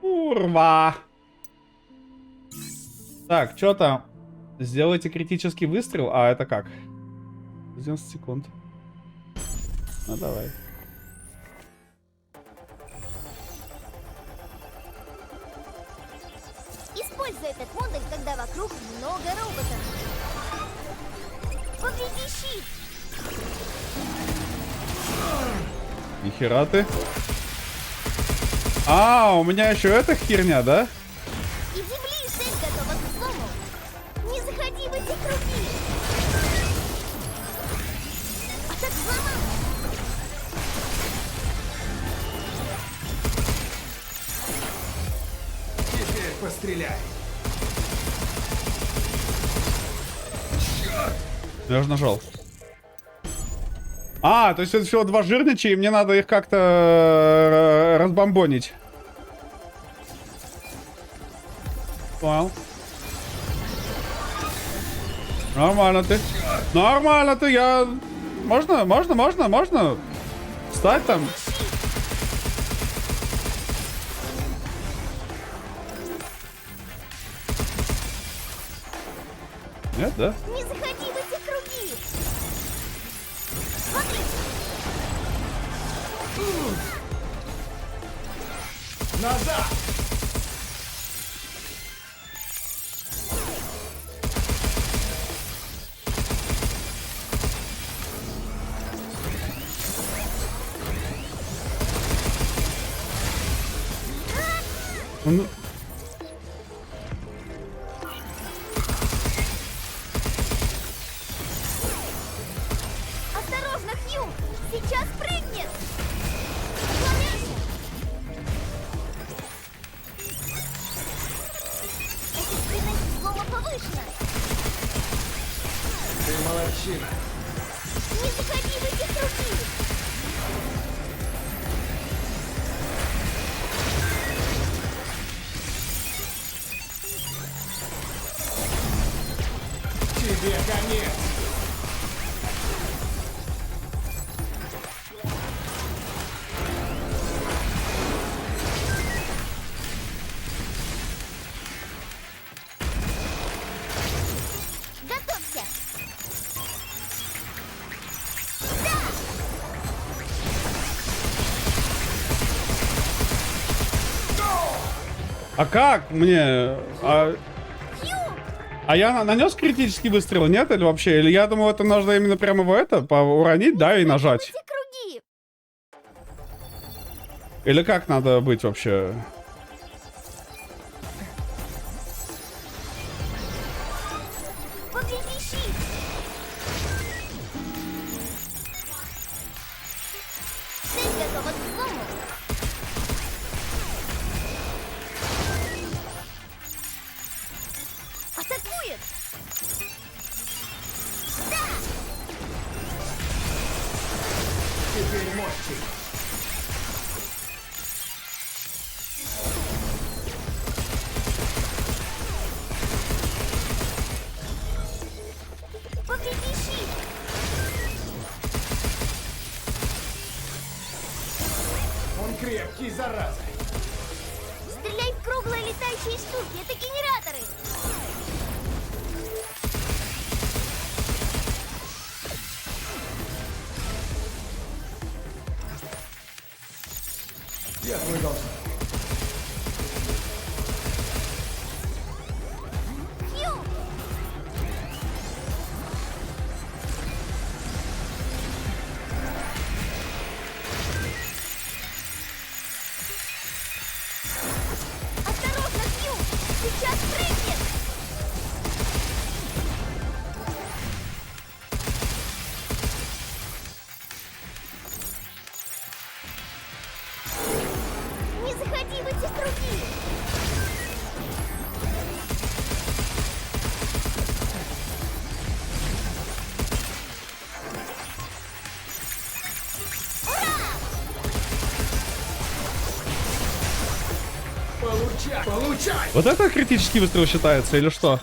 Урва. Так, что там? Сделайте критический выстрел. А, это как? 90 секунд. Ну, давай. Используй этот модуль, когда вокруг много роботов. Повреди щит. Нихера ты. А, у меня еще эта херня, да? Иди ближе, цель готова к взлому. Не заходи в эти круги. А так взломал. Теперь постреляй. Я же нажал. А, то есть это всего два жирнича, и мне надо их как-то разбомбонить. Понял. Нормально ты. Нормально ты, я... Можно. Встать там. Нет, да? Не заходи в эти круги. Смотри. Назад! Ну... Осторожно, Хью! Сейчас прыгнет! Отклоняйся! Эффективность взлома повышена! Ты молодчина. Не заходи в эти круги! Тебе конец! Готовься! А как мне? А я нанес критический выстрел, нет? Или вообще? Или я думал, это нужно именно прямо в это, уронить, да, и нажать? Эти круги! Или как надо быть вообще? Повреди щит! Цель готова к взлому! Атакует! Теперь мощи! Повреди щит! Он крепкий, зараза! Стреляй в круглые летающие штуки! Это генераторы! Я твой должник. Хью! Осторожно, Хью! Сейчас прыгнет! Не заходи в эти круги! Получай! Получай! Вот это критический выстрел считается или что?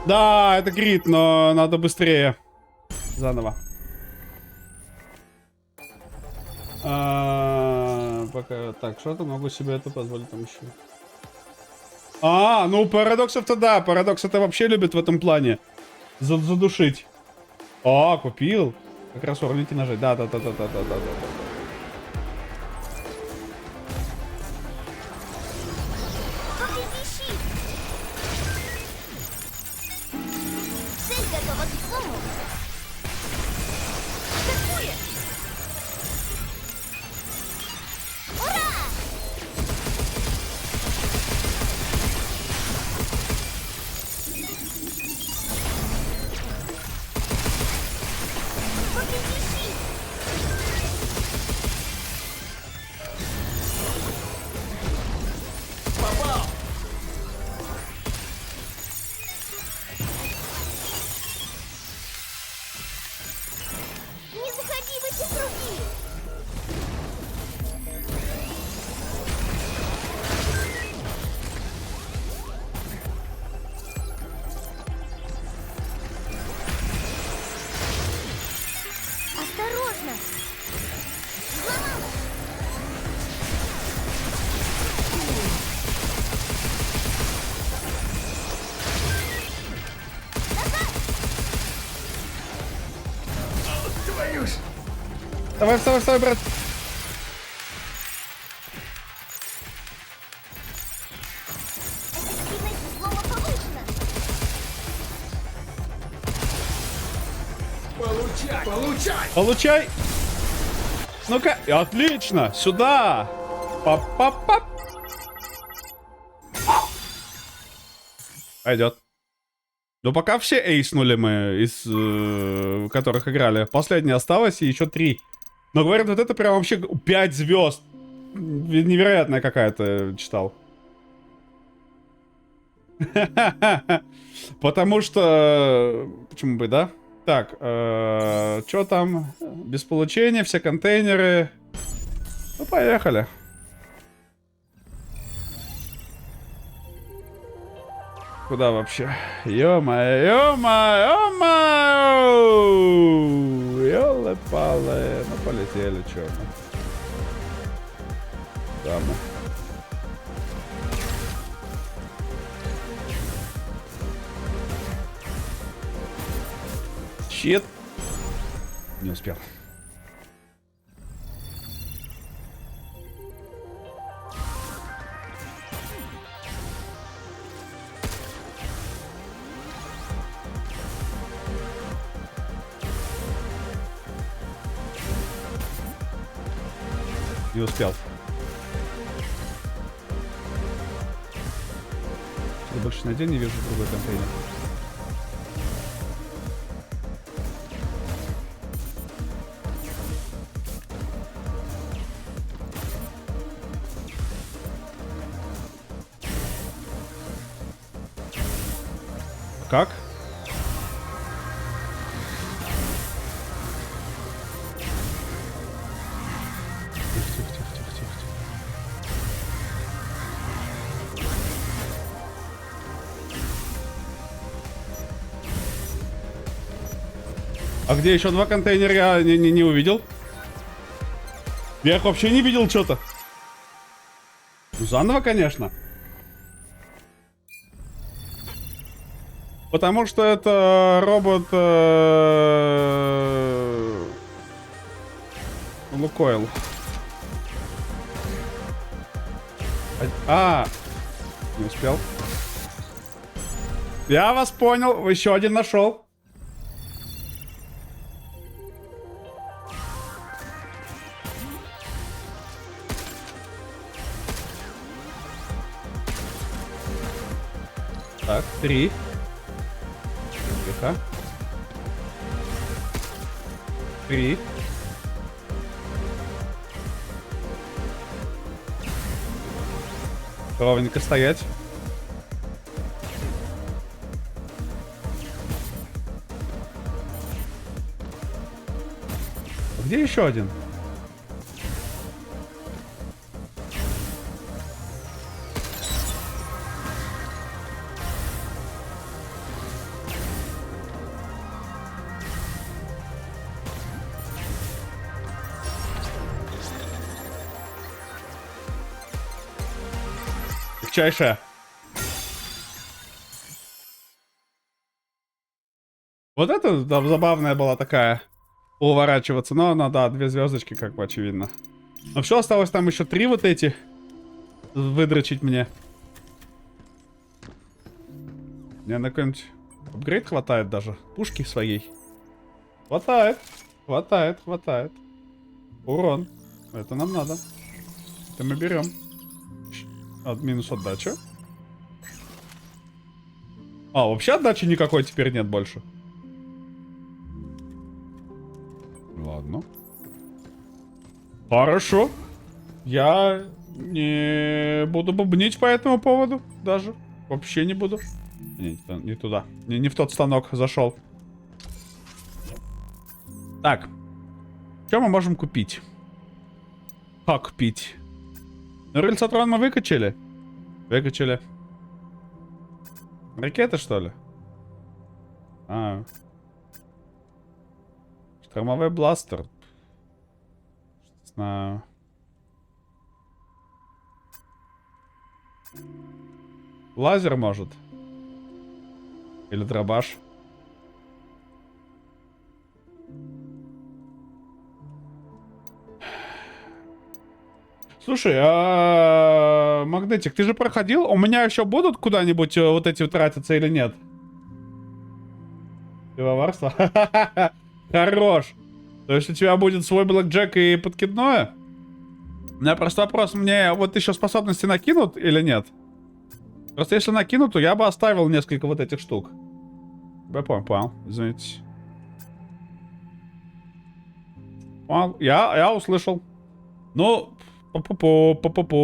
Да, это крит, но надо быстрее. Заново. Пока... Так, что-то могу себе это позволить там еще. Ну парадоксов-то да. Парадокс это вообще любит в этом плане. Задушить. Купил. Как раз уроните нажать. Да. Повреди щит! Цель готова к взлому! Атакует! Ура! Повреди щит! Попал! Не заходи в эти круги! Осторожно! Взломала! Твою ж! Давай, вставай, брат. Эффективность взлома повышена! Получай! Получай! Получай. Ну-ка, отлично, сюда. Пап-пап-пап. Пойдет. Ну, пока все эйснули мы, из которых играли. Последняя осталась, и еще 3. Но говорят, вот это прям вообще 5 звезд. Невероятная какая-то, читал. Потому что... Почему бы, да? Так, что там? Без получения, все контейнеры. Ну, поехали. Куда вообще? Ё-моё, ё-моё, ёлы-палы. Ну, полетели, чё мы. Да, мы. Щит. Не успел. Не успел. Я больше на день не вижу другой контейнер. Как? Тихо. А где еще два контейнера? Я не увидел. Я их вообще не видел что-то. Ну, заново, конечно. Потому что это робот Лукойл. Не успел. Я вас понял. Еще один нашел. Так, 3. Тихо. 3. Ровненько стоять. А где еще один? Легчайшая. Вот это да, забавная была такая. Уворачиваться. Но она, да, 2 звездочки, как бы очевидно. Но все, осталось там еще 3 вот эти. Выдрочить мне. Мне на какой-нибудь апгрейд хватает даже. Пушки своей. Хватает. Хватает. Урон. Это нам надо. Это мы берем. Минус отдача. Вообще отдачи никакой теперь нет больше. Ладно. Хорошо. Я не буду бубнить по этому поводу. Даже. Вообще не буду. Не туда. Не в тот станок зашел. Так. Что мы можем купить? Как купить? Рельсотрон мы выкачали? Выкачали. Ракеты, что ли? Штормовой бластер. Не знаю. Лазер, может? Или дробаш? Слушай, Магнетик, ты же проходил? У меня еще будут куда-нибудь вот эти тратиться или нет? Пивоварство? Хорош. То есть у тебя будет свой блэкджек и подкидное? У меня просто вопрос, мне вот еще способности накинут или нет? Просто если накинут, то я бы оставил несколько вот этих штук. Я понял, извините. Понял, я услышал. Ну... По-по-по.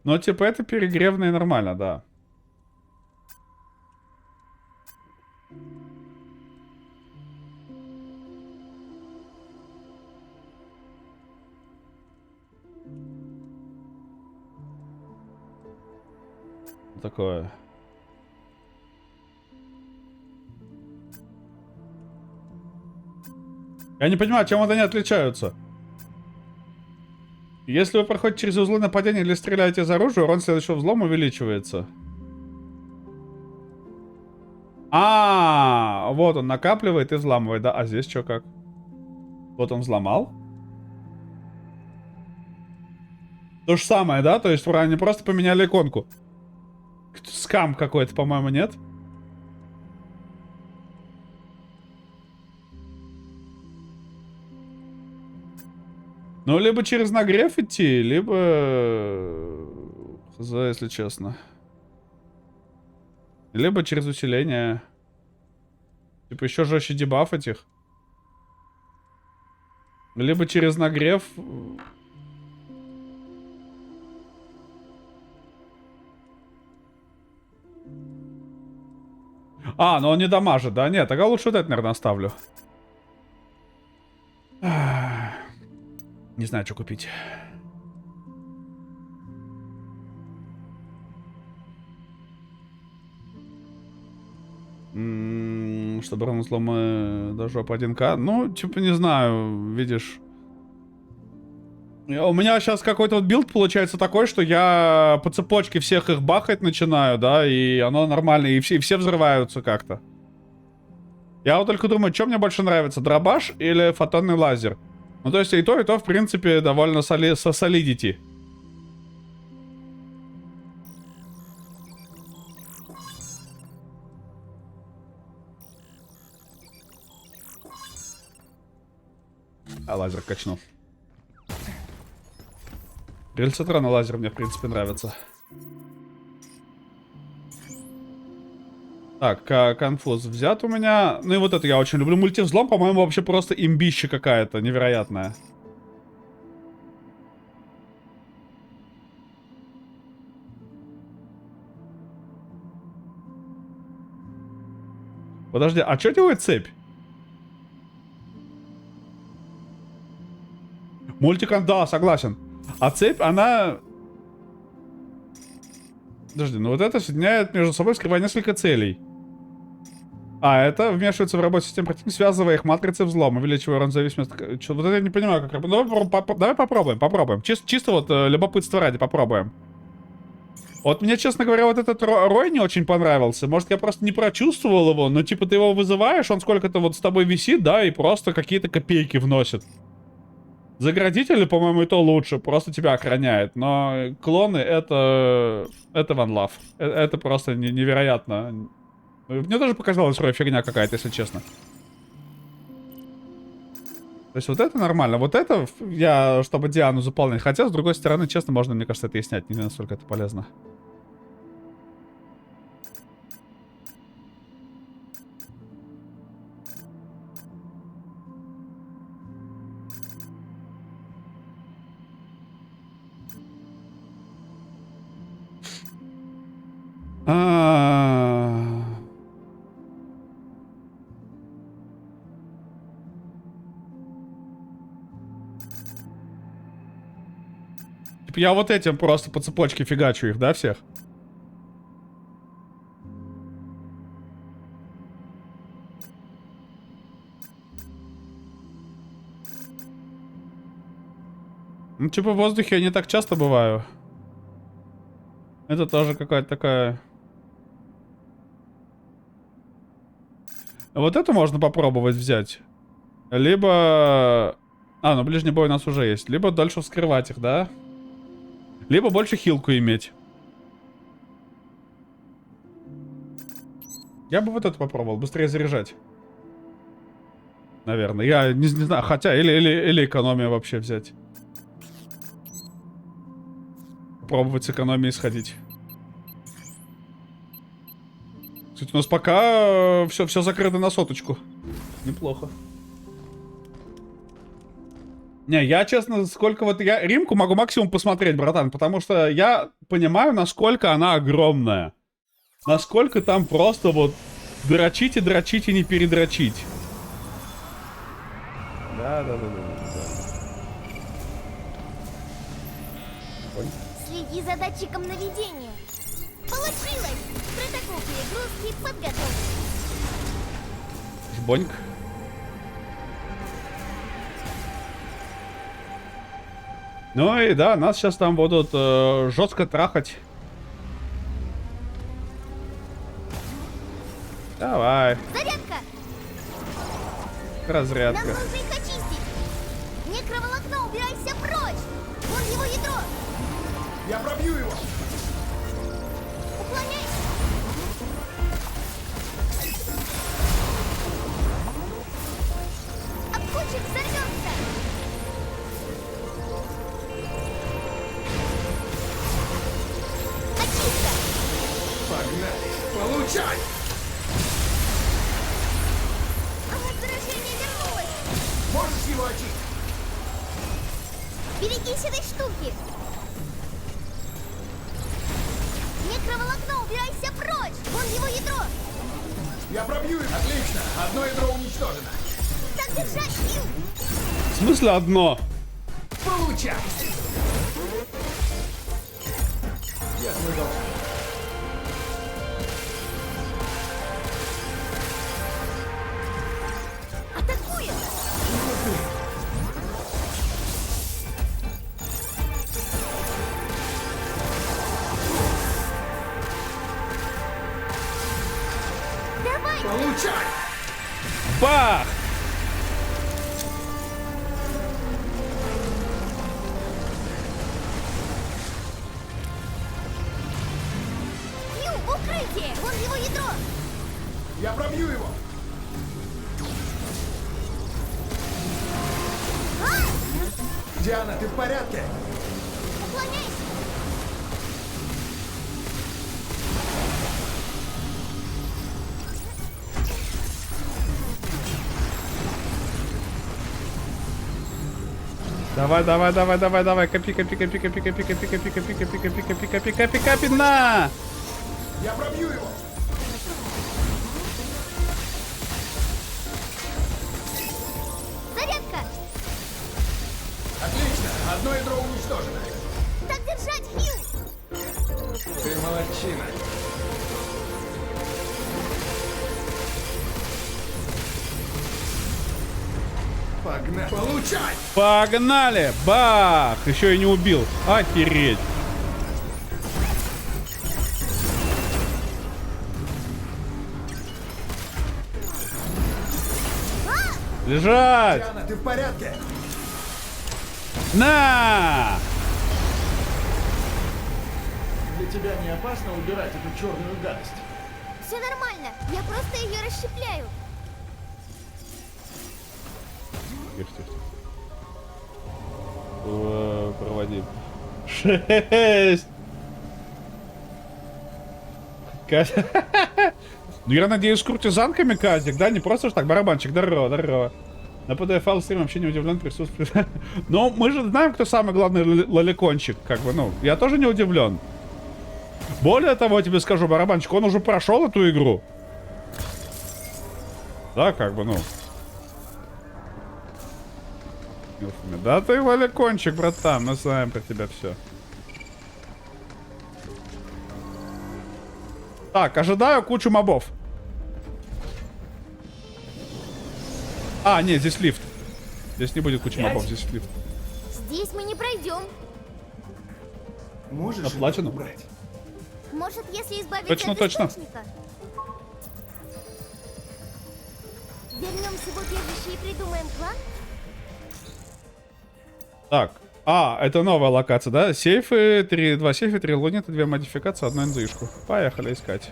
Ну, типа, это перегревно и нормально, да. Такое. Я не понимаю, чем вот они отличаются. Если вы проходите через узлы нападения или стреляете из оружия, урон следующего взлома увеличивается. Вот он накапливает и взламывает, да? А здесь что как? Вот он взломал. То же самое, да? То есть они просто поменяли иконку. Скам какой-то, по-моему, нет? Ну, либо через нагрев идти, либо... Хз, если честно. Либо через усиление. Типа еще жестче дебаф этих. Либо через нагрев. Но он не дамажит, да? Нет, тогда лучше вот это, наверное, оставлю. Не знаю, что купить. Чтобы равносломы даже по 1К. Ну, типа, не знаю, видишь. У меня сейчас какой-то вот билд получается такой, что я по цепочке всех их бахать начинаю, да, и оно нормально, и все взрываются как-то. Я вот только думаю, что мне больше нравится, дробаш или фотонный лазер? Ну, то есть и то, в принципе, довольно солидити. Лазер качнул. Рельсотрон и лазер мне, в принципе, нравится. Так, конфуз взят у меня. Ну и вот это я очень люблю. Мультивзлом, по-моему, вообще просто имбища какая-то невероятная. Подожди, а что делает цепь? Мультикон, да, согласен. А цепь, она... Подожди, ну вот это соединяет между собой, скрывая несколько целей. Это вмешивается в работу системы противника, связывая их матрицы взлома, увеличивая урон зависимости. Вот это я не понимаю, как работает. Давай попробуем. Чисто вот любопытство ради попробуем. Вот мне, честно говоря, вот этот Рой не очень понравился. Может, я просто не прочувствовал его, но типа ты его вызываешь, он сколько-то вот с тобой висит, да, и просто какие-то копейки вносит. Заградители, по-моему, и то лучше, просто тебя охраняет. Но клоны это one love. Это просто невероятно. Мне даже показалось, Рой фигня какая-то, если честно. То есть вот это нормально. Вот это я, чтобы Диану заполнить. Хотя, с другой стороны, честно, можно, мне кажется, это и снять. Не настолько это полезно. Типа я вот этим просто по цепочке фигачу их, да, всех? Ну, типа в воздухе я не так часто бываю. Это тоже какая-то такая... Вот это можно попробовать взять. Либо... ну ближний бой у нас уже есть. Либо дальше вскрывать их, да? Либо больше хилку иметь. Я бы вот это попробовал. Быстрее заряжать. Наверное. Я не знаю. Хотя, или экономия вообще взять. Попробовать с экономией сходить. Кстати, у нас пока все закрыто на соточку. Неплохо. Не, я, честно, сколько вот... Я Римку могу максимум посмотреть, братан, потому что я понимаю, насколько она огромная. Насколько там просто вот дрочить и не передрочить. Да. Следи за датчиком наведения. Получилось! Протокол перегрузки подготовлен. Жбоньк. Ну и да, нас сейчас там будут жестко трахать. Давай. Зарядка! Разрядка. Нам нужно их очистить! Некроволокно, убирайся прочь! Вон его ядро! Я пробью его! Уклоняйся! Обкучик взорвется! Очистка! Погнали! Получай! Ага, заражение вернулось! Можешь его очистить? Берегись этой штуки! Некроволокно, убирайся прочь! Вон его ядро! Я пробью его! Отлично! Одно ядро уничтожено! Так держать, Хью! В смысле одно? Получай! Я смыгал. Атакует! Давай! Получай! Бах! Хью, в укрытие! Вон его ядро! Я пробью его! Диана, ты в порядке? Уклоняйся! Давай, давай, давай, давай, давай. Копи, копи, копи, копи, копи, копи, копи, копи, копи, копи, копи, копи, копи, копи, на! Я пробью его! Зарядка! Отлично! Одно ядро уничтожено! Так держать, Хью! Ты молодчина! Погнали! Получай! Погнали! Бах! Еще и не убил. Охереть. Лежать! Диана, ты в порядке? На! Для тебя не опасно убирать эту черную гадость? Все нормально, я просто ее расщепляю. Тихо, тихо, тихо. Проводим. 6! Ну я надеюсь, с куртизанками Казик, да? Не просто ж так, барабанчик, здорово, здорово. На PDF стрим вообще не удивлен присутствию. Но мы же знаем, кто самый главный лоликончик, как бы, ну, я тоже не удивлен. Более того, я тебе скажу, барабанчик, он уже прошел эту игру. Да, как бы, ну. Да ты лоликончик, братан, мы знаем про тебя все. Так, ожидаю кучу мобов. А, нет, здесь лифт. Здесь не будет кучи мобов, здесь лифт. Здесь мы не пройдем. Можешь Оплачено? это убрать? Может, если избавиться Точно, от точно. источника? Вернемся в убежище и придумаем план? Так. А, это новая локация, да? Сейфы, 2 сейфа, 3 лунета, 2 модификации, 1 НЗИшку. Поехали искать.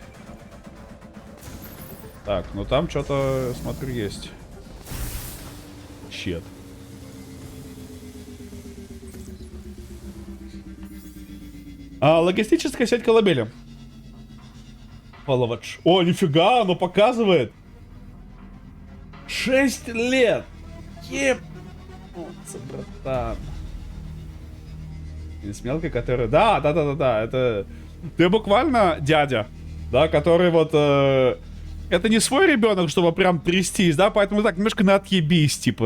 Так, ну там что-то, смотрю, есть. Щет. Логистическая сеть колыбели. Половач. О, нифига, оно показывает. 6 лет. Еб... братан. С мелкой, которая... Да, это... Ты буквально дядя, да, который вот... Это не свой ребенок, чтобы прям трястись, да, поэтому так немножко на отъебись, типа...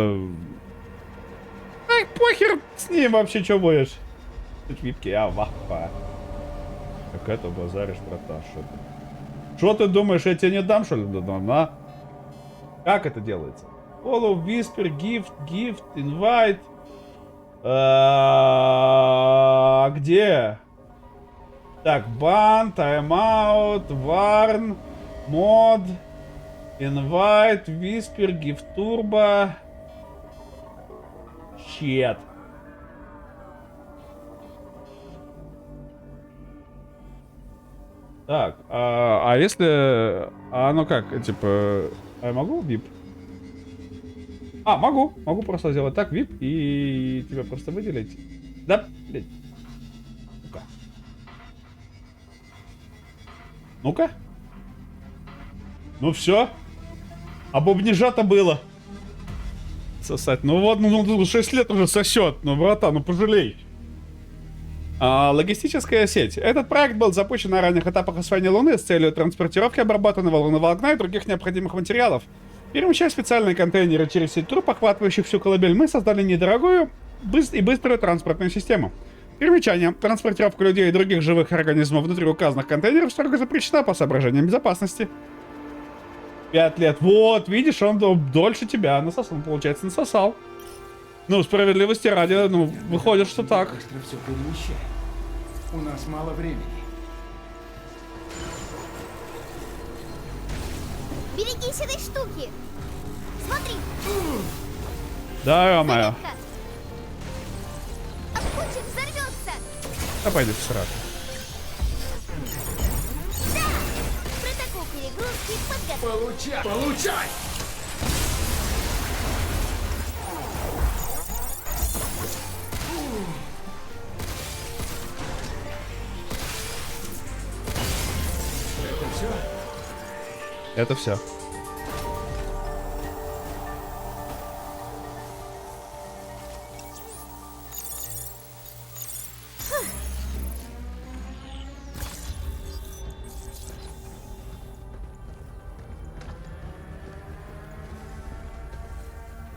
Ай, похер с ним вообще, что будешь. Випки, вахпа. Как это базаришь, братан? Что ты думаешь, я тебе не дам, что ли, дам, а? Как это делается? Follow, whisper, gift, invite. Где? Так, ban, timeout, warn, mod, invite, whisper, gift turbo. Shit. Так, а если... ну как, типа... А я могу VIP? Могу. Могу просто сделать так, VIP, и тебя просто выделить. Да, блядь. Ну-ка. Ну-ка. Ну все. А бубнижа-то было. Сосать. Ну вот, 6 лет уже сосет. Ну, братан, ну пожалей. Логистическая сеть. Этот проект был запущен на ранних этапах освоения Луны с целью транспортировки обработанного луноволокна и других необходимых материалов. Перемещая специальные контейнеры через сеть труб, охватывающих всю колыбель, мы создали недорогую и быструю транспортную систему. Примечание. Транспортировка людей и других живых организмов внутри указанных контейнеров строго запрещена по соображениям безопасности. 5 лет. Вот, видишь, он дольше тебя насосал. Получается, насосал. Ну, справедливости ради, выходит, что так. Быстро все перемещаем. У нас мало времени. Берегись этой штуки. Смотри. Да, ё-моё. Обкучик взорвется. Да пойди в сраку. Да! Протокол перегрузки подготовлен. Получай! Это все.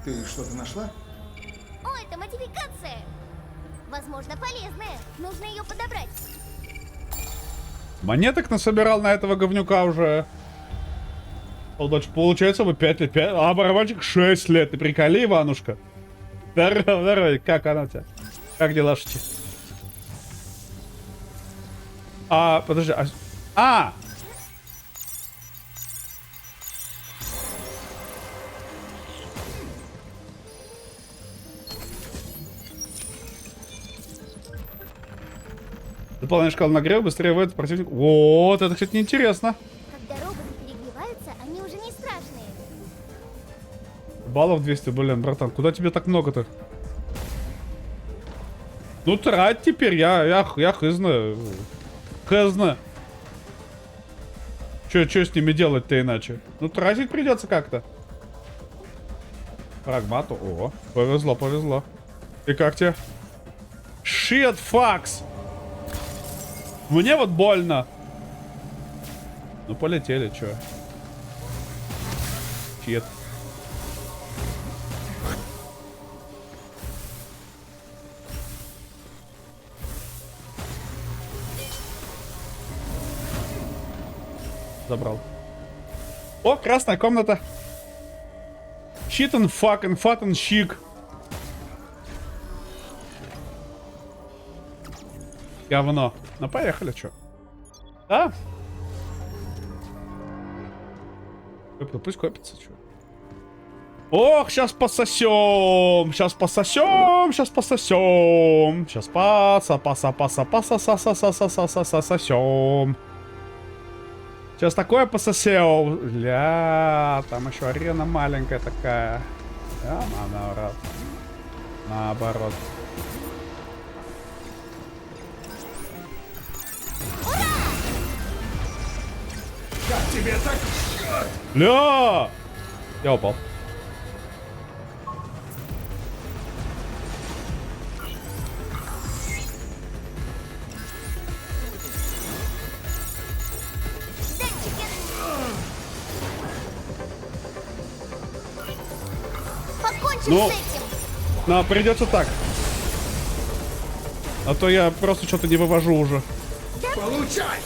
Ты что-то нашла? О, это модификация. Возможно, полезная. Нужно ее подобрать. Монеток насобирал на этого говнюка уже. Получается, вы 5 лет. А барабанчик 6 лет. Ты приколи, Иванушка. Здорово, как она у тебя? Как дела, шути? Подожди. Дополнение шкалы нагрева, быстрее вводит противник. Вот, это, кстати, неинтересно. Когда роботы перегреваются, они уже не страшные. Баллов 200, блин, братан, куда тебе так много-то? Ну, трать теперь, я хз знаю. Хз знаю. Чё с ними делать-то иначе? Ну, тратить придется как-то. Прагмату, о, повезло. И как тебе? Shit, fucks! Мне вот больно. Ну, полетели, чё. Чет. Забрал. О, красная комната. Shit and fucking fat and chic. Говно. Ну, поехали, чё? Да? Пусть копится, чё. Ох, сейчас пососем. Сейчас пососем. Сейчас такое пососем. Ля, там еще арена маленькая такая. Наоборот. Как тебе так? Ля! Я упал. Покончим Ну, с этим. придется так. А то я просто что-то не вывожу уже. Да, Получай!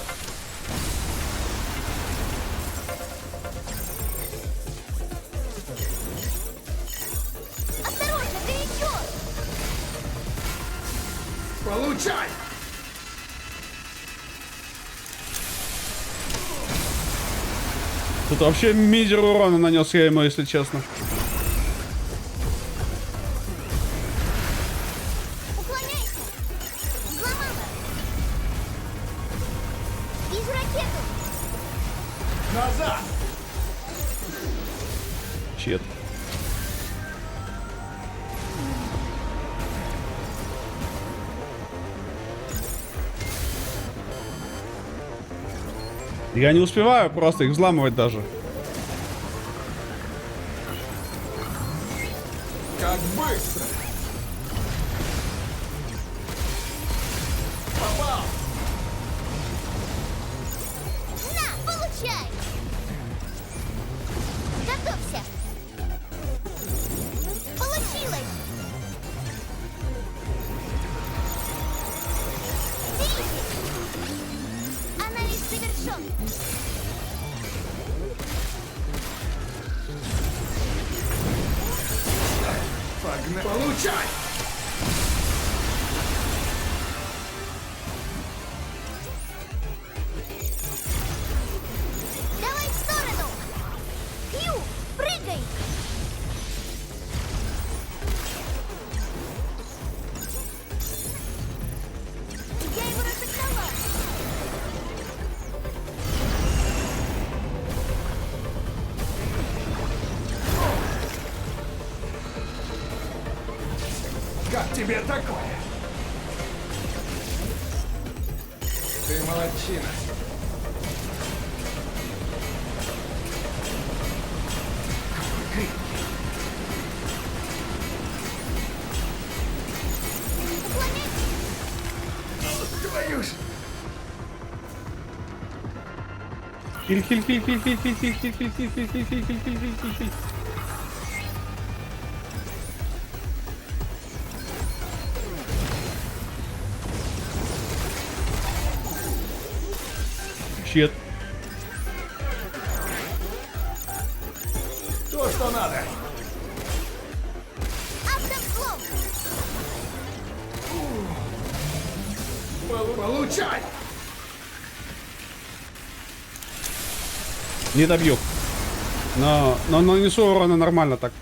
Осторожно, горячо! Получай! Тут вообще мизер урона нанес я ему, если честно. Уклоняйся! Взломала! Вижу ракету! Назад! Чет. Я не успеваю просто их взламывать даже. Как быстро! Попал! На, получай! Готовься! Получилось! Берите! Анализ завершен! Погнали! Получай! Давай в сторону! Хью, прыгай! Я его разогнала! Как тебе такое? Ты молодчина. Твою ж! Хиль, хиль, хиль, хиль, хиль, хиль, хиль, хиль, хиль, хиль, хиль, хиль, хиль, хиль, хиль, хиль, хиль, хиль. Щет. То, что надо. Автовзлом! Получай! Не добью. Но нанесу урона нормально так.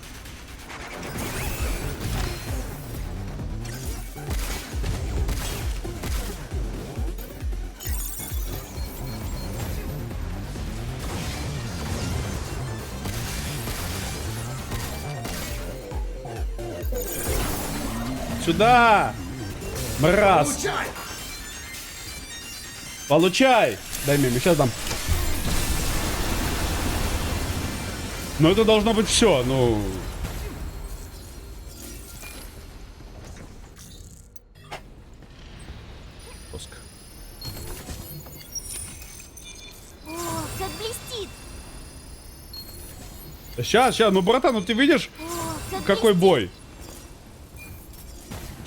Сюда! Мразь! Получай! Получай! Дай мне, сейчас дам. Но это должно быть все, ну... Жестко. О, как блестит! Сейчас, ну братан, ну ты видишь, О, как какой блестит! бой?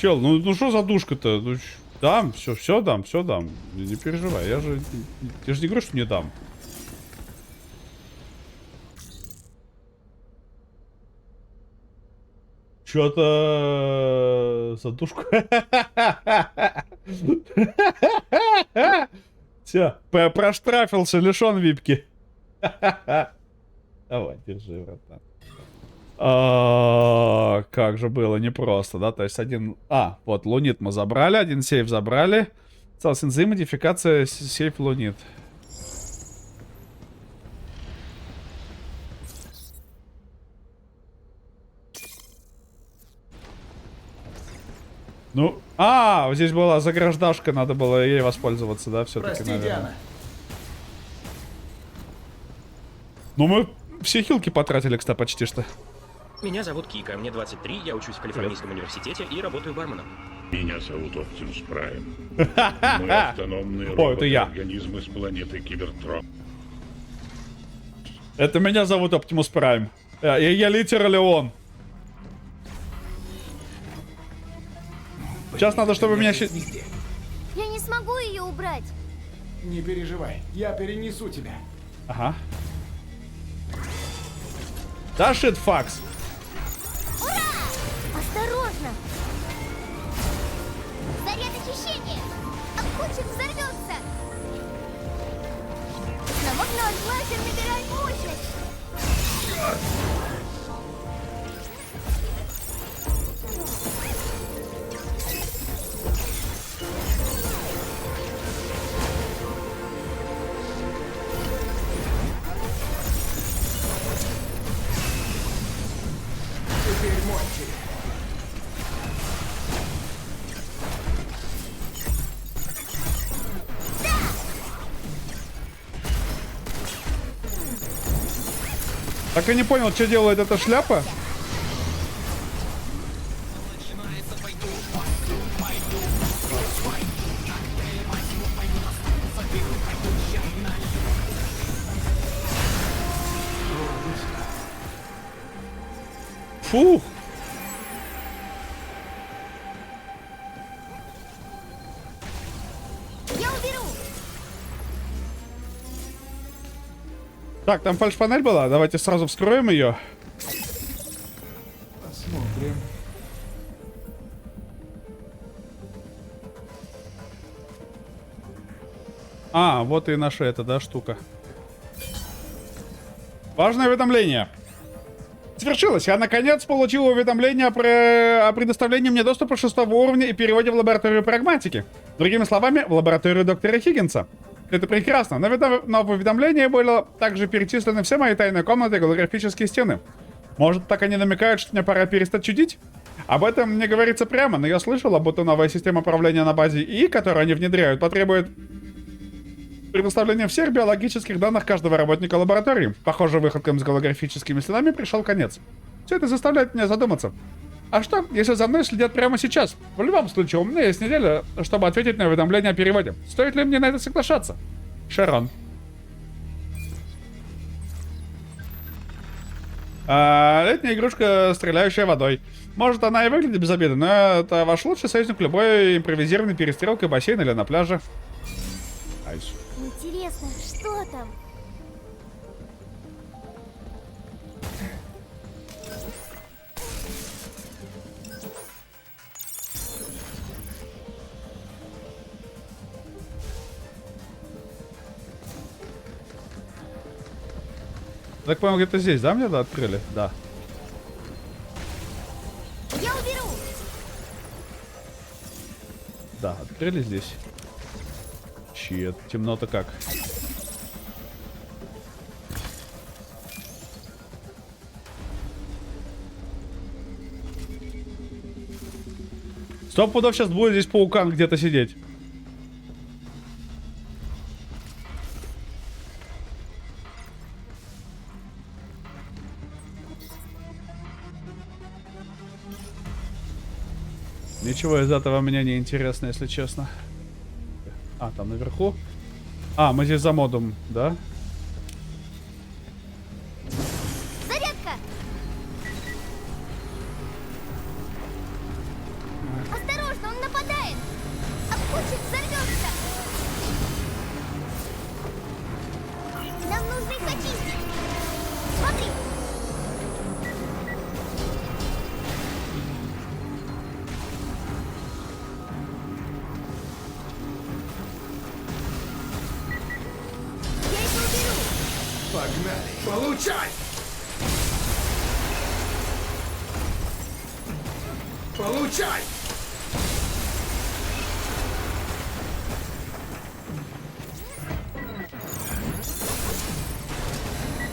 Чел, ну что за душка-то? Ну, дам, все дам, все дам. Не переживай, я же не говорю, что не дам. Чё-то... Задушку. Все, проштрафился, лишен випки. Давай, держи, братан. Как же было непросто, да? То есть один... вот, лунит мы забрали, один сейф забрали. Осталась энзим, модификация, сейф лунит. Ну, вот здесь была заграждашка, надо было ей воспользоваться, да, все-таки, Прости, наверное. Диана. Ну, мы все хилки потратили, кстати, почти что. Меня зовут Кика, мне 23, я учусь в Калифорнийском университете и работаю барменом. Меня зовут Оптимус Прайм. Мы автономные роботы-организмы с планеты Кибертрон. Это меня зовут Оптимус Прайм. Я литерали он. Сейчас надо, чтобы меня... Я не смогу ее убрать. Не переживай, я перенесу тебя. Ага. Да, shit, факс. Осторожно! Заряд очищения! Обкучик взорвется! Замок ноль, лазер набирает мощность! Теперь мой черед. Так и не понял, что делает эта шляпа. Фух. Я уберу! Так, там фальш-панель была. Давайте сразу вскроем ее. Посмотрим. А, вот и наша эта, да, штука. Важное уведомление. Свершилось. Я наконец получил уведомление о предоставлении мне доступа 6-го уровня и переводе в лабораторию прагматики. Другими словами, в лабораторию доктора Хиггинса. Это прекрасно. Но в уведомлении было также перечислены все мои тайные комнаты и голографические стены. Может, так они намекают, что мне пора перестать чудить? Об этом не говорится прямо, но я слышал, будто новая система управления на базе ИИ, которую они внедряют, потребует предоставления всех биологических данных каждого работника лаборатории. Похоже, выходкам с голографическими стенами пришел конец. Все это заставляет меня задуматься. А что, если за мной следят прямо сейчас? В любом случае, у меня есть неделя, чтобы ответить на уведомление о переводе. Стоит ли мне на это соглашаться? Шерон. Летняя игрушка, стреляющая водой. Может, она и выглядит безобидно, но это ваш лучший союзник в любой импровизированной перестрелке, бассейн или на пляже. Айс. Интересно, что там? Так понял, где-то здесь, да, мне открыли? Да. Я уберу! Да, открыли здесь. Щит, темно-то как. Стоп, пудов сейчас будет здесь паукан где-то сидеть. Ничего из этого мне не интересно, если честно. А, там наверху. А, мы здесь за модом, да? Зарядка! Осторожно, он нападает! Обкучик взорвется! Нам нужно их очистить! Смотри! Погнали! Получай! Получай!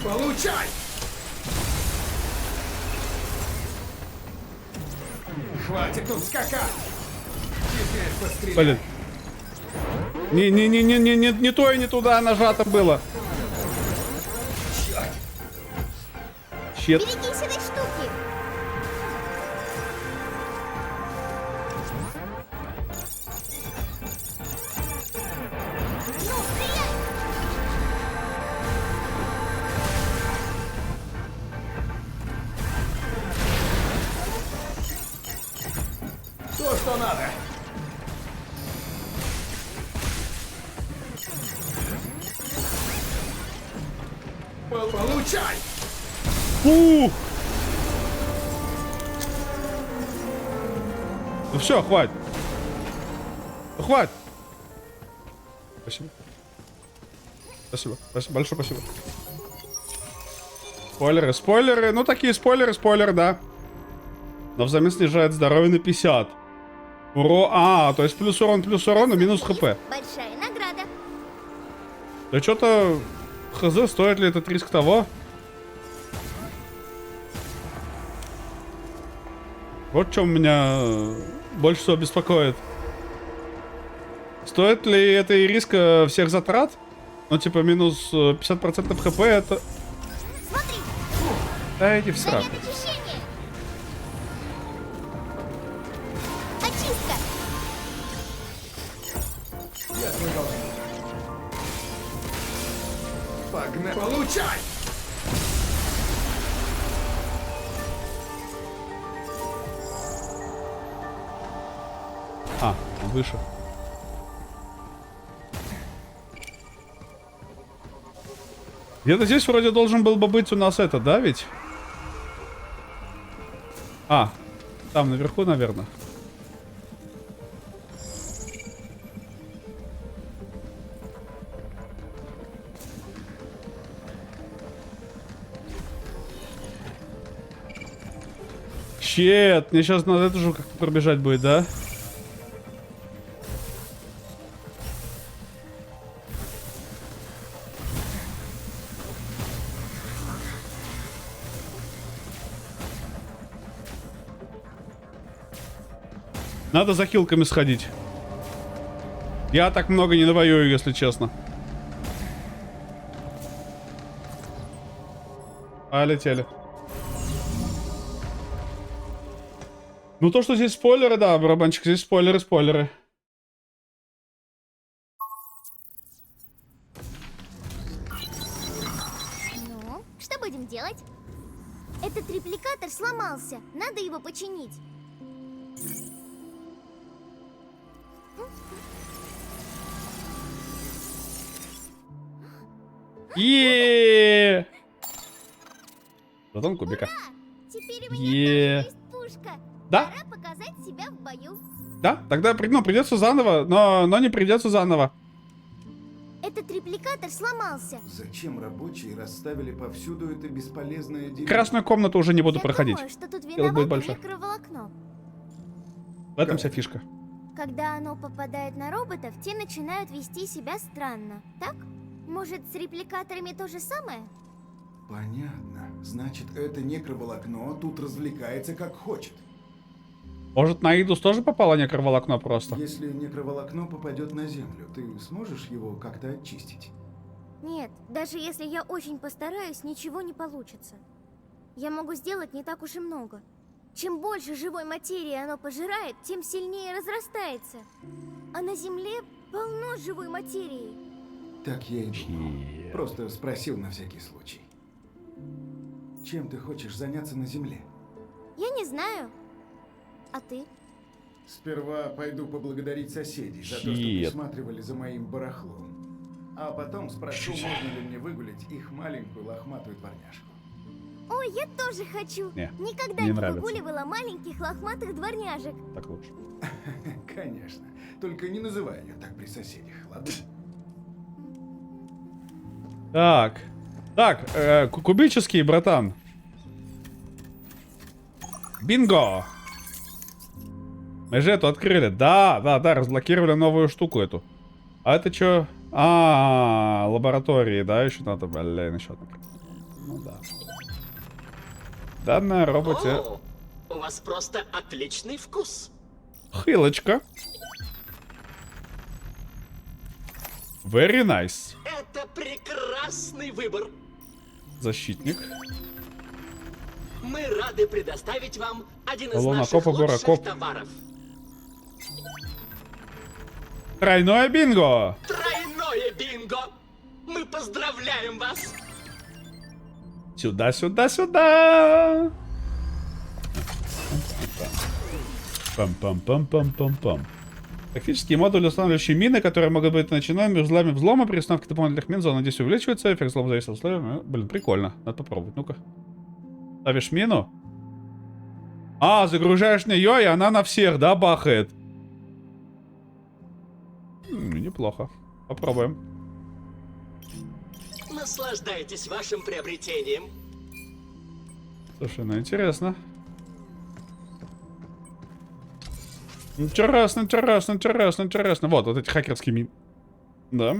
Получай! Хватит тут скакать! Теперь постреляй! Блин. Не то и не туда нажато было. Щит. Берегись этой штуки! Ну, стреляй! То, что надо! Получай! Фух! Ну все, хватит. Ну, хватит. Спасибо. Спасибо. Спасибо. Большое спасибо. Спойлеры, спойлеры. Ну, такие спойлеры, да. Но взамен снижает здоровье на 50. То есть плюс урон, и минус хп. Большая награда. Да что-то... Хз, стоит ли этот риск того? Вот что меня больше всего беспокоит. Стоит ли это и риск всех затрат? Ну, типа, минус 50% хп, это... Смотри! Да иди в сраку. Заряд очищения! Очистка! Я твой должник. Погнали! Получай! Он выше. Где-то здесь вроде должен был бы быть у нас это, да, ведь? Там наверху, наверное. Щет, мне сейчас надо это же как-то пробежать будет, да? Надо за хилками сходить. Я так много не навоюю, если честно. Полетели. Ну то, что здесь спойлеры, да, барабанчик, здесь спойлеры. Ну, что будем делать? Этот репликатор сломался. Надо его починить. Еее! Затон кубика. Теперь у меня тоже есть пушка. Да? Пора показать себя в бою. Да? Тогда придется заново, но не придется заново. Этот репликатор сломался. Зачем рабочие расставили повсюду это бесполезное дерево? Красную комнату уже не буду проходить. Думаю, что тут Дело будет виновато больше. микроволокно. В этом вся фишка. Когда оно попадает на роботов, те начинают вести себя странно, так? Может, с репликаторами то же самое? Понятно. Значит, это некроволокно тут развлекается как хочет. Может, на Идус тоже попало некроволокно просто? Если некроволокно попадет на Землю, ты сможешь его как-то очистить? Нет, даже если я очень постараюсь, ничего не получится. Я могу сделать не так уж и много. Чем больше живой материи оно пожирает, тем сильнее разрастается. А на Земле полно живой материи. Так я и думал. Просто спросил на всякий случай. Чем ты хочешь заняться на Земле? Я не знаю. А ты? Сперва пойду поблагодарить соседей за то, что присматривали за моим барахлом. А потом спрошу, можно ли мне выгулять их маленькую лохматую дворняжку. Ой, я тоже хочу. Никогда не выгуливала маленьких лохматых дворняжек. Так лучше. Конечно. Только не называй ее так при соседях, ладно? Так, кубический, братан. Бинго! Мы же эту открыли. Да, разблокировали новую штуку эту. А это что? Лаборатории, да, еще надо, блин, еще одна. Ну да. Данная роботе. О, у вас просто отличный вкус. Хилочка. Very nice. Это прекрасный выбор. Защитник. Мы рады предоставить вам один из Лунокоп и наших лучших Буракоп. товаров. Тройное бинго! Тройное бинго! Мы поздравляем вас! Сюда, сюда, сюда! Пам-пам-пам-пам-пам-пам. Тактические модули, устанавливающие мины, которые могут быть начинены узлами взлома. При установке дополнительных мин зона здесь увеличивается. Эффект взлома зависит от условий. Блин, прикольно. Надо попробовать. Ну-ка. Ставишь мину. А, загружаешь в нее, и она на всех, да, бахает? Неплохо. Попробуем. Наслаждайтесь вашим приобретением. Слушай, ну интересно. Интересно, интересно, интересно, интересно. Вот эти хакерские мины. Да.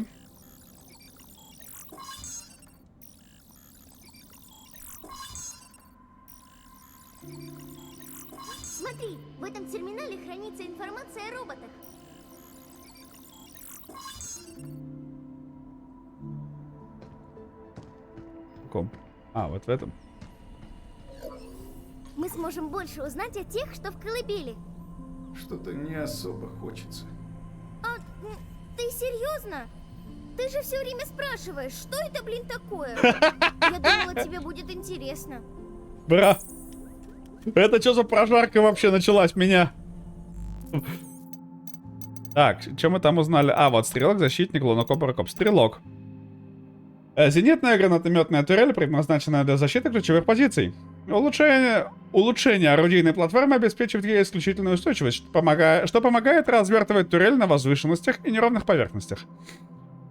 Смотри, в этом терминале хранится информация о роботах. В каком? А, вот в этом. Мы сможем больше узнать о тех, что в колыбели. Что-то не особо хочется. А ты серьезно? Ты же все время спрашиваешь, что это, блин, такое? Я думала, тебе будет интересно. Бра. Это что за прожарка вообще началась меня? Так, что мы там узнали? А, вот стрелок, защитник, лунокоп, ракоп. Стрелок. Зенитная гранатометная турель, предназначенная для защиты ключевых позиций. Улучшение орудийной платформы обеспечивает ей исключительную устойчивость, что помогает развертывать турель на возвышенностях и неровных поверхностях.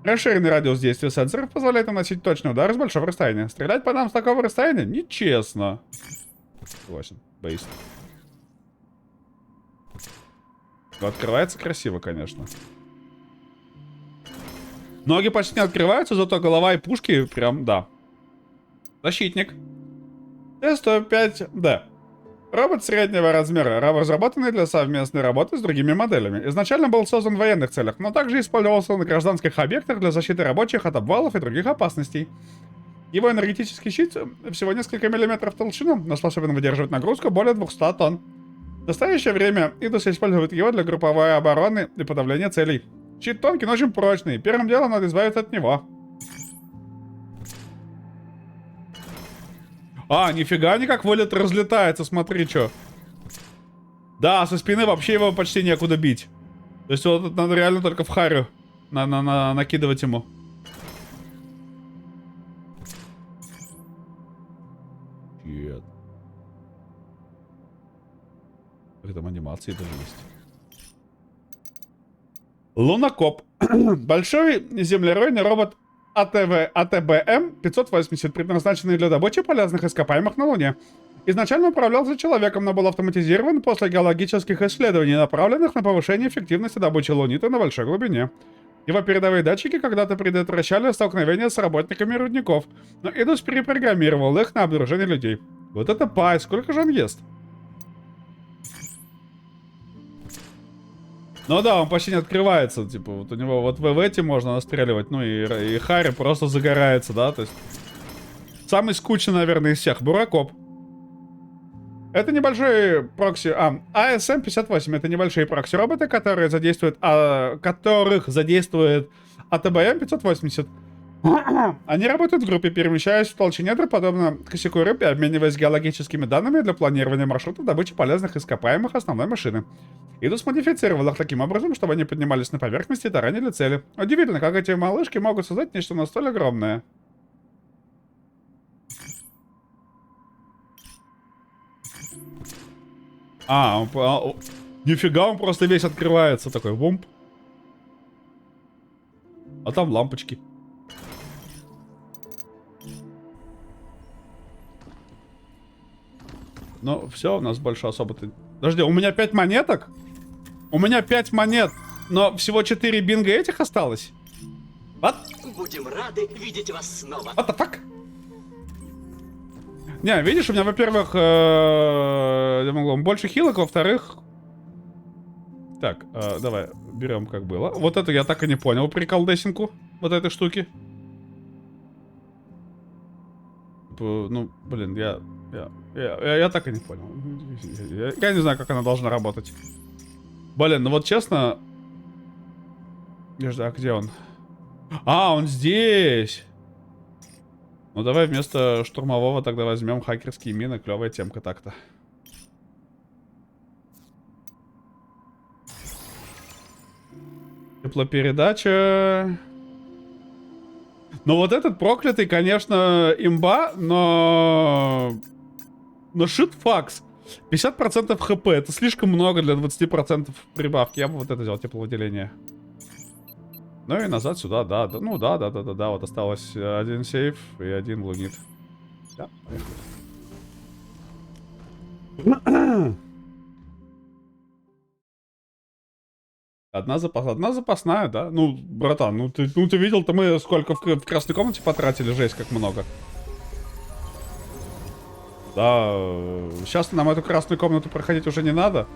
Расширенный радиус действия сенсоров позволяет наносить точный удар с большого расстояния. Стрелять по нам с такого расстояния нечестно. Согласен. Бейст. Открывается красиво, конечно. Ноги почти не открываются, зато голова и пушки прям, да. Защитник. Т-105Д. Робот среднего размера, разработанный для совместной работы с другими моделями. Изначально был создан в военных целях, но также использовался на гражданских объектах для защиты рабочих от обвалов и других опасностей. Его энергетический щит всего несколько миллиметров в толщину, но способен выдерживать нагрузку более 200 тонн. В настоящее время Идус использует его для групповой обороны и подавления целей. Щит тонкий, но очень прочный. Первым делом надо избавиться от него. А, нифига не как вылет разлетается, смотри, что. Да, со спины вообще его почти некуда бить. То есть вот надо реально только в харю накидывать ему. Нет. Как там анимации даже есть. Лунокоп. Большой землеройный робот АТБМ-580, предназначенный для добычи полезных ископаемых на Луне. Изначально управлялся человеком, но был автоматизирован после геологических исследований, направленных на повышение эффективности добычи лунита на большой глубине. Его передовые датчики когда-то предотвращали столкновения с работниками рудников, но Идус перепрограммировал их на обнаружение людей. Вот это пай, сколько же он ест? Ну да, он почти не открывается, типа, вот у него вот в эти можно настреливать, ну и Харри просто загорается, да, то есть... Самый скучный, наверное, из всех, Буракоп. Это небольшой прокси... АСМ-58, это небольшие прокси-роботы, которых задействует АТБМ-580. Они работают в группе, перемещаясь в толщине, подобно косяку рыб, и обмениваясь геологическими данными для планирования маршрутов добычи полезных ископаемых основной машины. Идус модифицировал их таким образом, чтобы они поднимались на поверхности и таранили цели. Удивительно, как эти малышки могут создать нечто настолько огромное. Нифига, он просто весь открывается, такой бумп. А там лампочки. Ну, все, у нас больше особо-то... Подожди, у меня 5 монеток? У меня 5 монет, но всего 4 бинго этих осталось? What? Будем рады видеть вас снова. What the fuck? Не, видишь, у меня, во-первых, больше хилок, во-вторых... Так, давай, берем как было. Вот это я так и не понял, приколдесинку вот этой штуки. Ну, блин, я так и не понял. Я не знаю, как она должна работать. Блин, ну вот честно... А где он? А, он здесь! Ну давай вместо штурмового тогда возьмем хакерские мины. Клевая темка так-то. Теплопередача. Ну вот этот проклятый, конечно, имба, но... Но шитфакс. 50% хп. Это слишком много для 20% прибавки. Я бы вот это взял, тепловыделение. Ну и назад сюда, да. Ну да. Вот осталось один сейф и один лунит. Да, поехали. Одна запасная, да? Ну, братан, ну ты видел-то мы сколько в красной комнате потратили, жесть, как много. Да, сейчас нам эту красную комнату проходить уже не надо.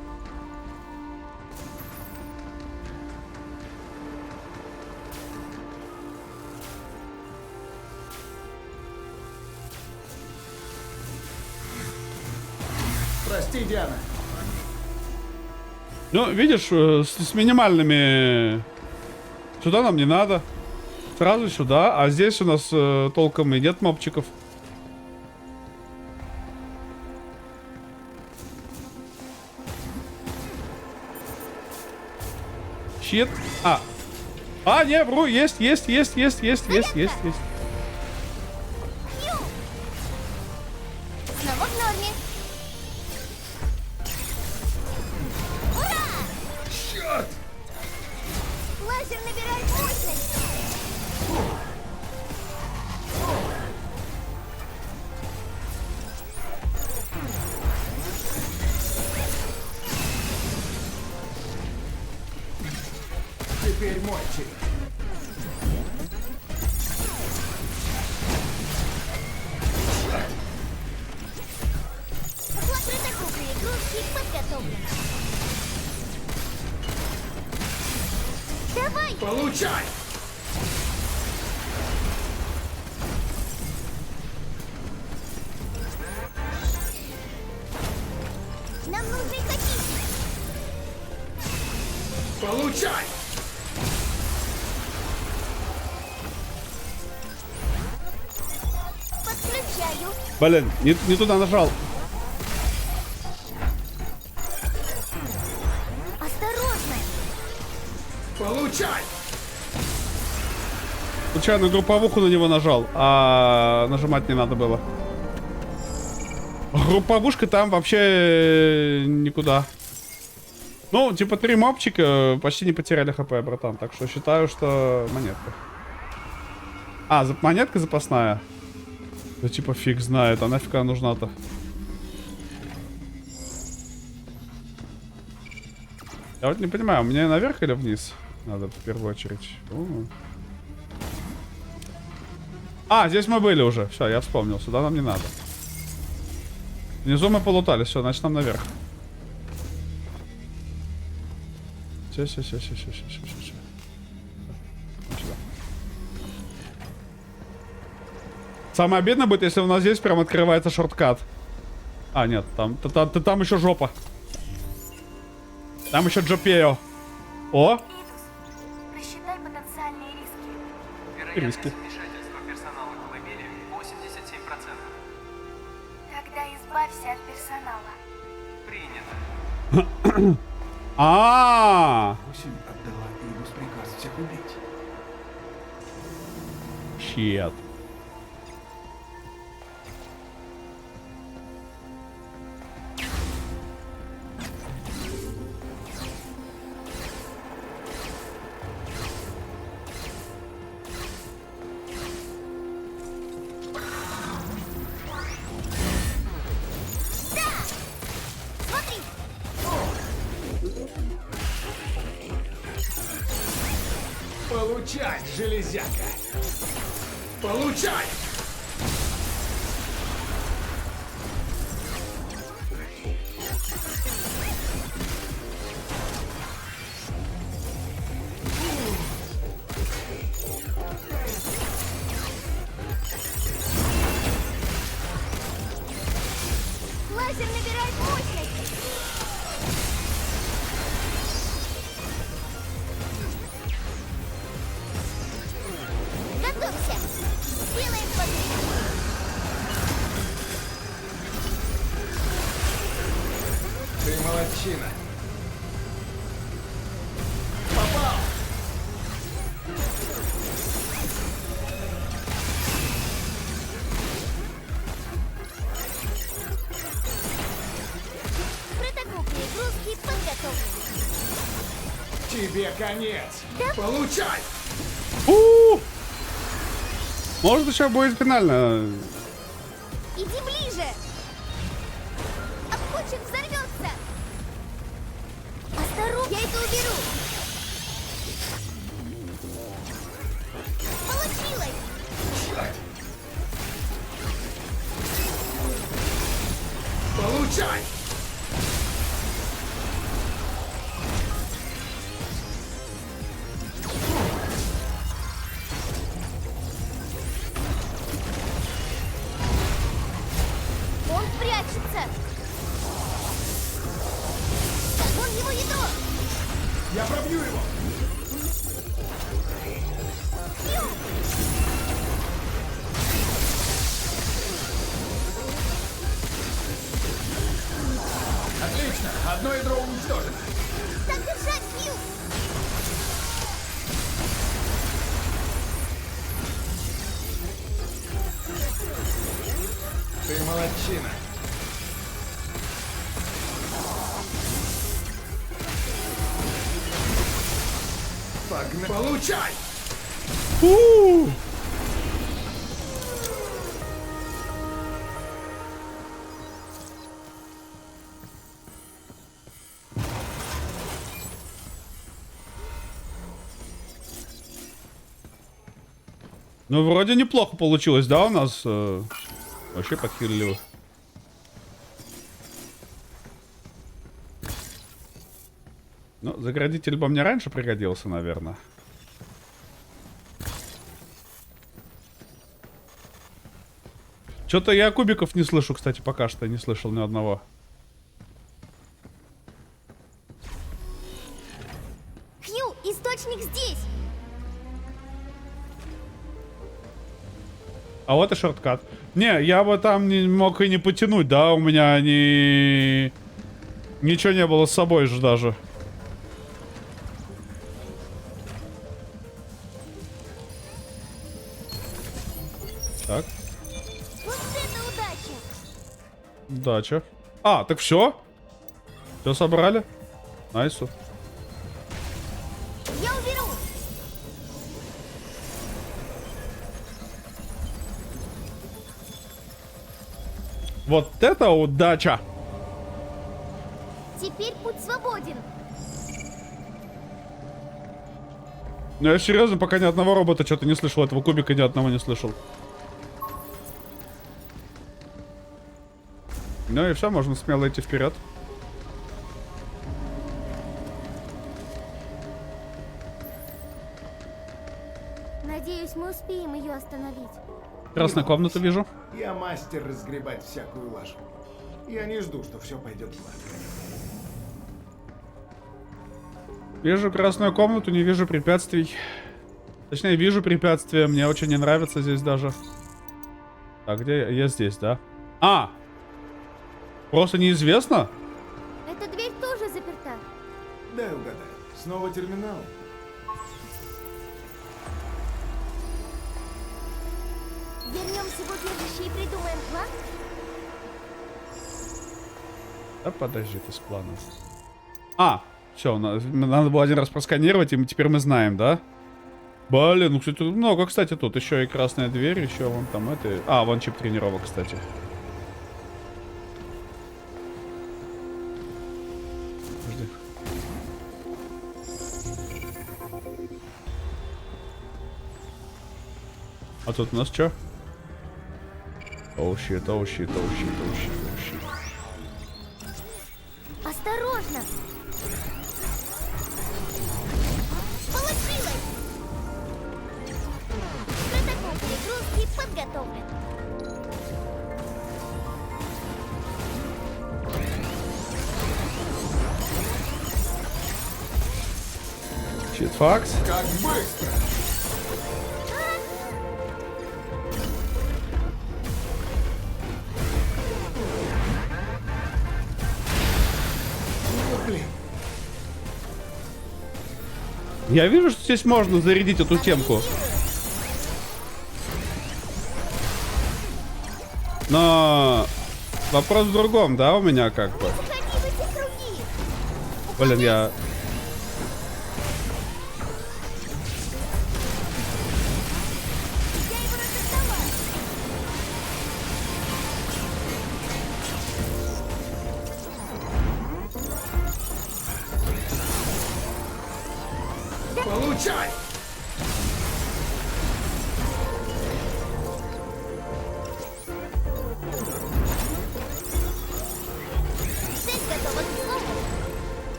Прости, Диана. Ну, видишь, с минимальными... Сюда нам не надо. Сразу сюда. А здесь у нас толком и нет мобчиков. Щит. А, не, вру, есть. Снова в норме. Черт! Лазер набирает мощность. Теперь мой черед. Вход протокол игрушки подготовлен. Давай! Получай! Нам нужны хоккеисты. Получай! Подключаю. Блин, не туда нажал. Осторожно! Получай! Случайно групповуху на него нажал, а нажимать не надо было. Групповушка там вообще никуда. Ну, типа 3 мобчика почти не потеряли хп, братан. Так что считаю, что монетка. А, монетка запасная. Да типа фиг знает, а нафиг она нужна-то? Я вот не понимаю, мне наверх или вниз? Надо в первую очередь. А, здесь мы были уже. Все, я вспомнил. Сюда нам не надо. Внизу мы полутали. Все, значит нам наверх. Все. Самое обидное будет, если у нас здесь прям открывается шорткат. А, нет, там еще жопа. Там еще Джопео. О! Рассчитай потенциальные риски. Риски. Вмешательство персонала колыбели 87%. Тогда избавься от персонала. Принято. Осень отдала Идус приказ всех убить. Щет. Получай, железяка! Получай! Лазер набирает мощность. Готовься. Сделаем подвиг. Ты молодчина. Попал! Тебе конец. Получай! Может, еще будет финально. Иди ближе! Обкучик взорвется! Осторожно! Я это уберу! Получилось! Получай! Он прячется! Вон его ядро! Я пробью его! Отлично! Одно ядро уничтожено! Так держать, Хью! Ты молодчина! Погнали! Получай! Ну, вроде неплохо получилось, да, у нас? Вообще подхилило. Ну, заградитель бы мне раньше пригодился, наверное. Что-то я кубиков не слышу, кстати, пока что. Не слышал ни одного. Хью, источник здесь! А вот и шорткат. Не, я бы там не мог и не потянуть, да? У меня ничего не было с собой же даже. Так. Вот это удача! Удача. А, так все? Все собрали? Найсу. Я уберу! Вот это удача! Теперь путь свободен! Ну я серьезно, пока ни одного робота что-то не слышал, этого кубика ни одного не слышал. Ну и все, можно смело идти вперед. Надеюсь, мы успеем ее остановить. Красную комнату вижу. Я мастер разгребать всякую лажу. Я не жду, что все пойдет гладко. Вижу красную комнату, не вижу препятствий. Точнее, вижу препятствия, мне очень не нравится здесь даже. Так, где я? Я здесь, да? А! Просто неизвестно? Эта дверь тоже заперта. Дай угадаю. Снова терминал? Вернемся в убежище и придумаем план? Да подожди ты с планом. А! Все, надо было один раз просканировать, и теперь мы знаем, да? Блин, ну, кстати, много, кстати, тут. Еще и красная дверь, еще вон там это... А, вон чип тренировок, кстати. Подожди. А тут у нас что? Оу, щит, оу, щит, оу, щит, оу, щит, оу, щит. Осторожно! Получилось! Протокол перегрузки подготовлен. Щитфакс. Как быстро! Я вижу, что здесь можно зарядить эту темку. Но вопрос в другом, да, у меня как бы. Блин, я...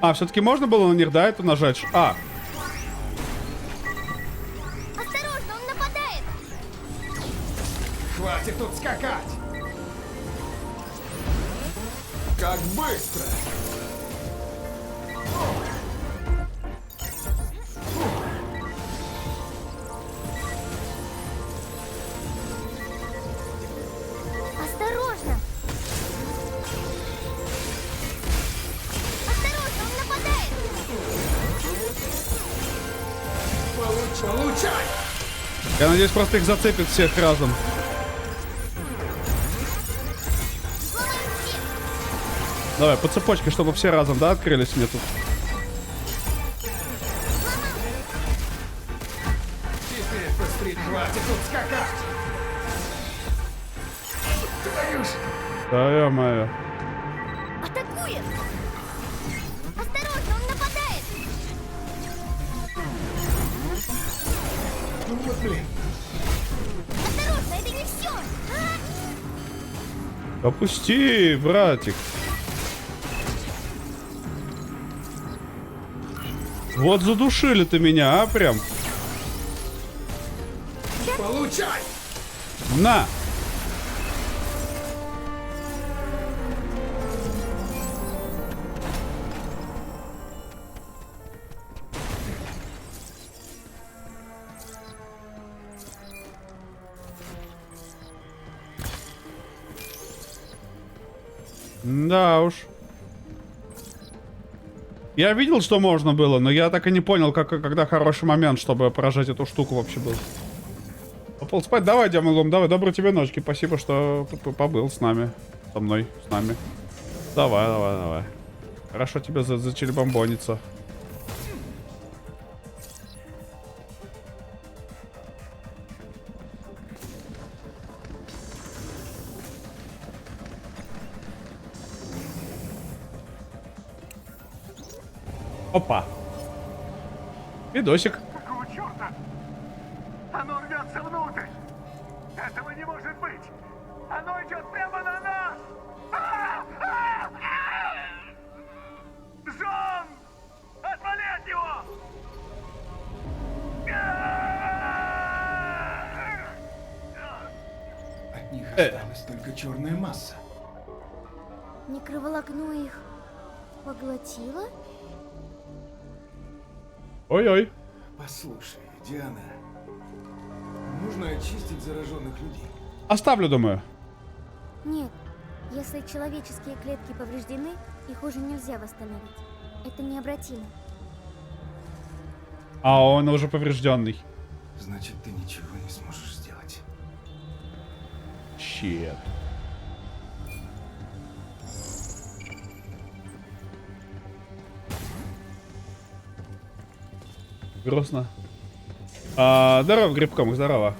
А, все-таки можно было на них, да, это нажать? А. Осторожно, он нападает! Хватит тут скакать! Как быстро! Осторожно! Осторожно, он нападает! Получай! Я надеюсь, просто их зацепит всех разом. Давай, по цепочке, чтобы все разом, да, открылись мне тут. Теперь быстрее, хватит тут скакать! Твою ж! Да, ё-моё. Атакует! Осторожно, он нападает! Ну вот, блин. Осторожно, это не все! Опусти, братик. Вот задушили ты меня, а, прям. Получай! На! Да уж. Я видел, что можно было, но я так и не понял, когда хороший момент, чтобы поражать эту штуку вообще был. Попал спать. Давай, Дямалом, давай. Доброй тебе ночки. Спасибо, что побыл с нами. Со мной, с нами. Давай, давай, давай. Хорошо тебе зачеребомбониться. Опа. Видосик. Какого черта? Оно рвется внутрь! Этого не может быть! Оно идет прямо на нас! Джон! Отвали от него! От них осталась только черная масса. Микроволокно их поглотило? Ой-ой. Послушай, Диана, нужно очистить зараженных людей. Оставлю, думаю. Нет. Если человеческие клетки повреждены, их уже нельзя восстановить. Это необратимо. А он уже поврежденный. Значит, ты ничего не сможешь сделать. Щет. Грустно. Здорово, Грибком, здорово.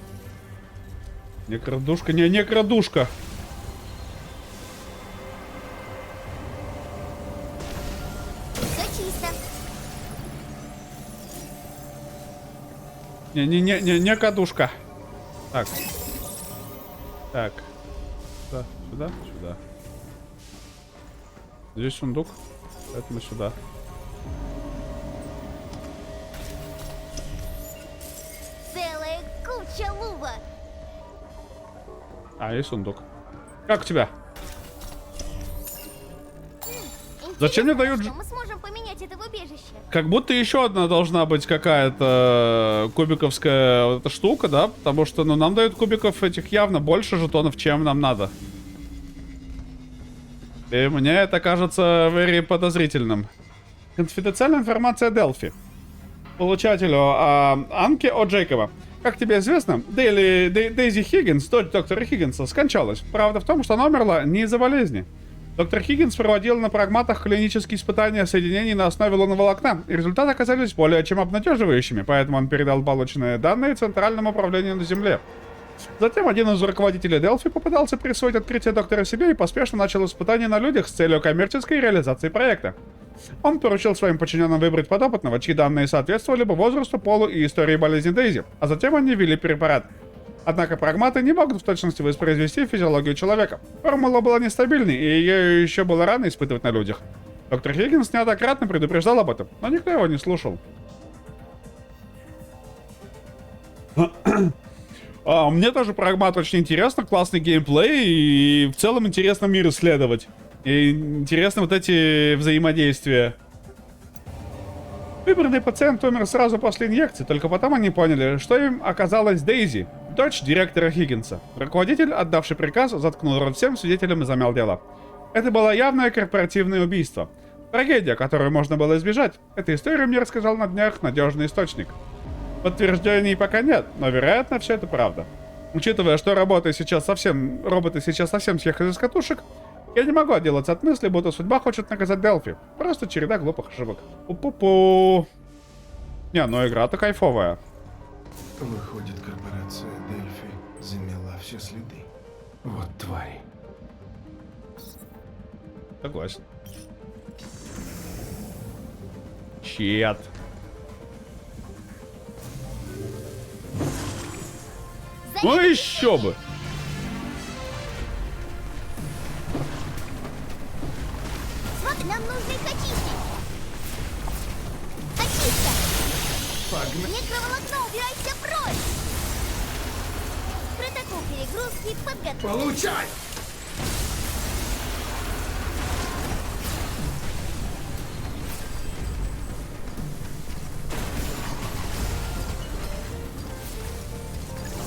Некродушка, не некродушка. Все чисто. Не кадушка. Так. Так. Сюда, сюда, сюда. Здесь сундук, поэтому сюда. Целая куча лува. А, есть сундук. Как у тебя? Зачем мне дают... Что мы сможем поменять это в убежище? Как будто еще одна должна быть какая-то кубиковская вот эта штука, да? Потому что, ну, нам дают кубиков этих явно больше жетонов, чем нам надо. И мне это кажется very подозрительным. Конфиденциальная информация Делфи. Получателю Анке О'Джейкова. Как тебе известно, Дейзи Хиггинс, дочь доктора Хиггинса, скончалась. Правда в том, что она умерла не из-за болезни. Доктор Хиггинс проводил на прагматах клинические испытания соединений на основе луноволокна, и результаты оказались более чем обнадеживающими, поэтому он передал полученные данные Центральному управлению на Земле. Затем один из руководителей Делфи попытался присвоить открытие доктора себе и поспешно начал испытания на людях с целью коммерческой реализации проекта. Он поручил своим подчиненным выбрать подопытного, чьи данные соответствовали бы возрасту, полу и истории болезни Дейзи, а затем они ввели препарат. Однако прагматы не могут в точности воспроизвести физиологию человека. Формула была нестабильной, и ее еще было рано испытывать на людях. Доктор Хиггинс неоднократно предупреждал об этом, но никто его не слушал. Мне тоже Прагмат очень интересно, классный геймплей, и в целом интересно мир исследовать. И интересно вот эти взаимодействия. Выбранный пациент умер сразу после инъекции, только потом они поняли, что им оказалась Дейзи, дочь директора Хиггинса. Руководитель, отдавший приказ, заткнул рот всем свидетелям и замял дело. Это было явное корпоративное убийство. Трагедия, которую можно было избежать. Эту историю мне рассказал на днях надежный источник. Подтверждений пока нет, но вероятно все это правда. Учитывая, что роботы сейчас совсем съехали с катушек, я не могу отделаться от мысли, будто судьба хочет наказать Делфи. Просто череда глупых ошибок. Пу-пу-пу. Не, ну игра-то кайфовая. Выходит, корпорация Дельфи замела все следы. Вот твари. Согласен. Чет. Ну еще бы. Смотри, нам нужно их очистить. Очистка. Микроволокно, убирайся прочь. Протокол перегрузки подготовлен. Получай!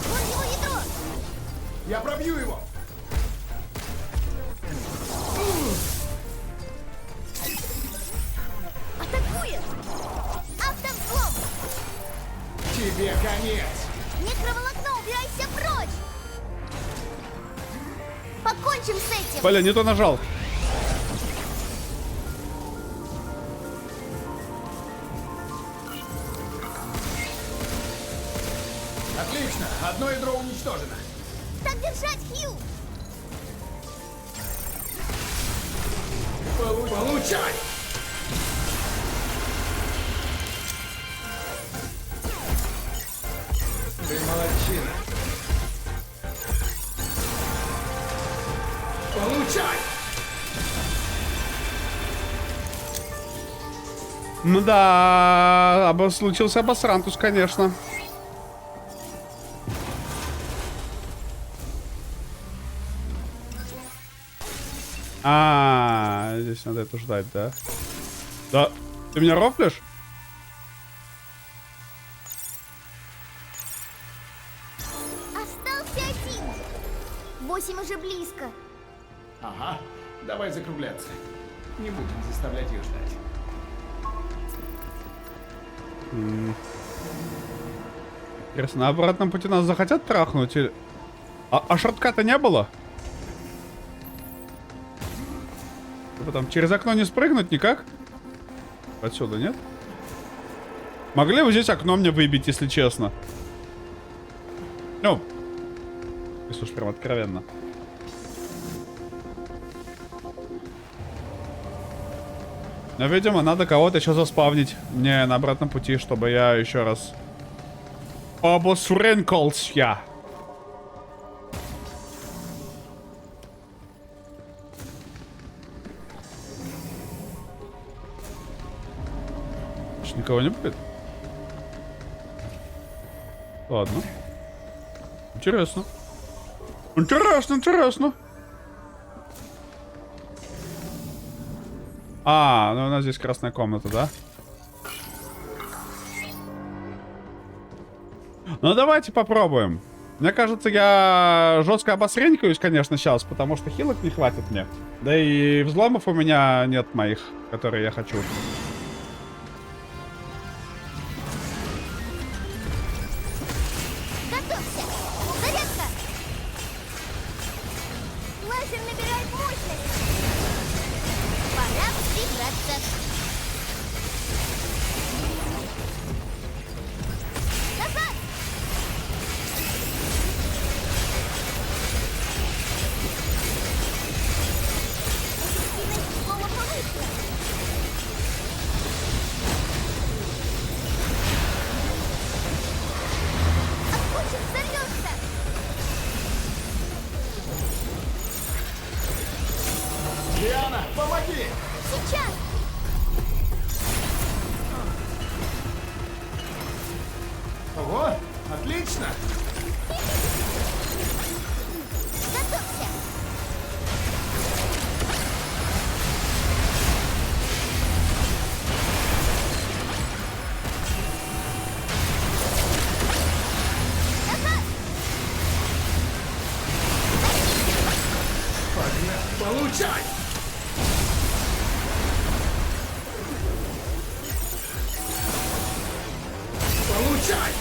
Вон его ядро. Я пробью его! Атакует. Автовзлом. Тебе конец! Микроволокно, убирайся прочь. Покончим с этим. Бля, не то нажал. Отлично! Одно ядро уничтожено. Так держать, Хью. Получай! Ты молодчина. Получай! Ну да, случился обосрантус, конечно. Здесь надо это ждать, да? Да. Ты меня рофлишь? Остался один. 8 уже близко. Ага, давай закругляться. Не будем заставлять ее ждать. Интересно, на обратном пути нас захотят трахнуть или... А шортката не было? Потом через окно не спрыгнуть никак? Отсюда, нет? Могли бы здесь окно мне выбить, если честно. Ну, если уж прям откровенно. Но, видимо, надо кого-то еще заспавнить мне на обратном пути, чтобы я еще раз обосренкался. Никого не будет? Ладно. Интересно. Интересно. Ну у нас здесь красная комната, да? Ну давайте попробуем. Мне кажется, я жестко обосренькаюсь, конечно, сейчас, потому что хилок не хватит мне. Да и взломов у меня нет моих, которые я хочу. Готовься. Зарядка. Лазер набирает мощность. Пора взбираться. Назад. Эффективность слова повышена. Отпустим, взорвется. Диана, помоги! Сейчас. О, отлично! Готовься! Получай! Получай!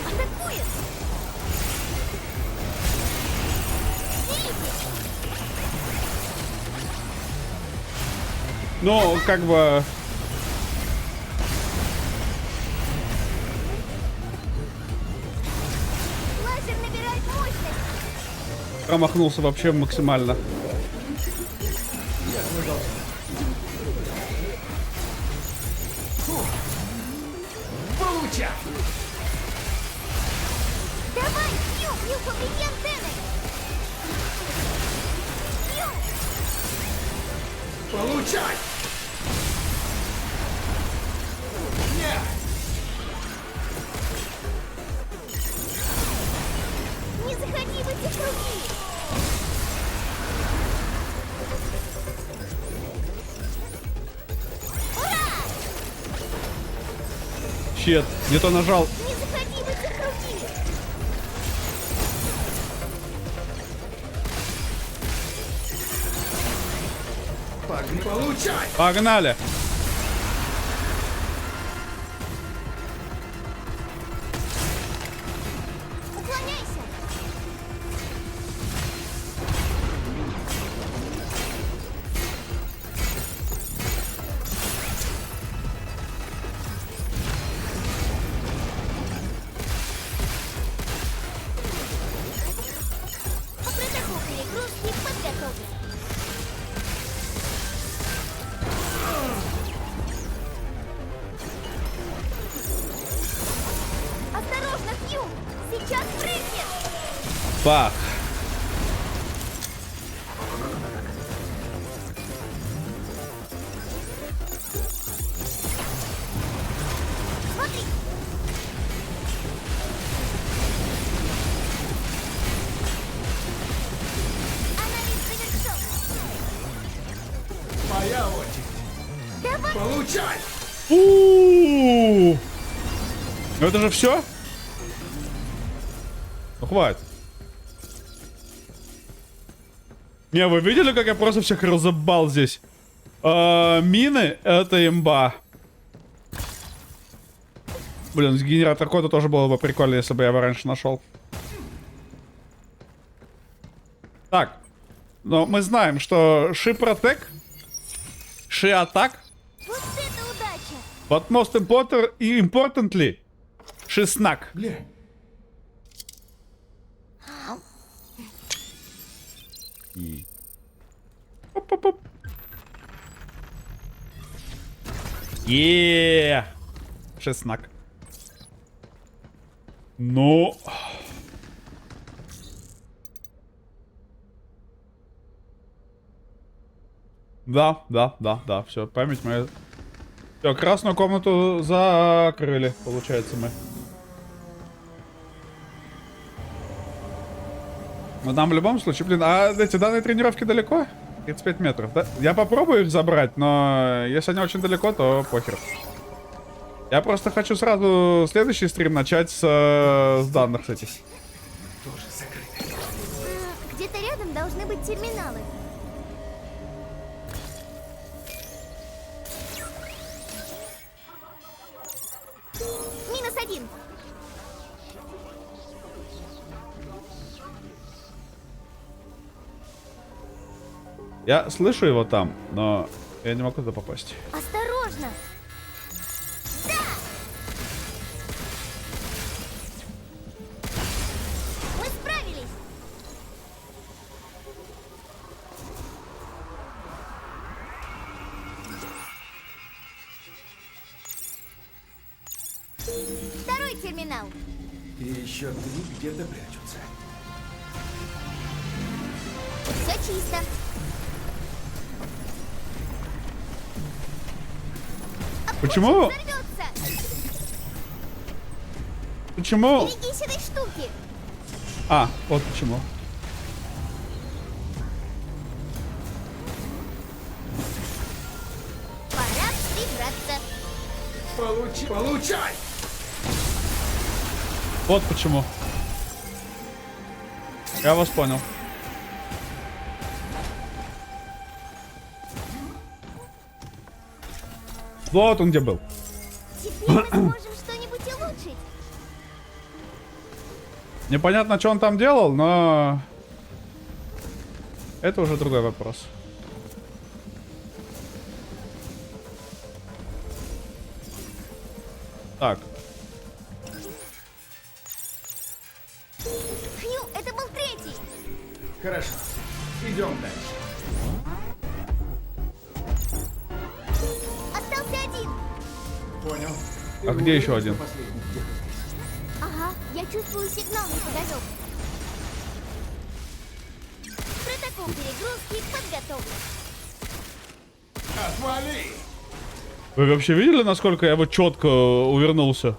Атакует! Ну, как бы... Лазер набирает мощность! Промахнулся вообще максимально. Получай! Давай, Q, Q-компетент Денек! Получай! Нет! Не заходи в эти круги! Ура! Щет, не то нажал. Не заходи в эти круги! Получай! Погнали! Уклоняйся! По протоколу перегрузки подготовлен. Осторожно, Хью! Сейчас прыгнет! Бах! Смотри! Анализ завершен! Моя очередь! Давай! Получай! У-у-у! Ну это же все? Ну хватит. Не, вы видели, как я просто всех разобал здесь? Мины — это имба. Блин, генератор кода тоже было бы прикольно, если бы я его раньше нашел. Так. Но мы знаем, что Ши-протек, Ши-атак, Вот это удача! but most importantly, Ши-снак. Бля, Оп-оп-оп. Еее! Шеснак. Ну... Да, все, память моя. Все, красную комнату закрыли, получается, мы. Но нам в любом случае, блин, а эти данные тренировки далеко? 35 метров, да? Я попробую их забрать, но если они очень далеко, то похер. Я просто хочу сразу следующий стрим начать с данных этих. тоже закрыто. Где-то рядом должны быть терминалы. -1. Я слышу его там, но я не могу туда попасть. Осторожно! Да! Мы справились! Второй терминал. И еще 3 где-то прячутся. Все чисто. Почему? Взорвется! Почему? Берегись этой штуки! А, вот почему. Пора прибраться. Получай! Вот почему. Я вас понял. Вот он где был. Теперь мы сможем что-нибудь улучшить. Непонятно, что он там делал, но... Это уже другой вопрос. Так. Хью, это был третий. Хорошо. Идем дальше. Остался один. Понял. А где еще один? Ага, я чувствую сигнал неподалеку. Протокол перегрузки подготовлен. Отвали! Вы вообще видели, насколько я вот четко увернулся?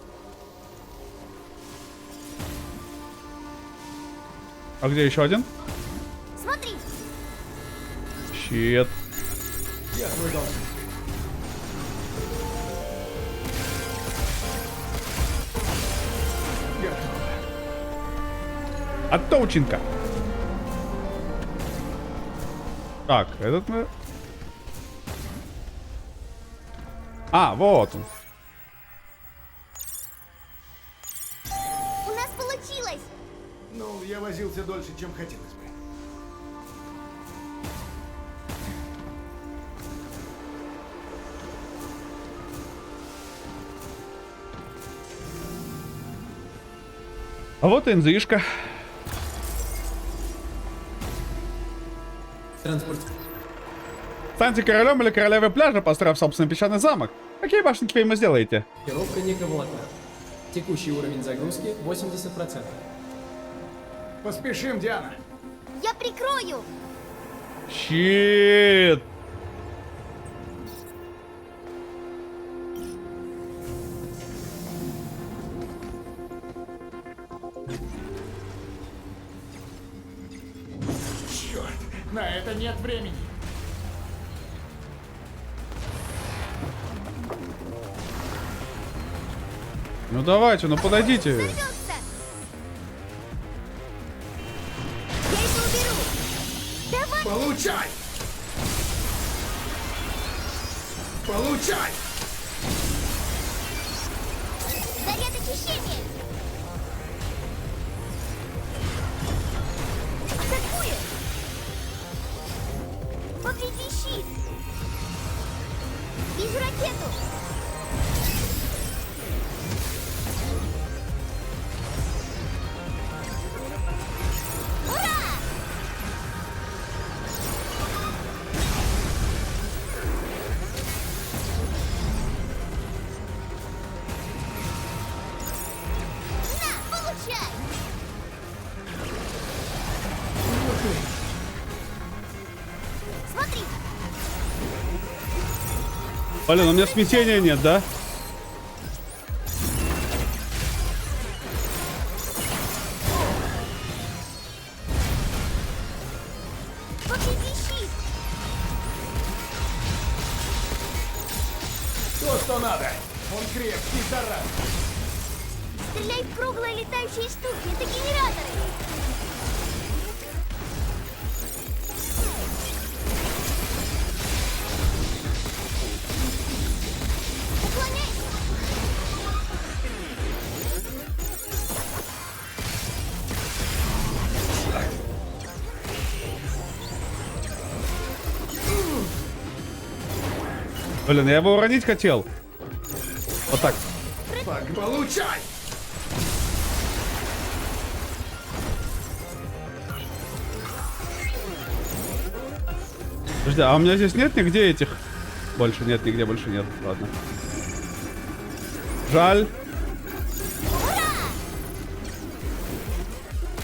А где еще один? Смотри. Щит. Я свой должен. Отточенка. Так, этот мы... А, вот он. У нас получилось. Ну, я возился дольше, чем хотелось бы. А вот и НЗишка. Транспорт. Станьте королем или королевой пляжа, построив собственный песчаный замок. Какие башни теперь вы сделаете? Пировка никомолока. Текущий уровень загрузки 80%. Поспешим, Диана. Я прикрою. Щит. Черт, на это нет времени. Ну давайте, ну подойдите. Взорвется. Я это уберу. Давай. Получай! Получай! Заряд очищения. Атакую. Повреди щит. Вижу ракету. Ура! На, получай! Смотри! Блин, у меня смятения нет, да? Повреди щит! То, что надо. Он крепкий, таран. Стреляй в круглые летающие штуки, это генераторы! Уклоняйся! Блин, я его уронить хотел. Вот так. Получай! Подожди, а у меня здесь нет нигде этих? Больше нет, нигде больше нет. Ладно. Жаль.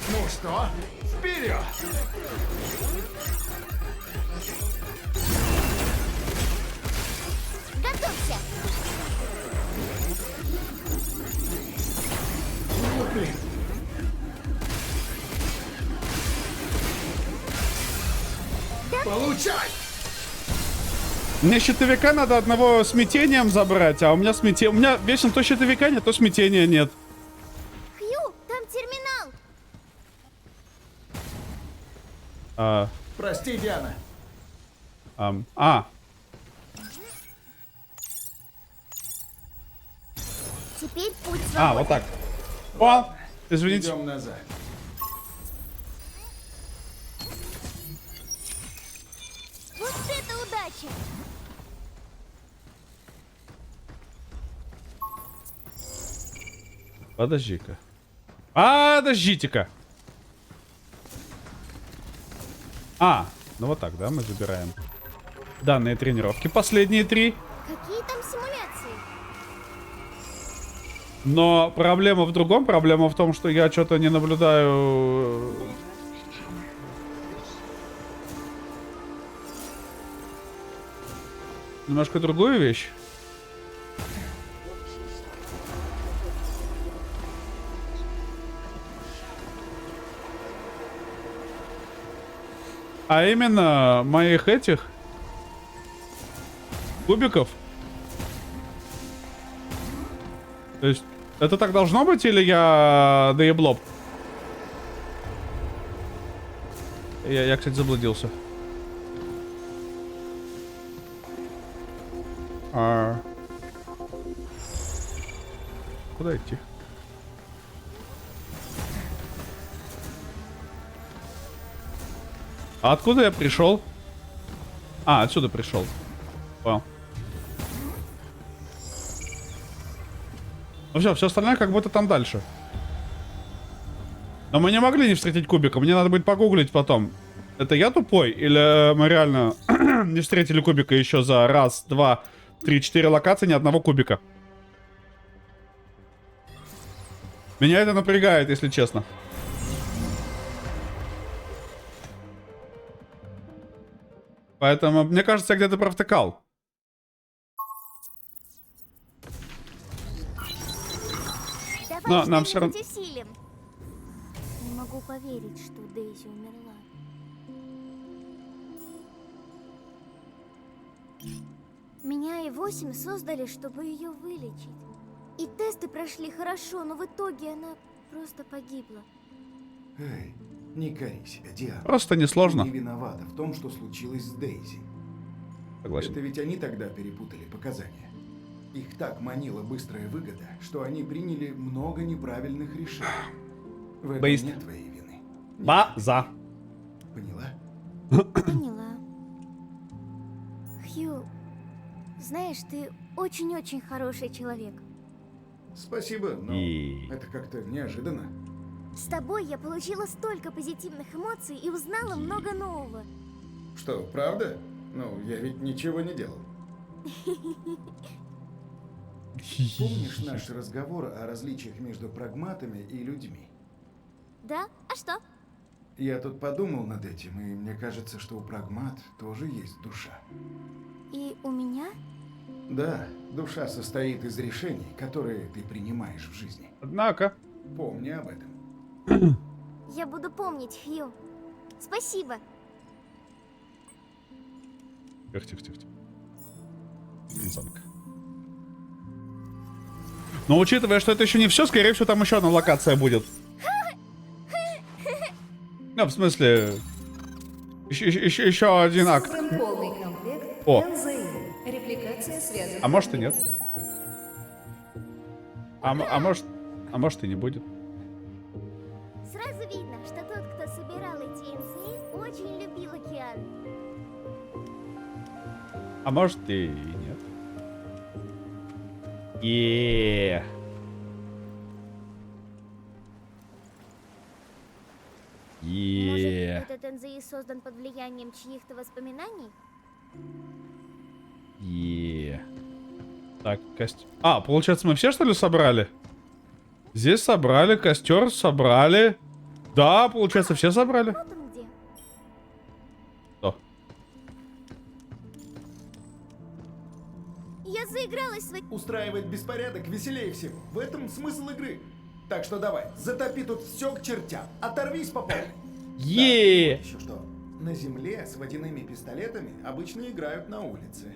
Ну что, вперед! Готовься! Блин. Получай! Мне щитовика надо одного смятением забрать, а у меня смятение... У меня вечно то щитовика нет, то смятения нет. Хью, там терминал. Прости, Диана. Теперь путь свободен. Вот так. О, извините. Идем назад. Вот это удача. Подожди-ка. Подождите-ка. Ну вот так, да, мы забираем данные тренировки. Последние 3. Какие там симуляции? Но проблема в другом. Проблема в том, что я что-то не наблюдаю... Немножко другую вещь. А именно моих этих кубиков. То есть это так должно быть или я доеблоб? Я, кстати, заблудился. Куда идти? А откуда я пришел? Отсюда пришел. Понял. Ну все остальное как будто там дальше. Но мы не могли не встретить кубика. Мне надо будет погуглить потом. Это я тупой? Или мы реально не встретили кубика еще за 1, 2, 3, 4 локации, ни одного кубика? Меня это напрягает, если честно. Поэтому, мне кажется, я где-то провтыкал. Но нам все равно... Не могу поверить, что Дейзи умерла. Меня и 8 создали, чтобы ее вылечить. И тесты прошли хорошо, но в итоге она просто погибла. Эй, не кори себя, Диана. Просто несложно. Ты не виновата в том, что случилось с Дейзи. Согласен. Это ведь они тогда перепутали показания. Их так манила быстрая выгода, что они приняли много неправильных решений. В этом нет твоей вины. База. Поняла? Поняла. Хью, знаешь, ты очень-очень хороший человек. Спасибо, но это как-то неожиданно. С тобой я получила столько позитивных эмоций и узнала много нового. Что, правда? Ну, я ведь ничего не делал. Помнишь наш разговор о различиях между прагматами и людьми? Да? А что? Я тут подумал над этим, и мне кажется, что у прагмат тоже есть душа. И у меня? Да, душа состоит из решений, которые ты принимаешь в жизни. Однако. Помни об этом. Я буду помнить, Хью. Спасибо. Тихо. Замок. Но учитывая, что это еще не все, скорее всего, там еще одна локация будет. Ну, в смысле... Еще один акт. Полный комплект. О. Репликация связана. А может и нет. А может и не будет. Сразу видно, что тот, кто собирал эти НЗ, очень любил океан. А может и нет. Может, этот НЗИ создан под влиянием чьих-то воспоминаний? Так, получается, мы все, что ли, собрали? Здесь собрали, костер собрали. Да, получается, все собрали. Вот он где. Что? Я заигралась в... Устраивать беспорядок веселее всего. В этом смысл игры. Так что давай, затопи тут все к чертям. Оторвись по полной. Е. Еще что? На земле с водяными пистолетами обычно играют на улице.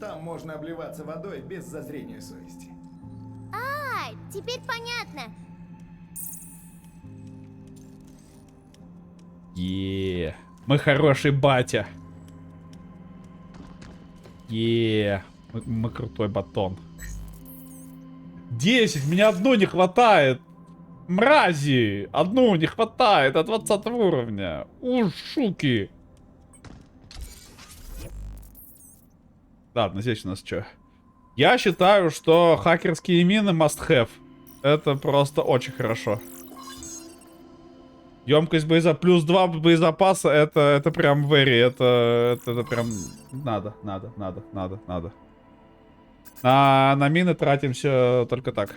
Там можно обливаться водой без зазрения совести. А, теперь понятно. Е. Мы хороший батя. Е. Мы крутой батон. 10, мне одну не хватает. Мрази! Одну не хватает до 20 уровня. Ушуки. Ладно, здесь у нас что? Я считаю, что хакерские мины must have. Это просто очень хорошо. Емкость плюс 2 боезапаса, это прям very, это прям надо. На мины тратимся только так.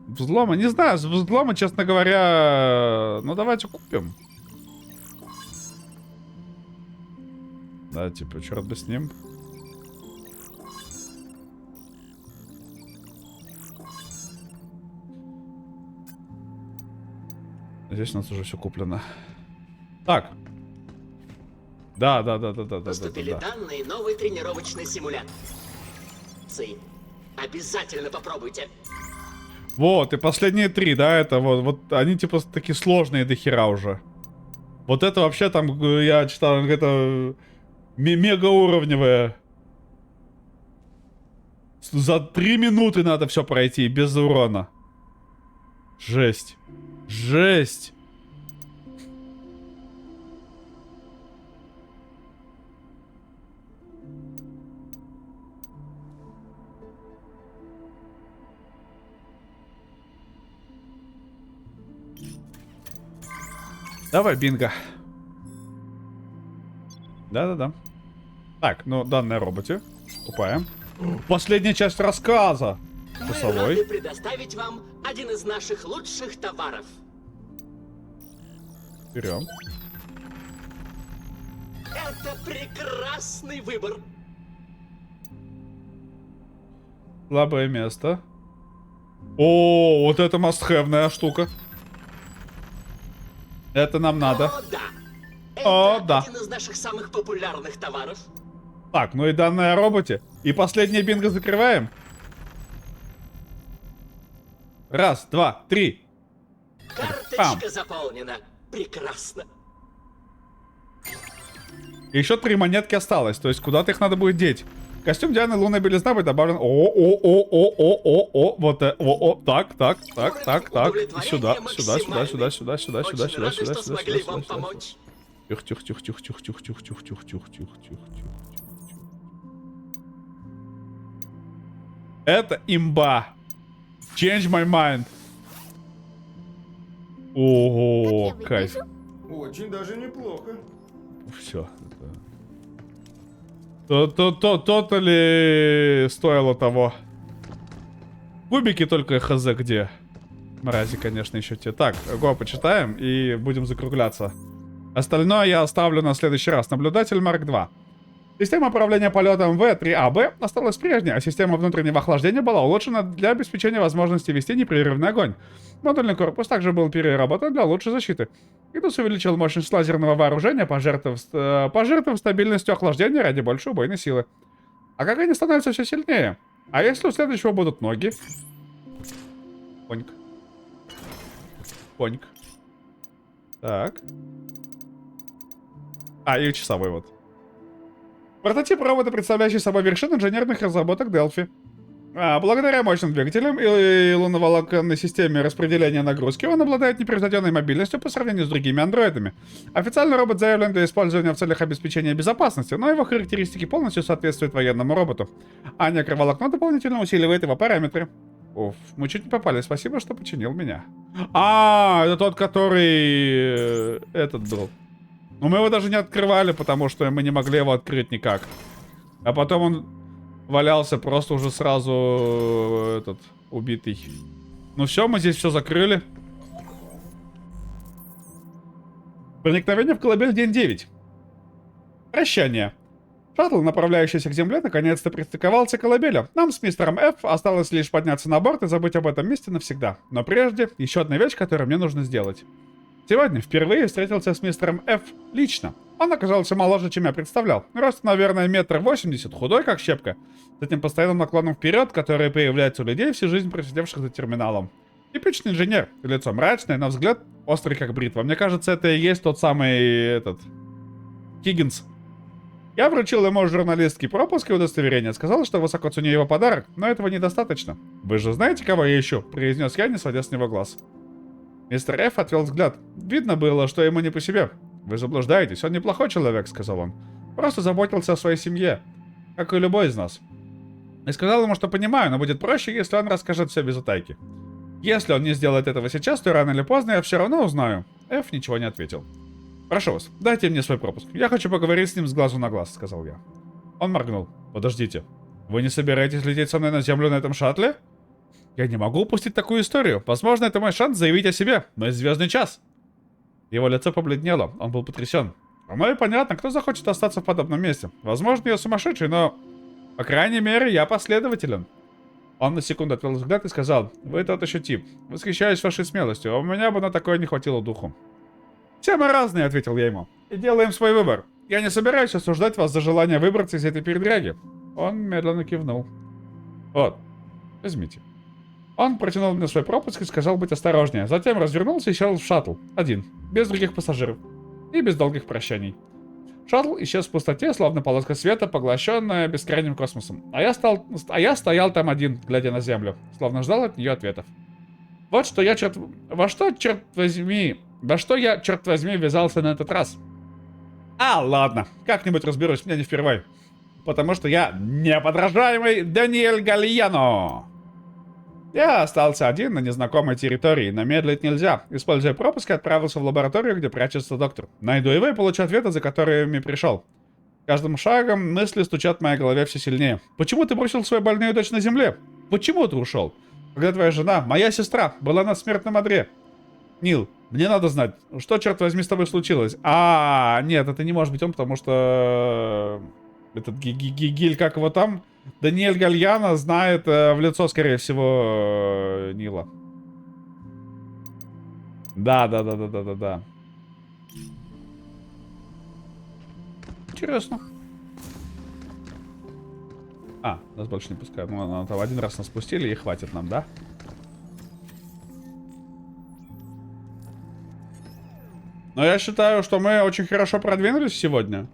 Взлома, не знаю, взлома, честно говоря, ну давайте купим. Да, типа, черт бы с ним. Здесь у нас уже все куплено. Так. Да. Поступили данные новой тренировочной симуляции. Обязательно попробуйте. Вот, и последние 3, да, это вот они типа такие сложные до хера уже. Вот это вообще там, я читал, это мега уровневое. За 3 минуты надо все пройти, без урона. Жесть. Жесть. Давай, бинго. Да. Так, ну, данные о роботе. Купаем. Последняя часть рассказа. Мы рады предоставить вам один из наших лучших товаров. Берем. Это прекрасный выбор. Слабое место. О, вот это must-have-ная штука. Это нам надо. О, да. О, Это да. один из наших самых популярных товаров. Так, ну и данные о роботе. И последнее бинго закрываем. 1, 2, 3. Карточка заполнена. Прекрасно. Еще 3 монетки осталось. То есть куда-то их надо будет деть. Костюм Дианы лунная белизна будет добавлен. О, вот так. Сюда. Тихо. Это имба. Change my mind. Ого, кайф. Очень даже неплохо. Все. То-то ли стоило того. Кубики только хз где. Мрази, конечно, еще те. Так, го почитаем и будем закругляться. Остальное я оставлю на следующий раз. Наблюдатель Марк 2. Система управления полетом В3АБ осталась прежней, а система внутреннего охлаждения была улучшена для обеспечения возможности вести непрерывный огонь. Модульный корпус также был переработан для лучшей защиты. Идус увеличил мощность лазерного вооружения, пожертвовав стабильностью охлаждения ради большей убойной силы. А как они становятся все сильнее? А если у следующего будут ноги? Поньк. Так. А, и часовой вот. Прототип робота, представляющий собой вершину инженерных разработок Delphi. Благодаря мощным двигателям и луноволоконной системе распределения нагрузки он обладает непревзойденной мобильностью по сравнению с другими андроидами. Официально робот заявлен для использования в целях обеспечения безопасности, но его характеристики полностью соответствуют военному роботу. А некроволокно дополнительно усиливает его параметры. Уф, мы чуть не попали, спасибо, что починил меня. Это тот, который... этот был. Но мы его даже не открывали, потому что мы не могли его открыть никак. А потом он валялся просто уже сразу убитый. Ну все, мы здесь все закрыли. Проникновение в колыбель день 9. Прощание. Шаттл, направляющийся к земле, наконец-то пристыковался к колыбели. Нам с мистером Ф осталось лишь подняться на борт и забыть об этом месте навсегда. Но прежде, еще одна вещь, которую мне нужно сделать. Сегодня впервые встретился с мистером Ф лично. Он оказался моложе, чем я представлял. Рост, наверное, 1,80 м, худой, как щепка. С этим постоянным наклоном вперед, который появляется у людей, всю жизнь просидевших за терминалом. Типичный инженер. Лицо мрачное, на взгляд острый, как бритва. Мне кажется, это и есть тот самый, Хиггинс. Я вручил ему журналистский пропуск и удостоверение. Сказал, что высоко ценю его подарок, но этого недостаточно. «Вы же знаете, кого я ищу?» — произнес я, не сводя с него глаз. Мистер Ф отвел взгляд. Видно было, что ему не по себе. «Вы заблуждаетесь, он неплохой человек», — сказал он. «Просто заботился о своей семье, как и любой из нас». И сказал ему, что понимаю, но будет проще, если он расскажет все без утайки. Если он не сделает этого сейчас, то рано или поздно я все равно узнаю. Ф ничего не ответил. «Прошу вас, дайте мне свой пропуск. Я хочу поговорить с ним с глазу на глаз», — сказал я. Он моргнул. «Подождите. Вы не собираетесь лететь со мной на землю на этом шаттле?» «Я не могу упустить такую историю. Возможно, это мой шанс заявить о себе. Мой звездный час». Его лицо побледнело. Он был потрясен. «Ну и понятно, кто захочет остаться в подобном месте. Возможно, я сумасшедший, но... По крайней мере, я последователен». Он на секунду отвел взгляд и сказал: «Вы тот еще тип. Восхищаюсь вашей смелостью, а у меня бы на такое не хватило духу». «Все мы разные», — ответил я ему. «И делаем свой выбор. Я не собираюсь осуждать вас за желание выбраться из этой передряги». Он медленно кивнул. «Вот, возьмите». Он протянул мне свой пропуск и сказал быть осторожнее. Затем развернулся и сел в шаттл. Один. Без других пассажиров. И без долгих прощаний. Шаттл исчез в пустоте, словно полоска света, поглощенная бескрайним космосом. А я стоял там один, глядя на Землю, словно ждал от нее ответов. Вот что я, во что я, черт возьми, ввязался на этот раз? Ладно, как-нибудь разберусь, мне не впервой. Потому что я неподражаемый Даниэль Гальяно. Я остался один на незнакомой территории, но медлить нельзя. Используя пропуск, отправился в лабораторию, где прячется доктор. Найду его и получу ответы, за которыми пришел. Каждым шагом мысли стучат в моей голове все сильнее. Почему ты бросил свою больную дочь на земле? Почему ты ушел? Когда твоя жена, моя сестра, была на смертном одре? Нил, мне надо знать, что, черт возьми, с тобой случилось? Нет, это не может быть он, потому что... Этот Гиль, как его там? Даниэль Гальяно знает в лицо, скорее всего, Нила. Да. Интересно. Нас больше не пускают. Ну, там один раз нас пустили и хватит нам, да? Но я считаю, что мы очень хорошо продвинулись сегодня.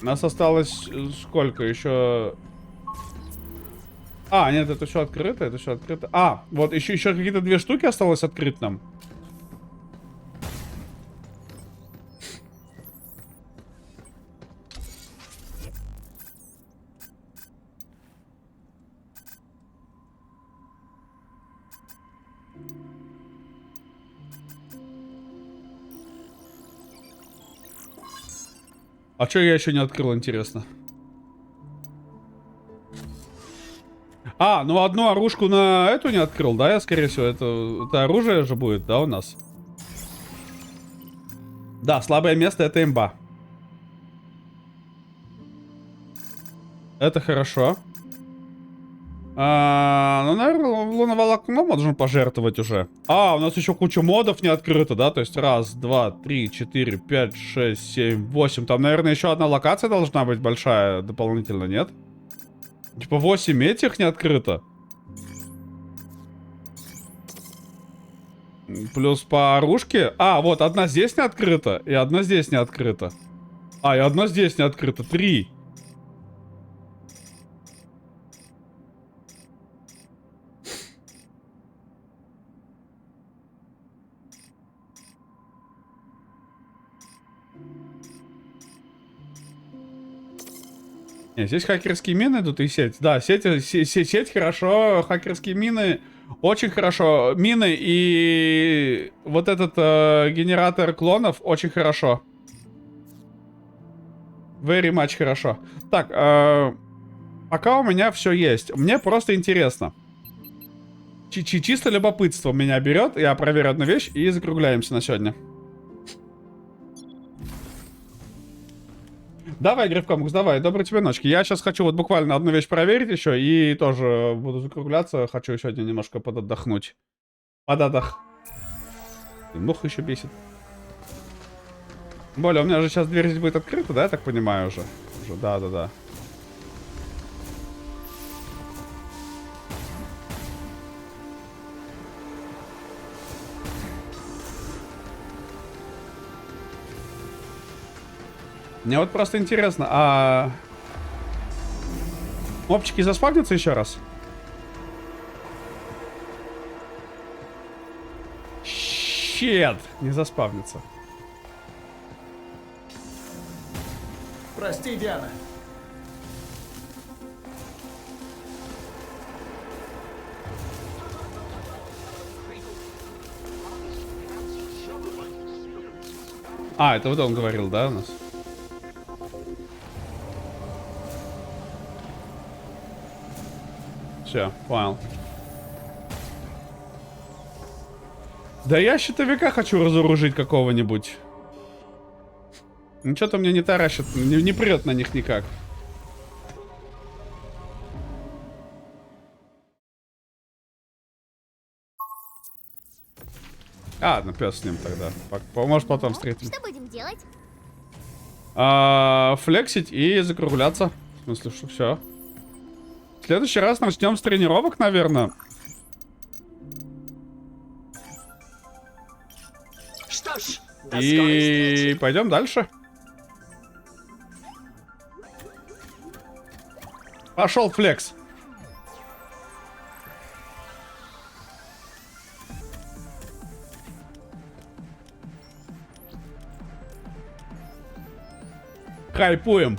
Нас осталось сколько еще? Нет, это все открыто, вот еще какие-то 2 штуки осталось открыть нам. А что я еще не открыл, интересно? Ну одну оружку на эту не открыл, да? Я, скорее всего, это оружие же будет, да, у нас? Да, слабое место — это имба. Это хорошо. Наверное, луноволокно можно пожертвовать уже. У нас еще куча модов не открыто, да? То есть 1, 2, 3, 4, 5, 6, 7, 8. Там, наверное, еще одна локация должна быть большая дополнительно, нет? Типа 8 этих не открыто. Плюс по оружке. Вот одна здесь не открыта, и одна здесь не открыта. И одна здесь не открыта. 3. Здесь хакерские мины идут и сеть. Да, сеть хорошо, хакерские мины очень хорошо. Мины и вот этот генератор клонов очень хорошо. Very much хорошо. Так, пока у меня все есть. Мне просто интересно. Чисто любопытство меня берет. Я проверю одну вещь и закругляемся на сегодня. Давай, Грифкомукс, давай, доброй тебе ночки. Я сейчас хочу вот буквально одну вещь проверить еще и тоже буду закругляться. Хочу сегодня немножко подотдохнуть. Подотдох. Муха еще бесит. Тем более, у меня же сейчас дверь здесь будет открыта, да, я так понимаю уже? Да. Мне вот просто интересно, а... Мопчики заспавнятся еще раз? Щет! Не заспавнится. Прости, Диана. А, это вот он говорил, да, у нас? Все, понял. Да я щитовика хочу разоружить какого-нибудь. Ничего-то мне не таращит, не прет на них никак. Ну пес с ним тогда. Может потом встретим. Что будем делать? Флексить и закругляться. В смысле, что все. В следующий раз начнем с тренировок, наверное. Что ж, и пойдем дальше. Пошел флекс. Хайпуем.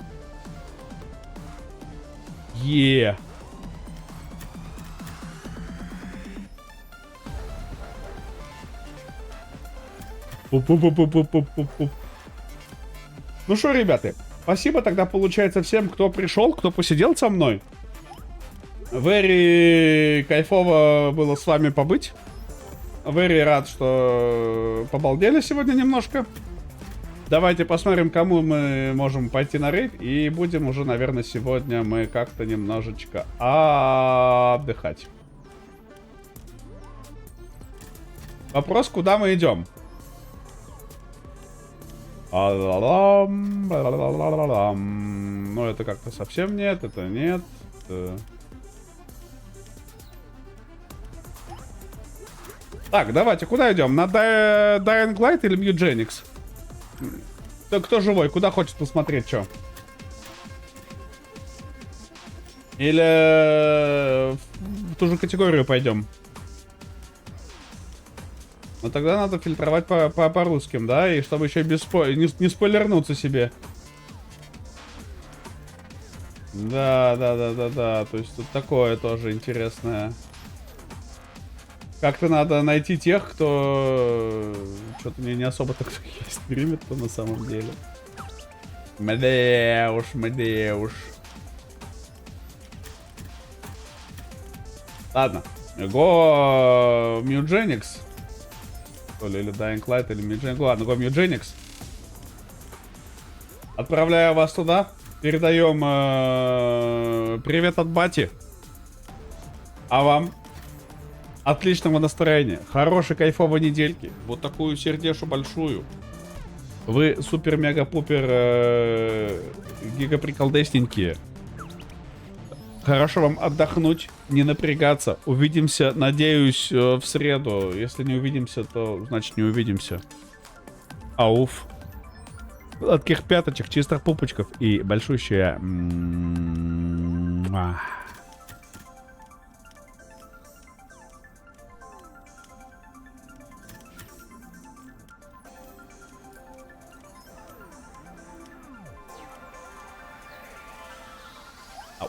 Е. Ну что, ребята, спасибо тогда, получается, всем, кто пришел, кто посидел со мной. Very кайфово было с вами побыть. Very рад, что побалдели сегодня немножко. Давайте посмотрим, кому мы можем пойти на рейд. И будем уже, наверное, сегодня мы как-то немножечко отдыхать. Вопрос, куда мы идем? Ну, это как-то совсем нет, это нет. Так, давайте, куда идем? На Dying Light или Mutagenics? Кто живой? Куда хочет посмотреть, что? Или в ту же категорию пойдем? Ну тогда надо фильтровать по русским, да? И чтобы еще без не спойлернуться себе. Да. То есть тут такое тоже интересное. Как-то надо найти тех, кто... Что-то мне не особо так стримит-то на самом деле. Мадеуш. Ладно. Go Mutagenics. Или Dying Light, или Mutagenics. Ладно, Go Mutagenics. Отправляю вас туда. Передаем привет от бати. А вам отличного настроения, хорошей кайфовой недельки. Вот такую сердешу большую. Вы супер-мега-пупер гига-приколдесненькие. Хорошо вам отдохнуть, не напрягаться. Увидимся, надеюсь, в среду. Если не увидимся, то значит не увидимся. Ауф. Сладких пяточек, чистых пупочков и большущая... Au.